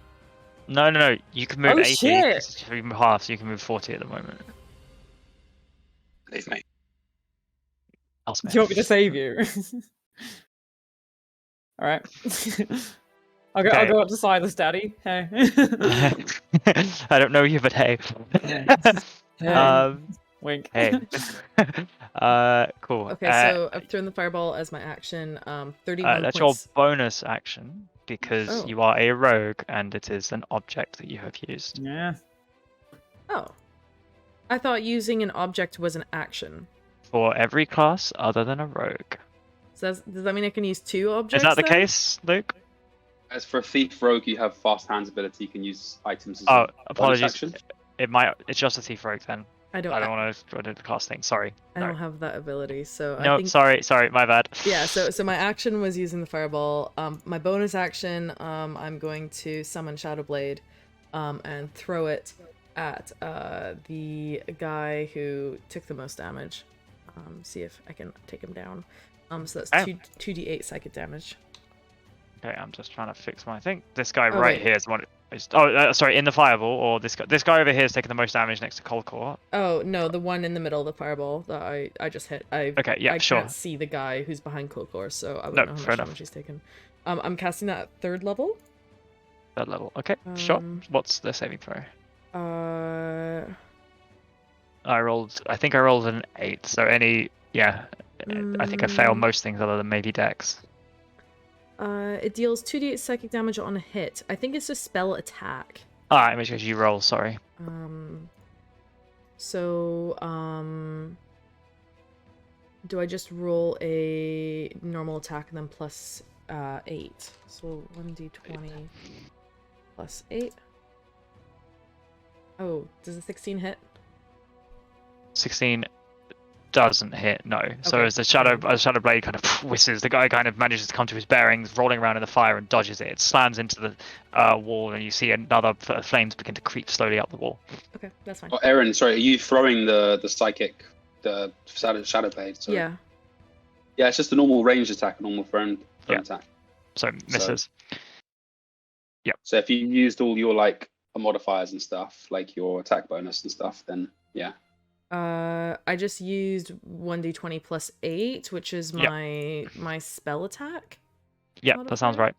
No. You can move 80. Shit. It's half, so you can move 40 at the moment. Leave me. I'll Do you want me to save you? All right. I'll go up to Silas, Daddy. Hey. I don't know you, but hey. Wink. Hey. Cool. Okay, so I've thrown the fireball as my action. 31 that's points. your bonus action because you are a rogue and it is an object that you have used. Yeah. Oh. I thought using an object was an action. For every class other than a rogue. So does that mean I can use 2 objects? Is that the then? case, Luke? As for a thief rogue, you have fast hands ability. You can use items as Oh, a apologies. bonus action. It's just a thief rogue then. I don't want to do the class thing. Sorry. I don't have that ability, so No, I think... sorry, my bad. Yeah, so my action was using the fireball. My bonus action, I'm going to summon Shadowblade, and throw it at the guy who took the most damage. See if I can take him down. So that's 2d8 psychic damage. Okay, I'm just trying to fix my thing. This guy wait. here is one. Sorry, in the fireball, or this guy over here is taking the most damage next to Colcore. Oh no, the one in the middle, the fireball that I just hit. I can't see the guy who's behind Colcore, so I wouldn't know how much damage he's taken. I'm casting that at 3rd level. 3rd level. Okay, sure. What's the saving throw? I think I rolled an 8. So I think I failed most things other than maybe Dex. It deals 2d8 psychic damage on a hit. I think it's a spell attack. Alright, in which case you roll, sorry. Do I just roll a normal attack and then plus 8? So 1d20 plus 8. Oh, does a 16 hit? 16 doesn't hit, no. So as the shadow blade kind of whistles, the guy kind of manages to come to his bearings, rolling around in the fire and dodges it. It slams into the wall, and you see another flames begin to creep slowly up the wall. Okay, that's fine. Oh, Aaron, sorry, are you throwing the psychic, the shadow blade? Sorry. Yeah. Yeah, it's just a normal ranged attack, a normal thrown attack. So misses. Yeah. So if you used all your modifiers and stuff, like your attack bonus and stuff, then yeah. I just used 1d20 plus 8, which is my spell attack. Yeah, that sounds right.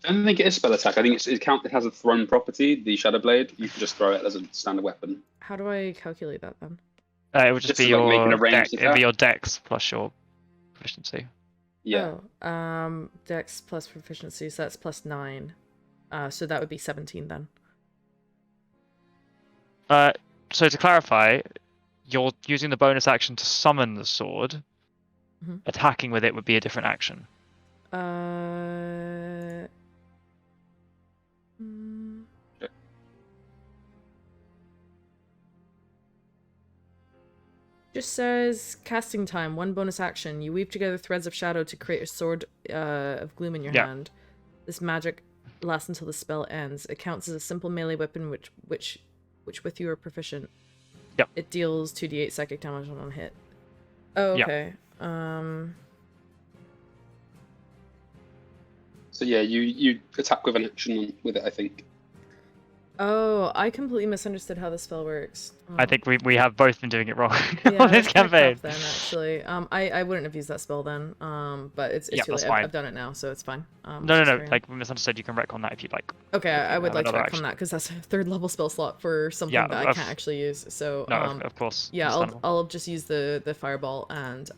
I don't think it is spell attack. I think it has a thrown property, the Shadow Blade. You can just throw it as a standard weapon. How do I calculate that then? It would just be your dex plus your proficiency. Yeah. Oh, dex plus proficiency, so that's plus 9. So that would be 17 then. So to clarify, you're using the bonus action to summon the sword. Mm-hmm. Attacking with it would be a different action. Just says casting time, 1 bonus action. You weave together threads of shadow to create a sword of gloom in your hand. This magic lasts until the spell ends. It counts as a simple melee weapon, which with you are proficient. Yep. It deals 2d8 psychic damage on one hit. Oh, Yep. okay. So yeah, you attack with an action with it, I think. Oh, I completely misunderstood how the spell works. I think we have both been doing it wrong Yeah, on this that's kinda campaign. crap then, actually. I wouldn't have used that spell then. But it's Yeah, too that's late. fine. I've done it now, so it's fine. No. Like, we misunderstood. You can retcon that if you'd like. Okay, If I you would have like to another retcon action. that because that's a 3rd level spell slot for something Yeah, that I can't actually use. So No, of course. yeah, understandable. I'll just use the fireball, and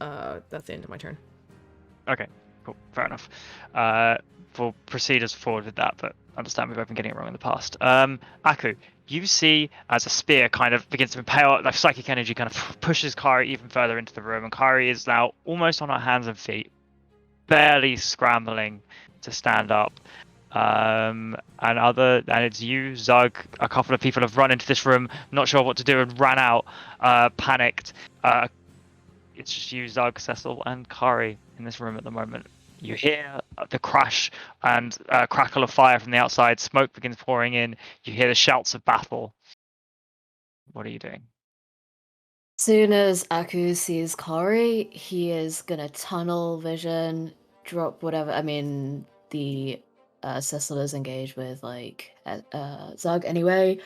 that's the end of my turn. Okay, cool. Fair enough. We'll proceed as forward with that, but understand we've both been getting it wrong in the past. Aku, you see as a spear kind of begins to impale, like psychic energy kind of pushes Kari even further into the room, and Kari is now almost on her hands and feet, barely scrambling to stand up. And it's you, Zug, a couple of people have run into this room, not sure what to do, and ran out, panicked. It's just you, Zug, Cecil, and Kari in this room at the moment. You hear the crash and crackle of fire from the outside. Smoke begins pouring in. You hear the shouts of battle. What are you doing? Soon as Aku sees Kari, he is gonna tunnel vision, drop whatever. I mean, the Cecil is engaged with like Zug anyway.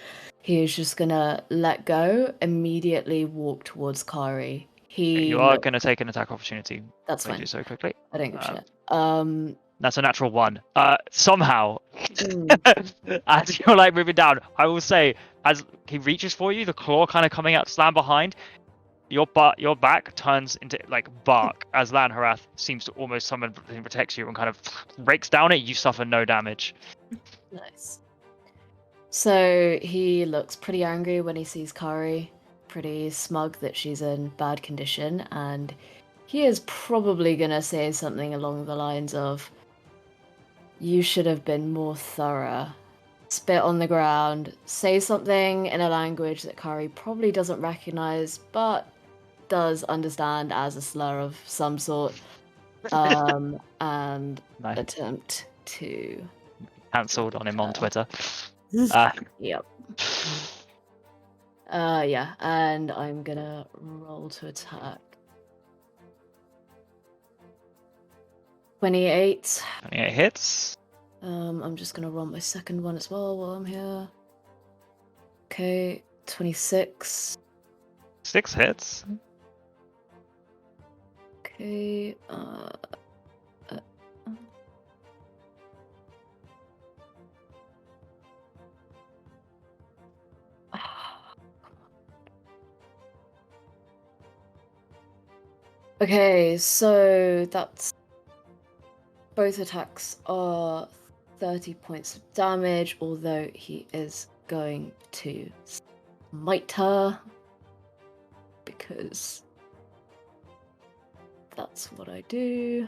He is just gonna let go, immediately walk towards Kari. You are going to take an attack opportunity. That's Let me fine. do so quickly. I don't give a shit. That's a natural 1. Somehow, as you're like moving down, I will say, as he reaches for you, the claw kind of coming out, slam behind, your back turns into like bark as Lanharath seems to almost summon protects you and kind of rakes down it. You suffer no damage. Nice. So he looks pretty angry when he sees Kari, pretty smug that she's in bad condition, and he is probably gonna say something along the lines of, "You should have been more thorough." Spit on the ground, say something in a language that Kari probably doesn't recognize, but does understand as a slur of some sort, and Nice. attempt to Cancelled on him on Twitter. Yep. Yeah, and I'm gonna roll to attack. 28. 28 hits. I'm just gonna roll my second one as well while I'm here. Okay, 26. 6 hits. Okay, Okay, so that's both attacks are 30 points of damage, although he is going to smite her because that's what I do.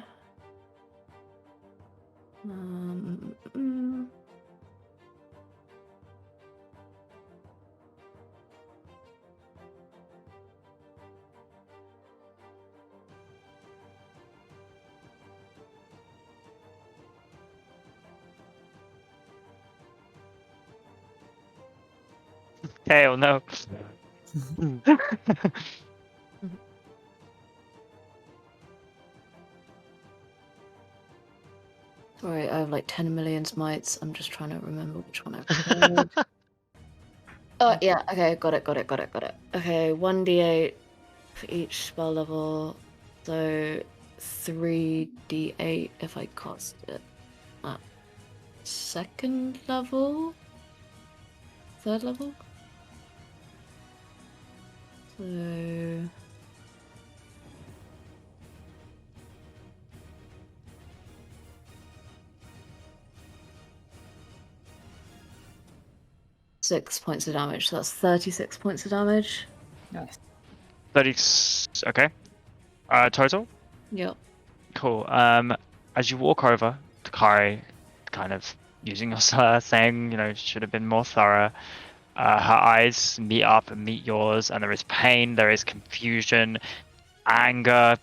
Hell no. Sorry, I have like 10 million smites. I'm just trying to remember which one I've prepared. Oh, yeah, okay, got it. Okay, 1d8 for each spell level. So 3d8 if I cast it at 2nd level? 3rd level? So... Six points of damage, so that's 36 points of damage. Nice. 30. Okay. Total. Yep. Cool. As you walk over to Kari, kind of using your slur, saying, should have been more thorough. Her eyes meet up and meet yours, and there is pain, there is confusion, anger,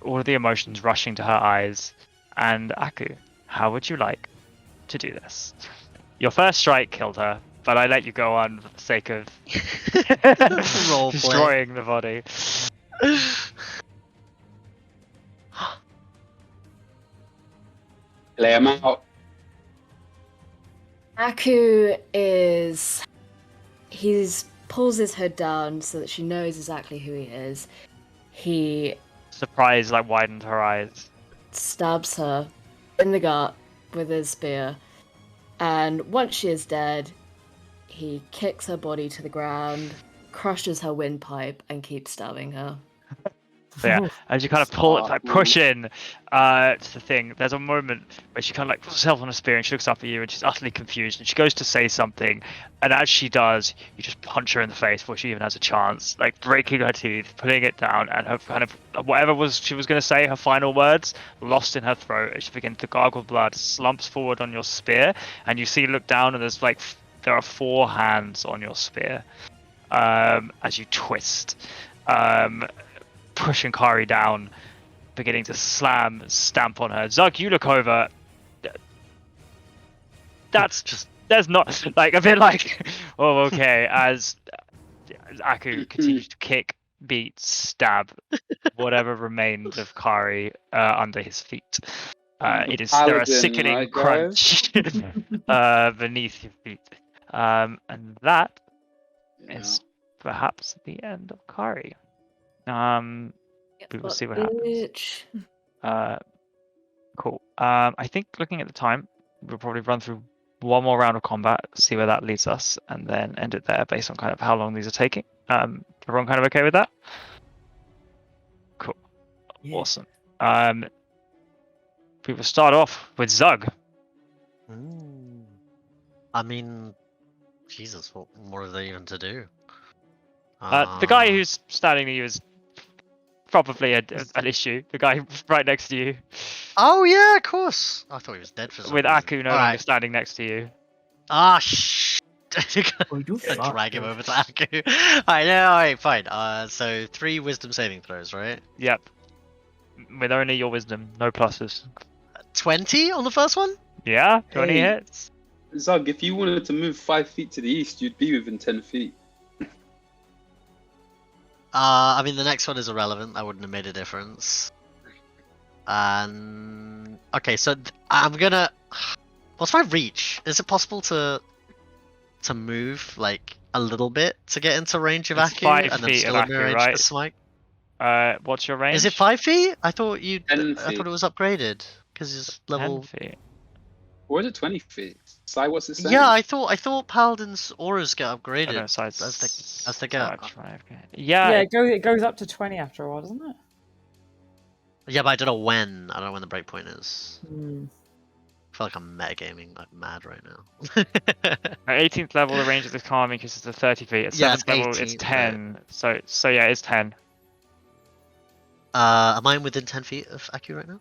all of the emotions rushing to her eyes. And Aku, how would you like to do this. Your first strike killed her, but I let you go on for the sake of Role play. destroying the body. Lay him out. Aku pulls his hood down so that she knows exactly who he is. He Surprise, like, widened her eyes. stabs her in the gut with his spear, and once she is dead, he kicks her body to the ground, crushes her windpipe, and keeps stabbing her. So yeah, as you kind of pull it, like push in to the thing, there's a moment where she kind of like puts herself on a spear and she looks up at you and she's utterly confused and she goes to say something, and as she does, you just punch her in the face before she even has a chance, like breaking her teeth, putting it down, and her kind of whatever she was going to say, her final words, lost in her throat as she begins to gargle blood, slumps forward on your spear, and you see look down and there are 4 hands on your spear as you twist. Pushing Kari down, beginning to stamp on her. Zug, you look over. There's not like a bit like, oh, okay. As Aku continues to kick, beat, stab whatever remained of Kari under his feet. There a Paladin, sickening right, crunch beneath your feet, and that is perhaps the end of Kari. We will see what happens. Cool. I think looking at the time, we'll probably run through one more round of combat, see where that leads us, and then end it there based on kind of how long these are taking. Everyone kind of okay with that? Cool. Yeah. Awesome. We will start off with Zug. I mean, Jesus, what more are they even to do? The guy who's standing near you is probably an issue. The guy right next to you. Oh yeah, of course. I thought he was dead for some with reason. Aku no longer standing next to you. Ah, shh. You drag him over to Aku. I know. Alright, fine. So 3 wisdom saving throws, right? Yep. With only your wisdom, no pluses. 20 on the first one? Yeah, 20 hits. Zug, if you wanted to move 5 feet to the east, you'd be within 10 feet. I mean, the next one is irrelevant. That wouldn't have made a difference. Okay, so I'm gonna. What's my reach? Is it possible to move like a little bit to get into range of Aku, 5 and then feet still of in Aku, range right? to smite? What's your range? Is it 5 feet? I thought 10 I thought feet. it was upgraded because it's level. 10 feet. Or is it 20 feet? Sai, what's it saying? Yeah, I thought Paladin's auras get upgraded Oh, no, so as they get. Yeah. It goes up to 20 after a while, doesn't it? Yeah, but I don't know when. I don't know when the breakpoint is. Hmm. I feel like I'm metagaming like mad right now. At 18th level, the range of the calm increases to 30 feet. At 7th Yeah, it's level, it's 18, 10. So yeah, it's 10. Am I within 10 feet of Aku right now?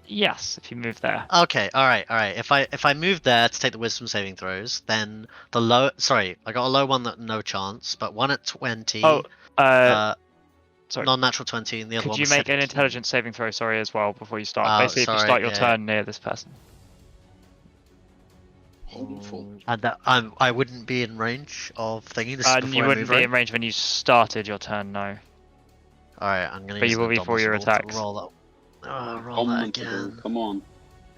Yes, if you move there. Okay, alright. If I move there to take the wisdom saving throws, then the low. Sorry, I got a low one that no chance, but one at 20. Oh, sorry. Non-natural 20, and the other Could one you was make 17. an intelligence saving throw, sorry, as well, before you start? Oh, Basically, if you sorry, start your yeah. turn near this person. And that I wouldn't be in range of thingy. This is before You I wouldn't move, be right? in range when you started your turn, no. Alright, I'm gonna But use you will be for your Indomitable to attacks. roll that. Roll that again. Come on.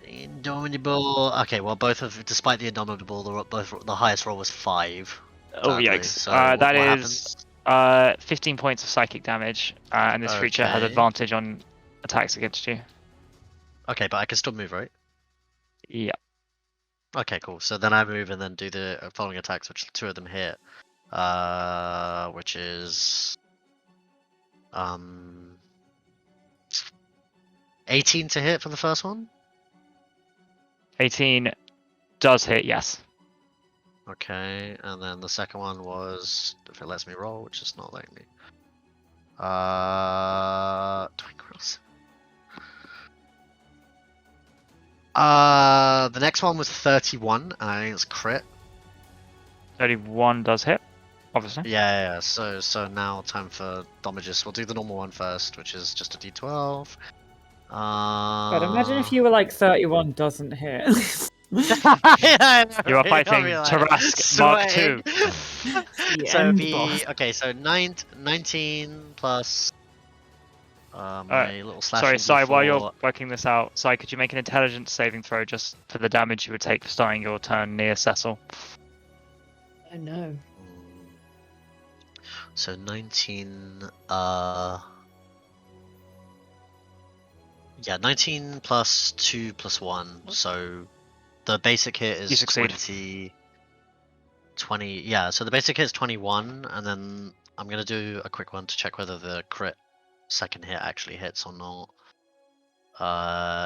Indomitable. Okay, well, despite the Indomitable, the highest roll was 5. Oh, Sadly. yikes. So That what is happens? 15 points of psychic damage, and this creature has Okay. advantage on attacks against you. Okay, but I can still move, right? Yeah. Okay, cool. So then I move and then do the following attacks, which 2 of them hit. Which is 18 to hit for the first one. 18 does hit, yes. Okay, and then the second one was, if it lets me roll, which is not letting me. Twinkles. The next one was 31, and I think it's crit. 31 does hit, obviously. Yeah. So now time for damages. We'll do the normal one first, which is just a d12. But imagine if you were like 31 doesn't hit. Yeah, You are I'll fighting be like, Tarask Mark II. The So end it'd boss. be okay. So 19 plus my little slashing Sorry, Sai, while you're d4. working this out, Sai, could you make an intelligence saving throw just for the damage you would take for starting your turn near Cecil? Oh no. So 19. Yeah, 19 plus 2 plus 1. So the basic hit is You succeed. 20. Yeah, so the basic hit is 21, and then I'm gonna do a quick one to check whether the crit second hit actually hits or not.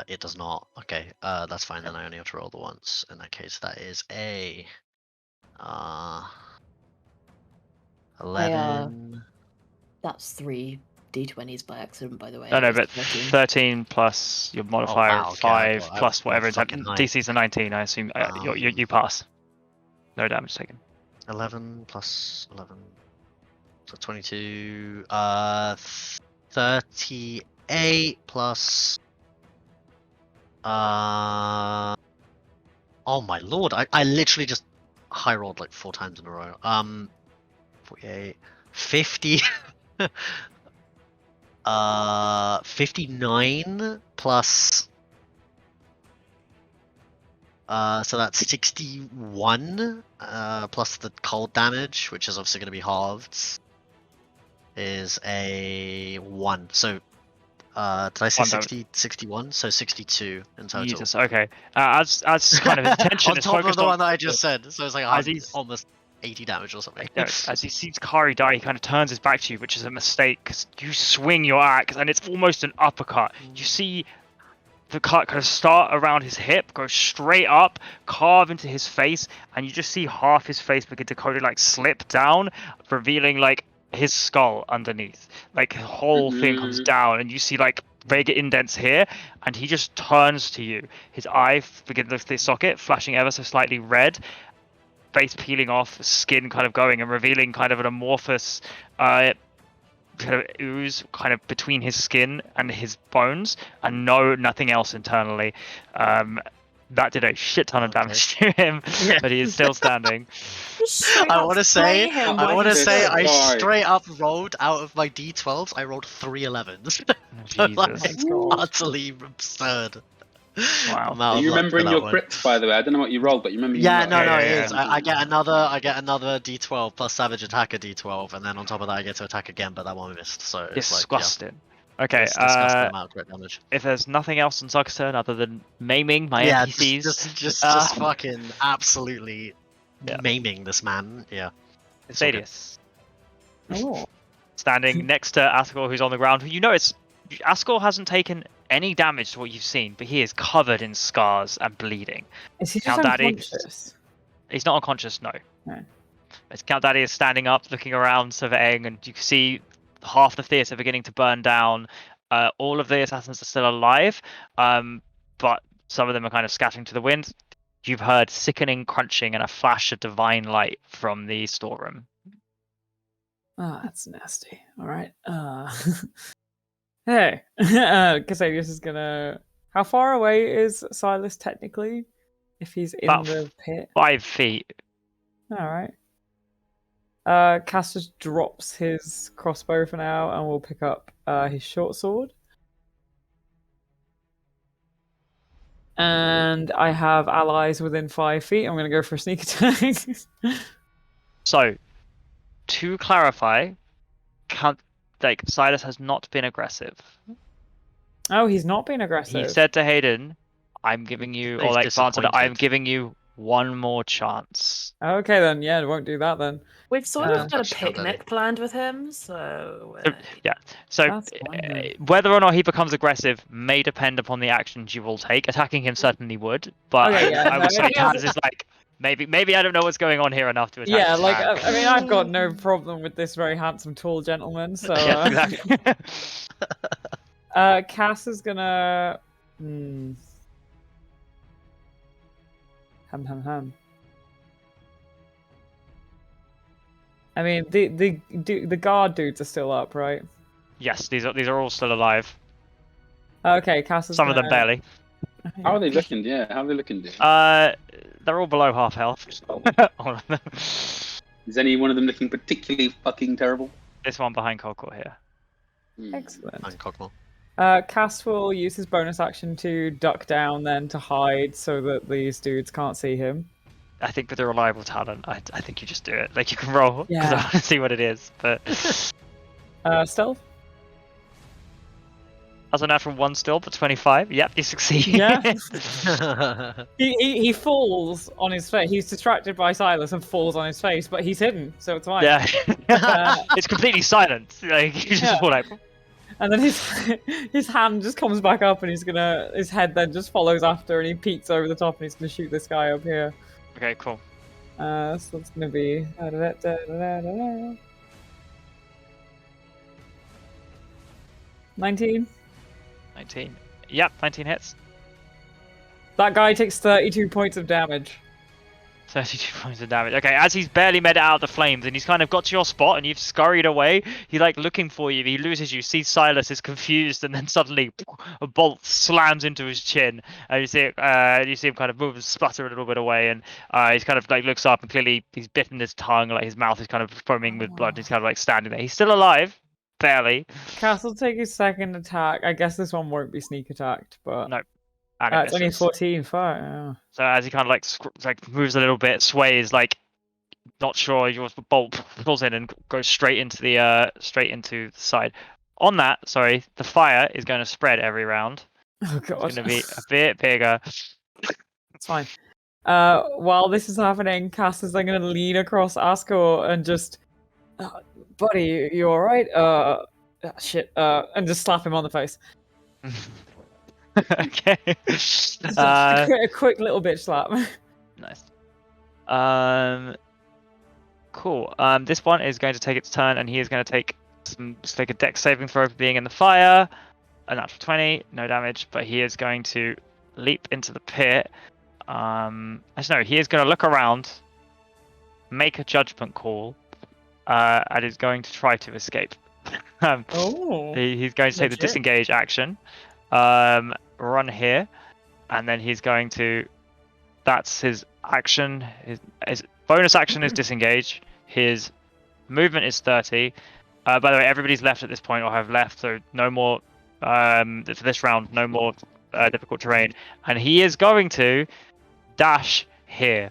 It does not. Okay, that's fine. Then I only have to roll the once. In that case, that is a 11. That's 3 d20s by accident, by the way. No, It no, was but 13. 13 plus your modifier wow, of okay, I 5 got- I plus got whatever. It's fucking high. DC's a 19, I assume. You pass. No damage taken. 11 plus 11. So 22. 38 plus. Oh my lord! I literally just high rolled like 4 times in a row. 48, 50. 59 plus. So that's 61. Plus the cold damage, which is obviously going to be halved, is a 1. So, did I say 60, 61? So 62 in total. Jesus, okay. As kind of attention on is top of focused the on one that I just said, so it's like as he's almost 80 damage or something. as he sees Kari die, he kind of turns his back to you, which is a mistake because you swing your axe and it's almost an uppercut. You see the cut kind of start around his hip, go straight up, carve into his face, and you just see half his face begin to kind of like slip down, revealing like his skull underneath. Like the whole thing comes down, and you see like big indents here, and he just turns to you. His eye begins to lift the socket, flashing ever so slightly red, face peeling off, skin kind of going, and revealing kind of an amorphous kind of ooze kind of between his skin and his bones, and nothing else internally. That did a shit ton of damage to him, but he is still standing. I want to say, I Why? straight up rolled out of my d12s. I rolled 3 11s. Jesus. Utterly absurd. Wow. amount Are of you luck for remembering that your one. crits, by the way? I don't know what you rolled, but you remember. Yeah, you no, Yeah, it yeah, is. yeah. I get another d12 plus savage attacker d12, and then on top of that I get to attack again, but that one missed. So it's Disgusting. like, Okay, it's disgusting amount of crit damage. if there's nothing else on Zuck's turn other than maiming my Yeah, NPCs, just fucking absolutely Yeah. maiming this man. Yeah. Thaddeus. Oh. Standing next to Asgore, who's on the ground. You notice Asgore hasn't taken any damage to what you've seen, but he is covered in scars and bleeding. Is he just Count Daddy. unconscious? He's not unconscious, no. No. As Count Daddy is standing up, looking around, surveying, and you can see half the theatre beginning to burn down. All of the assassins are still alive, but some of them are kind of scattering to the wind. You've heard sickening crunching and a flash of divine light from the storeroom. Oh, that's nasty. All right. Hey, Casadius is gonna. How far away is Silas technically? If he's in About the pit. 5 feet. All right. Cass just drops his crossbow for now, and will pick up his short sword. And I have allies within 5 feet. I'm gonna go for a sneak attack. So, to clarify, Silas has not been aggressive. Oh, he's not being aggressive. He said to Hayden, "I'm giving you," or He's like Barnes said, "I'm disappointed. giving you one more chance." Okay, then. Yeah, won't do that then. We've sort of got a Touch Count Daddy. picnic planned with him, so Yeah. So That's fine, then. whether or not he becomes aggressive may depend upon the actions you will take. Attacking him certainly would, but Okay, yeah, I no, would say if he has- Kaz is like maybe I don't know what's going on here enough to attack. Yeah, this like man. I mean, I've got no problem with this very handsome, tall gentleman. So, Yeah, exactly. Cass is gonna. Hum. I mean, the guard dudes are still up, right? Yes, these are all still alive. Okay, Cass is Some of them gonna- barely. How are they looking? Yeah, how are they looking, dude? They're all below half health. All of them. Is any one of them looking particularly fucking terrible? This one behind Colcourt here. Excellent. And Cogmore. Cass will use his bonus action to duck down, then to hide so that these dudes can't see him. I think with a reliable talent, I think you just do it. Like, you can roll, because I Yeah. want to see what it is. But Stealth? that's a natural 1 still, but 25. Yep, you succeed. Yeah. He falls on his face. He's distracted by Silas and falls on his face, but he's hidden, so it's fine. Yeah. Uh, It's completely silent. Like, you just Yeah. fall like... And then his hand just comes back up, and his head then just follows after, and he peeks over the top, and he's gonna shoot this guy up here. Okay, cool. So it's gonna be 19. 19. Yep, 19 hits. That guy takes 32 points of damage. 32 points of damage. Okay, as he's barely made it out of the flames and he's kind of got to your spot and you've scurried away, he like looking for you, he loses you, sees Silas is confused, and then suddenly a bolt slams into his chin, and you see him kind of move and sputter a little bit away, and he's kind of like looks up and clearly he's bitten his tongue, like his mouth is kind of foaming with blood, and he's kind of like standing there. He's still alive, barely. Cass will take his second attack. I guess this one won't be sneak attacked, but No. And it it's only misses. 14. Fine. Yeah. So as he kind of like moves a little bit, sways, like not sure, your bolt pulls in and goes straight into the side. On that, sorry, the fire is going to spread every round. Oh god. It's going to be a bit bigger. It's fine. While this is happening, Cass is then going to lean across Ascor and just, buddy, you all right? Shit. And just slap him on the face. Okay. Just a quick little bitch slap. Nice. Cool. This one is going to take its turn, and he is going to take a dex saving throw for being in the fire. A natural 20, no damage, but he is going to leap into the pit. Actually, no, he is going to look around, make a judgment call, and is going to try to escape. He's going to take the disengage action, run here, and then he's going to. That's his action. His bonus action is disengage. His movement is 30. By the way, everybody's left at this point, or have left, so no more. For this round, no more difficult terrain, and he is going to dash here.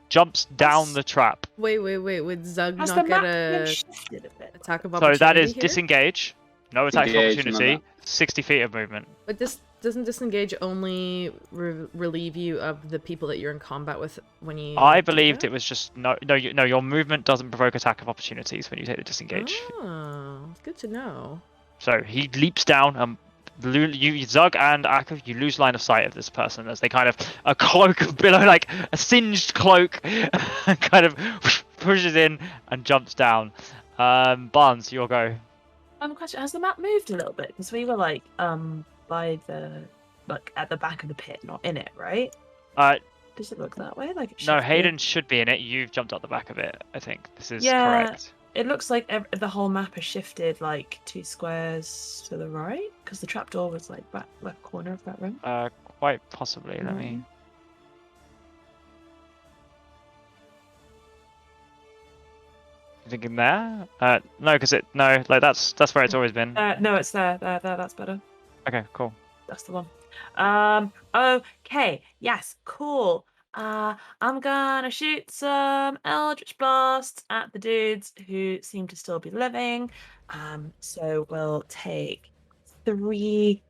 Jumps down the trap. Wait. Would Zug Has not the get map been a shifted a bit? attack of So opportunity that is here? disengage. No attack of Disengage, opportunity. remember. 60 feet of movement. But this doesn't disengage only relieve you of the people that you're in combat with when you. I do believed that? it was just no. Your movement doesn't provoke attack of opportunities when you take the disengage. Oh, good to know. So he leaps down, you Zug and Akov, you lose line of sight of this person as they kind of a cloak below, like a singed cloak, kind of pushes in and jumps down. Barnes, your go. Question: has the map moved a little bit? Because we were like by the at the back of the pit, not in it, right? Does it look that way? Like it No, shifted? Hayden should be in it. You've jumped up the back of it. I think this is Yeah. correct. It looks like the whole map has shifted like 2 squares to the right, because the trapdoor was like back left corner of that room. Quite possibly. Let me. You thinking there? No, because that's where it's always been. No, it's there. There. That's better. Okay, cool. That's the one. Okay. Yes. Cool. I'm gonna shoot some Eldritch Blasts at the dudes who seem to still be living. So we'll take 3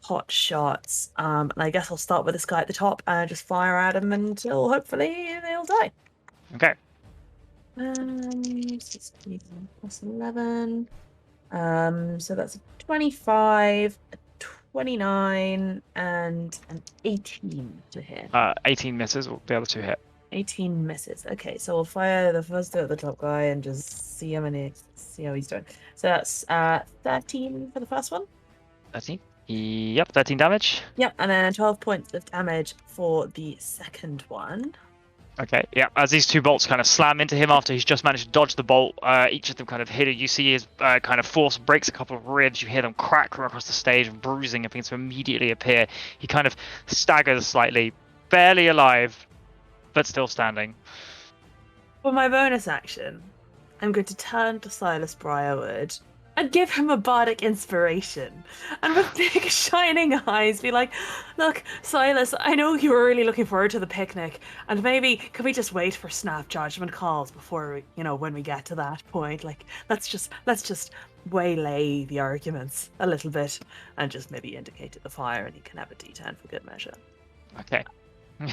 pot shots. And I guess I'll start with this guy at the top and just fire at him until hopefully they'll die. Okay. 16 plus 11. So that's a 25, a 29, and an 18 to hit. 18 misses. Will be able to hit. 18 misses. Okay, so we'll fire the first at the top guy and just see him and see how he's doing. So that's 13 for the first one. 13. Yep, 13 damage. Yep, and then 12 points of damage for the second one. Okay, yeah. As these two bolts kind of slam into him after he's just managed to dodge the bolt, each of them kind of hit it. You see his kind of force breaks a couple of ribs. You hear them crack from across the stage, and bruising appears to immediately appear. He kind of staggers slightly, barely alive, but still standing. For my bonus action, I'm going to turn to Silas Briarwood and give him a bardic inspiration. And with big shining eyes, be like, look, Silas, I know you were really looking forward to the picnic, and maybe can we just wait for snap judgment calls before we, when we get to that point? Like, let's just waylay the arguments a little bit and just maybe indicate to the fire, and he can have a D10 for good measure. Okay.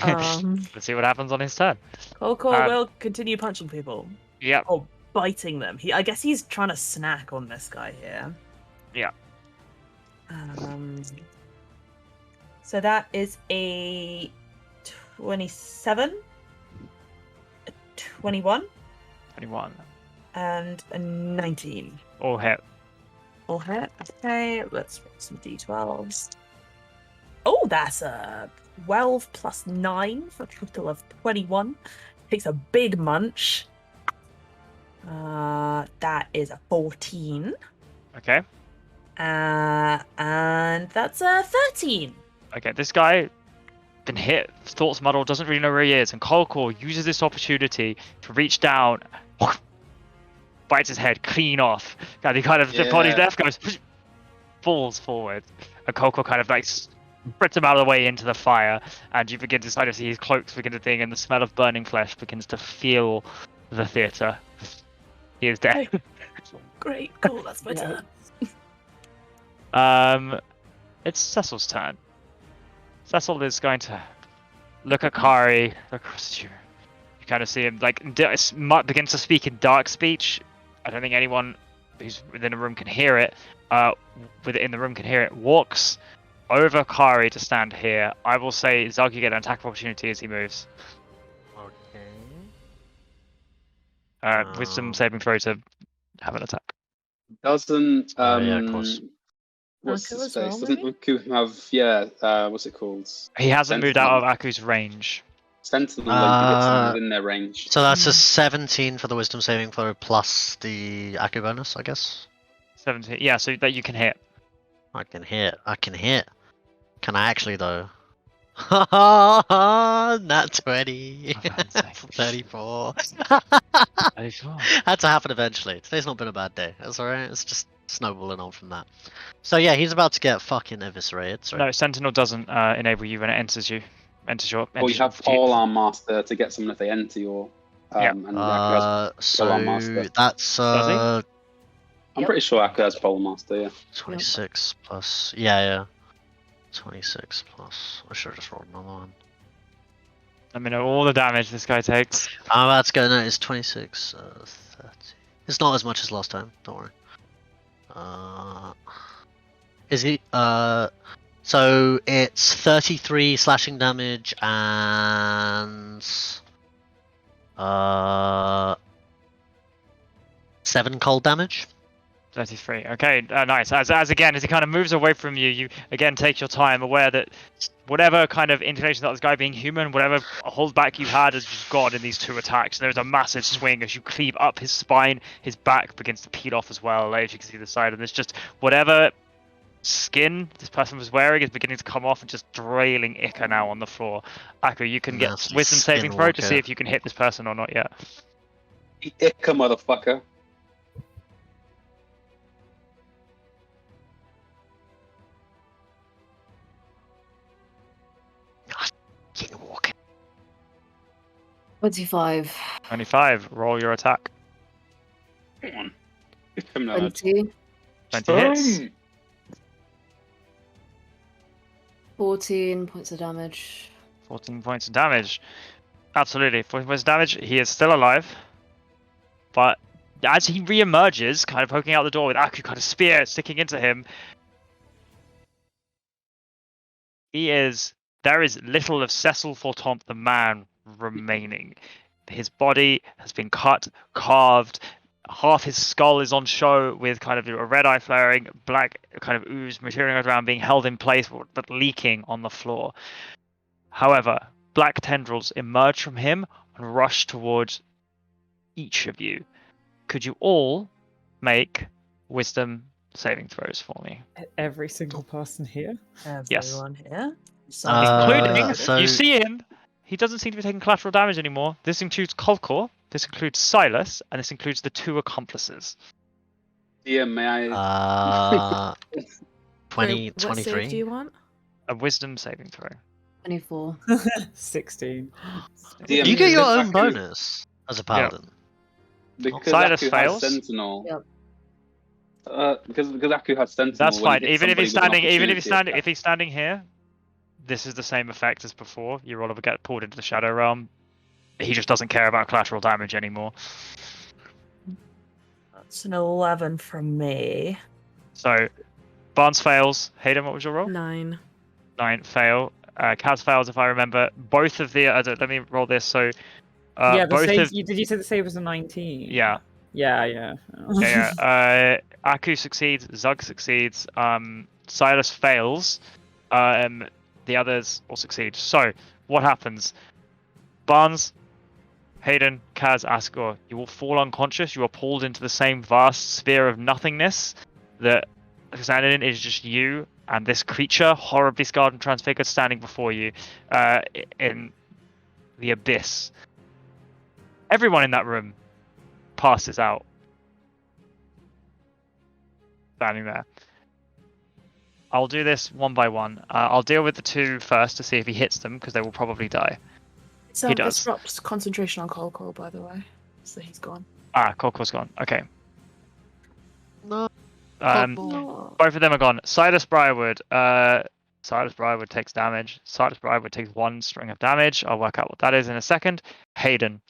Um, Let's see what happens on his turn. Cole will continue punching people. Yep. Or biting them. I guess he's trying to snack on this guy here. Yeah. So that is a 27, a 21, 21. and a 19. All hit. All hit. Okay, let's roll some d12s. Oh, that's a 12 plus 9 for a total of 21. Takes a big munch. That is a 14. Okay. And that's a 13. Okay, this guy been hit, thoughts muddled, doesn't really know where he is, and Kolkor uses this opportunity to reach down, bites his head clean off. And he kind of, the body's left goes, falls forward. And Kolkor kind of like spreads him out of the way into the fire, and you begin to start to see his cloaks begin to thing, and the smell of burning flesh begins to fill the theatre. He is dead. Great, cool, that's my turn. It's Cecil's turn. Cecil is going to look at Kari, look across at you. You kind of see him like begins to speak in dark speech. I don't think anyone who's within the room can hear it. Within the room can hear it. Walks over Kari to stand here. I will say, Zug, you get an attack of opportunity as he moves. Okay. Wisdom saving throw to have an attack. Doesn't yeah, of course. what's Aku his as well, face? Doesn't maybe? Aku have what's it called? He hasn't moved Sentinel. out of Aku's range. Sentinel when he gets within their range. So that's a 17 for the wisdom saving throw plus the Aku bonus, I guess. 17. Yeah, so that you can hit. I can hit. Can I actually though? Nat 20. 34. Had to happen eventually. Today's not been a bad day. That's alright. It's just snowballing on from that. So yeah, he's about to get fucking eviscerated. Sorry. No, Sentinel doesn't enable you when it enters you. Or you have All Arm Master to get someone if they enter your. And Aku has So Pole Arm Master. that's Does I'm pretty sure Aku has Pole Master. Yeah. 26 plus. Yeah. 26 plus. I should have just rolled another one. Let me know all the damage this guy takes. I'm about to go now. It's 26, 30. It's not as much as last time. Don't worry. Is he? So it's 33 slashing damage and 7 cold damage. 33. Okay, nice. As again, as he kind of moves away from you, you again take your time, aware that whatever kind of inclination that this guy being human, whatever holdback you had has just gone in these two attacks. There's a massive swing as you cleave up his spine, his back begins to peel off as well, as you can see the side, and there's just whatever skin this person was wearing is beginning to come off and just drailing Ica now on the floor. Aku, you can get Nasty wisdom saving throw to skinwalker. see if you can hit this person or not yet. Ica, motherfucker. Skinwalker. 25. 25. Roll your attack. Come on. Come on. 20. 20 hits. 14 points of damage. 14 points of damage. Absolutely. 14 points of damage. He is still alive. But as he re-emerges, kind of poking out the door with Aku kind of spear sticking into him, there is little of Cecil Fortomp the man remaining. His body has been cut, carved, half his skull is on show with kind of a red eye flaring, black kind of ooze materializing around, being held in place but leaking on the floor. However, black tendrils emerge from him, and rush towards each of you. Could you all make wisdom saving throws for me? Every single person here. Yes. Everyone here. Including, so- you see him, he doesn't seem to be taking collateral damage anymore. This includes Kolkor, this includes Silas, and this includes the 2 accomplices. Yeah, may I? Uh, 20, Sorry, what save do 23. you want? A wisdom saving throw. 24. 16. DM, You get your because own Aku- bonus as a paladin. Because Silas Aku fails. has Sentinel. Yep. Because Aku has Sentinel. That's when he fine. hits Even if he's somebody standing, with an even if he's opportunity standing, attack. if he's standing here, this is the same effect as before. You roll get pulled into the shadow realm. He just doesn't care about collateral damage anymore. That's an 11 from me. So, Barnes fails. Hayden, what was your roll? 9. 9 fail. Kaz fails if I remember. Both of the let me roll this. So, Yeah, the both save. of Did you say the save was a 19? yeah. Yeah. Yeah. Aku succeeds. Zug succeeds. Silas fails. The others all succeed. So, what happens? Barnes, Hayden, Kaz, Asgore, you will fall unconscious. You are pulled into the same vast sphere of nothingness that Xanadin is just you and this creature, horribly scarred and transfigured, standing before you in the abyss. Everyone in that room passes out. Standing there. I'll do this one by one. I'll deal with the 2 first to see if he hits them, because they will probably die. So He does. This drops concentration on Call, by the way. So he's gone. Kolkor's gone. Okay. No. Oh. Both of them are gone. Silas Briarwood. Silas Briarwood takes damage. Silas Briarwood takes 1 string of damage. I'll work out what that is in a second. Hayden.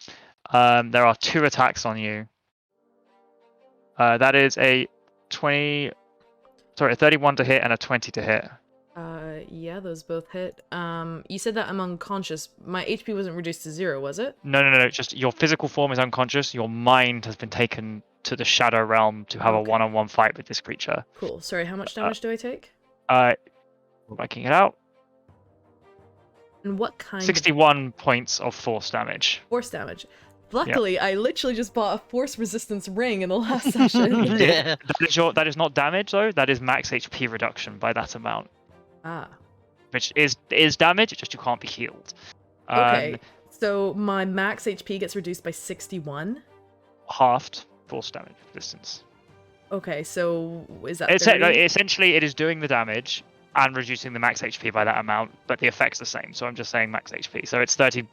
There are 2 attacks on you. That is a 31 to hit and a 20 to hit. Yeah, those both hit. You said that I'm unconscious. My HP wasn't reduced to 0, was it? No. Just your physical form is unconscious. Your mind has been taken to the shadow realm to have a one-on-one fight with this creature. Cool. Sorry, how much damage do I take? Working it out. And what kind 61 points of force damage. of force damage? Luckily, I literally just bought a force resistance ring in the last session. Yeah. That is not damage though. That is max HP reduction by that amount. Ah. Which is damage. It's just you can't be healed. Okay. So my max HP gets reduced by 61. Halved force damage distance. Okay, so is that It's 30? essentially it is doing the damage and reducing the max HP by that amount, but the effect's the same. So I'm just saying max HP. So it's 30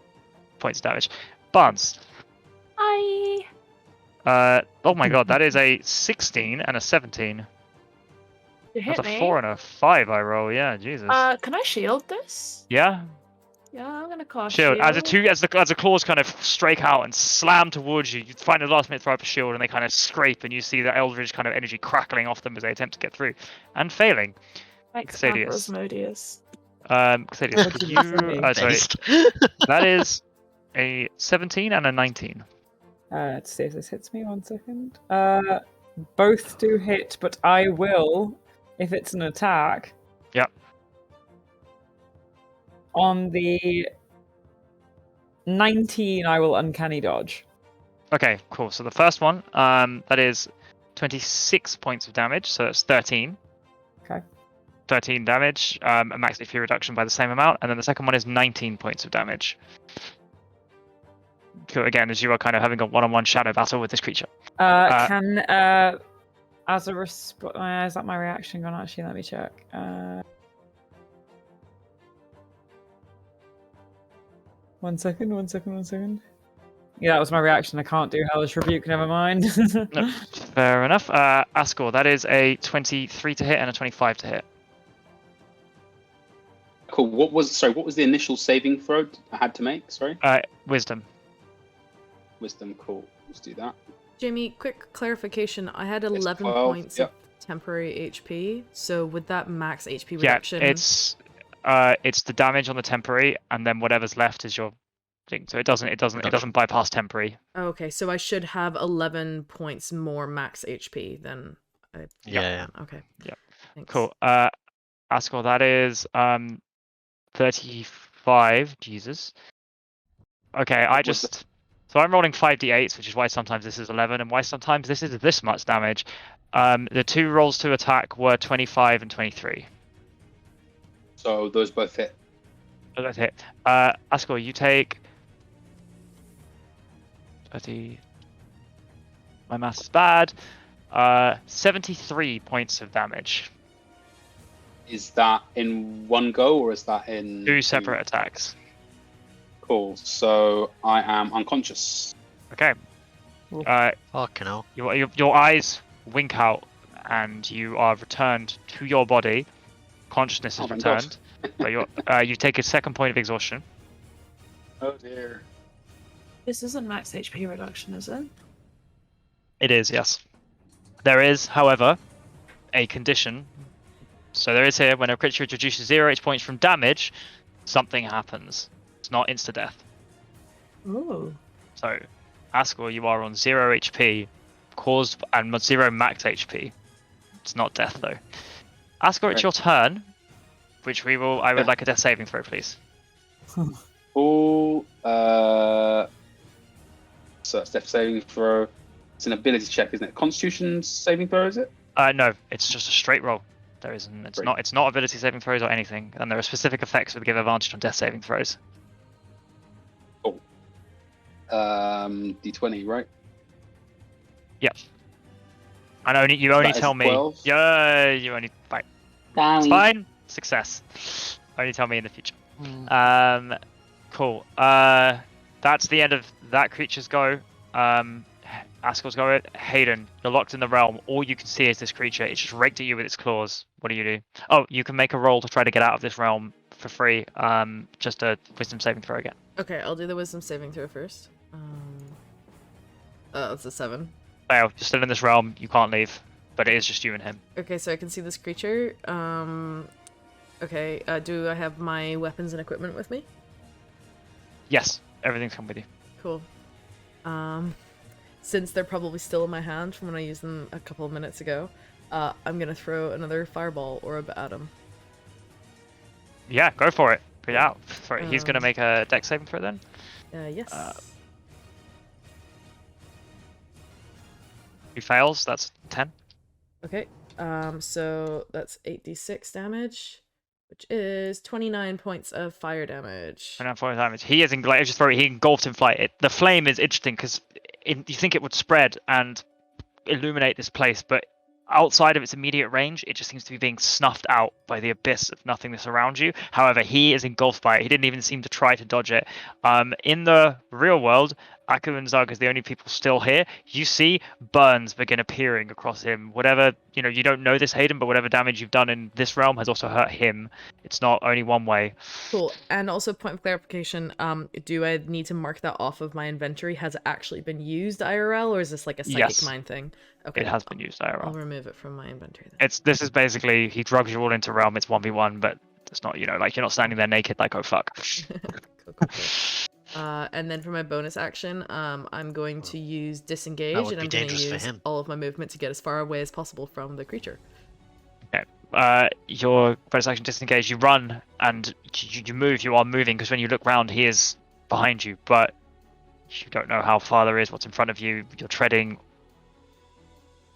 points of damage. Barnes. Hi. Oh my god, that is a 16 and a 17. You hit That's a me. 4 and a 5 I roll. Yeah, Jesus. Can I shield this? Yeah. Yeah, I'm gonna cast Shield. shield. As the claws kind of strike out and slam towards you, you find a last minute throw up a shield and they kind of scrape and you see the eldritch kind of energy crackling off them as they attempt to get through and failing. Thanks, Xadius. Asmodeus. Xadius, could you? Sorry, Based. that is a 17 and a 19. Let's see if this hits me. 1 second. Both do hit, but I will, if it's an attack. Yep. On the 19, I will uncanny dodge. Okay, cool. So the first one, that is 26 points of damage, so that's 13. Okay. 13 damage, a max HP reduction by the same amount, and then the second one is 19 points of damage. Cool. Again, as you are kind of having a one-on-one shadow battle with this creature. As a response, is that my reaction gone? Actually, let me check. One second. Yeah, that was my reaction. I can't do Hellish Rebuke, never mind. No, fair enough. Asgore, that is a 23 to hit and a 25 to hit. Cool. What was the initial saving throw I had to make? Sorry. Wisdom. Wisdom. Cool. Let's do that. Jamie, quick clarification. I had 11 12, points yep. of temporary HP, so with that max HP Yeah, reduction... it's the damage on the temporary, and then whatever's left is your thing. So it doesn't bypass temporary. Okay, so I should have 11 points more max HP than I... Yeah. Okay. Yeah. Thanks. Cool. Asgore, that is 35. Jesus. Okay, What was the- so I'm rolling 5d8s, which is why sometimes this is 11, and why sometimes this is this much damage. The 2 rolls to attack were 25 and 23. So those both hit. So that's it. Askell, you take 30. My maths is bad. 73 points of damage. Is that in one go or is that in 2 separate attacks. Cool. So I am unconscious. Okay. Cool. Fucking hell. Your eyes wink out, and you are returned to your body. Consciousness is Oh my God. returned, but you take a second point of exhaustion. Oh dear. This isn't max HP reduction, is it? It is, yes. There is, however, a condition. So there is here, when a creature reduces 0 HP points from damage, something happens. It's not insta-death. Ooh. So, Askell, you are on 0 HP, and 0 max HP. It's not death, though. Askell, it's your turn, which I would like a death saving throw, please. Cool. So that's death saving throw. It's an ability check, isn't it? Constitution saving throw, is it? No, it's just a straight roll. There isn't. It's not ability saving throws or anything, and there are specific effects that give advantage on death saving throws. Cool. D20, right? Yep. And you only That is tell me. 12? Yeah, you only. Fine. It's fine. Success. Only tell me in the future. Cool. That's the end of that creature's go. Askell's go. Hayden, you're locked in the realm. All you can see is this creature. It's just raked at you with its claws. What do you do? Oh, you can make a roll to try to get out of this realm for free. Just a wisdom saving throw again. Okay, I'll do the wisdom saving throw first. That's a 7. Fail. You're still in this realm. You can't leave. But it is just you and him. Okay, so I can see this creature. Okay, do I have my weapons and equipment with me? Yes, everything's come with you. Cool. Since they're probably still in my hand from when I used them a couple of minutes ago, I'm gonna throw another fireball orb at him. Yeah, go for it. Put it out. Sorry, he's gonna make a dex saving throw then. Yes. He fails. That's 10. Okay. So that's 8d6 damage, which is 29 points of fire damage. 29 points of damage. He is he engulfed in flight. The flame is interesting because you think it would spread and illuminate this place, but outside of its immediate range, it just seems to be being snuffed out by the abyss of nothingness around you. However, he is engulfed by it. He didn't even seem to try to dodge it. In the real world, Aku and Zug is the only people still here. You see burns begin appearing across him. Whatever, you don't know this, Hayden, but whatever damage you've done in this realm has also hurt him. It's not only one way. Cool. And also, point of clarification, do I need to mark that off of my inventory? Has it actually been used IRL, or is this like a psychic mind thing? Okay. It has been used IRL. I'll remove it from my inventory then. This is basically, he drugs you all into realm, it's 1v1, but it's not, you're not standing there naked like, oh fuck. Cool. And then for my bonus action, I'm going to use disengage, and I'm going to use all of my movement to get as far away as possible from the creature. Okay. Your bonus action disengage, you run and you move. You are moving because when you look round, he is behind you, but you don't know how far there is, what's in front of you. You're treading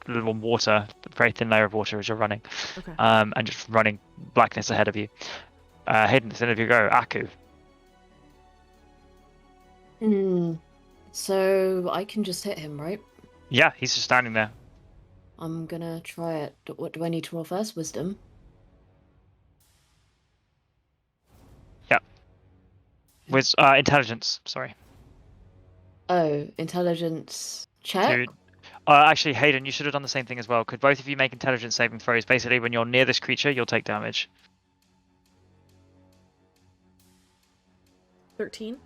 a little water, a very thin layer of water as you're running, and just running blackness ahead of you. Hayden, it's the end of your go. Aku. So I can just hit him, right? Yeah, he's just standing there. I'm gonna try it. What do I need to roll first? Wisdom? Yeah. With intelligence, sorry. Oh, intelligence check? Actually, Hayden, you should have done the same thing as well. Could both of you make intelligence saving throws? Basically, when you're near this creature, you'll take damage. 13.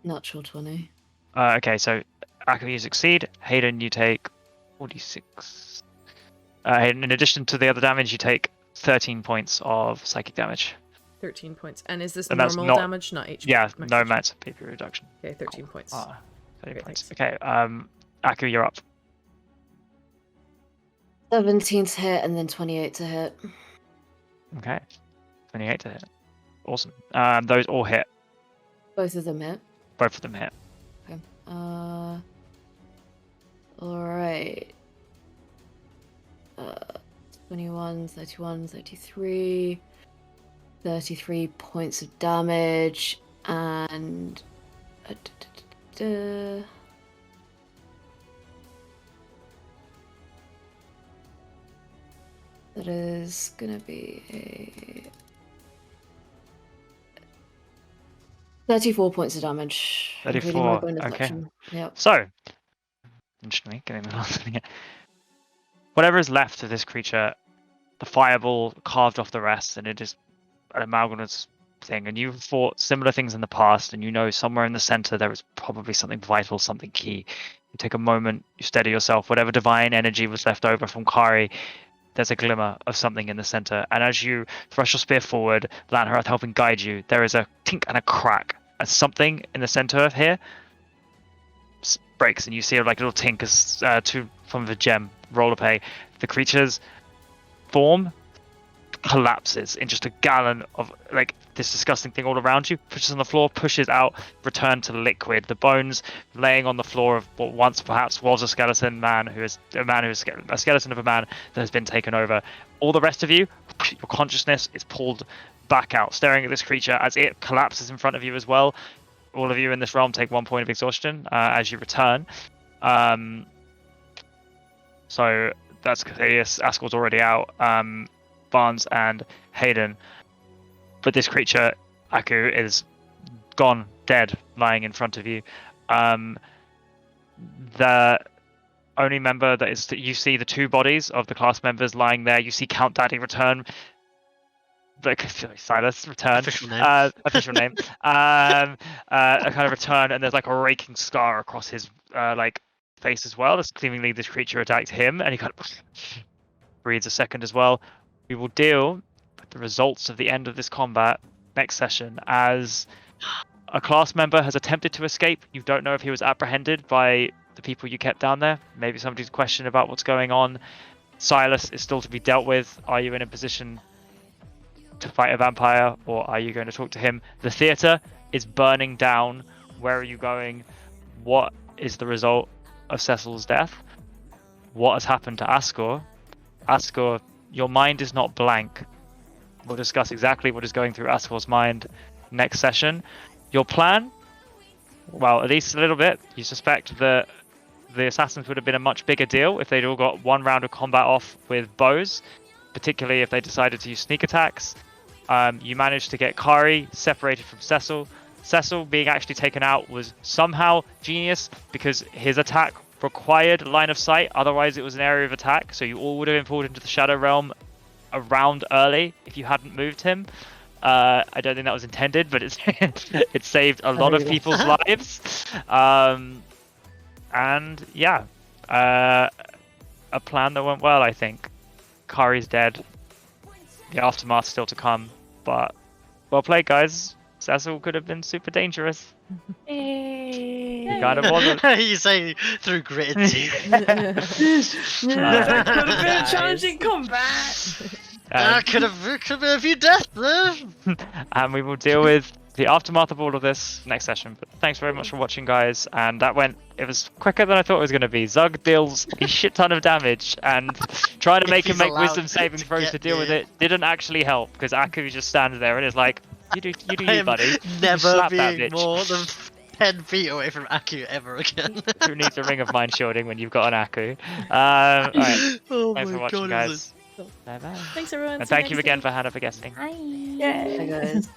Natural 20. Okay, so Aku, you succeed. Hayden, you take 46. Hayden, in addition to the other damage, you take 13 points of psychic damage. 13 points. And is this And normal damage, not HP? Yeah, no max PP reduction. Okay, 13 points. 13 points. Okay, Aku, you're up. 17 to hit and then 28 to hit. Okay, 28 to hit. Awesome. Those all hit. Both of them hit. Both of them hit. Okay. Alright. 21, 31, 33. 33 points of damage, and that is gonna be a 34 points of damage. including my 34, bonus okay. action. Yep. So, interestingly, getting the last thing. Whatever is left of this creature, the fireball carved off the rest, and it is an amalgamous thing. And you've fought similar things in the past, and you know somewhere in the center there is probably something vital, something key. You take a moment, you steady yourself. Whatever divine energy was left over from Kari, there's a glimmer of something in the center. And as you thrust your spear forward, Lanharath helping guide you, there is a tink and a crack. And something in the center of here breaks, and you see like a little tink as from the gem roller pay. The creature's form collapses in just a gallon of like this disgusting thing all around you, pushes on the floor, pushes out, return to liquid. The bones laying on the floor of what once perhaps was a skeleton man who is a skeleton of a man that has been taken over. All the rest of you, your consciousness is pulled back out, staring at this creature as it collapses in front of you as well. All of you in this realm take 1 point of exhaustion as you return. So that's Cathalius. Askel's already out. Barnes and Hayden. But this creature, Aku, is gone, dead, lying in front of you. The only member that is you see the two bodies of the class members lying there. You see Count Daddy return. Silas return. Official name. A kind of return, and there's like a raking scar across his like face as well. As seemingly this creature attacked him, and he kind of breathes a second as well. We will deal with the results of the end of this combat next session, as a class member has attempted to escape. You don't know if he was apprehended by the people you kept down there. Maybe somebody's questioned about what's going on. Silas is still to be dealt with. Are you in a position to fight a vampire, or are you going to talk to him? The theater is burning down. Where are you going? What is the result of Cecil's death? What has happened to Ascor? Ascor, your mind is not blank. We'll discuss exactly what is going through Ascor's mind next session. Your plan? Well, at least a little bit. You suspect that the assassins would have been a much bigger deal if they'd all got one round of combat off with bows, particularly if they decided to use sneak attacks. You managed to get Kari separated from Cecil. Cecil being actually taken out was somehow genius because his attack required line of sight, otherwise it was an area of attack, so you all would have been pulled into the Shadow Realm around early if you hadn't moved him. I don't think that was intended, but it saved a lot of people's lives. And yeah, a plan that went well, I think. Kari's dead. The aftermath's still to come, but well played, guys. Cecil could have been super dangerous. He kind of wasn't. You say through gritted teeth. Could have been a challenging combat. Could have been a few deaths there. And we will deal with the aftermath of all of this next session. But thanks very much for watching, guys. And it was quicker than I thought it was going to be. Zug deals a shit ton of damage, and trying to make him make wisdom saving throws to deal with it didn't actually help, because Aku just stands there and is like, you do you, buddy. Never being more than 10 feet away from Aku ever again. Who needs a ring of mind shielding when you've got an Aku? Alright. Oh Thanks for watching, guys. Bye bye. Thanks, everyone. And thank you again for Hannah for guesting. Hi guys.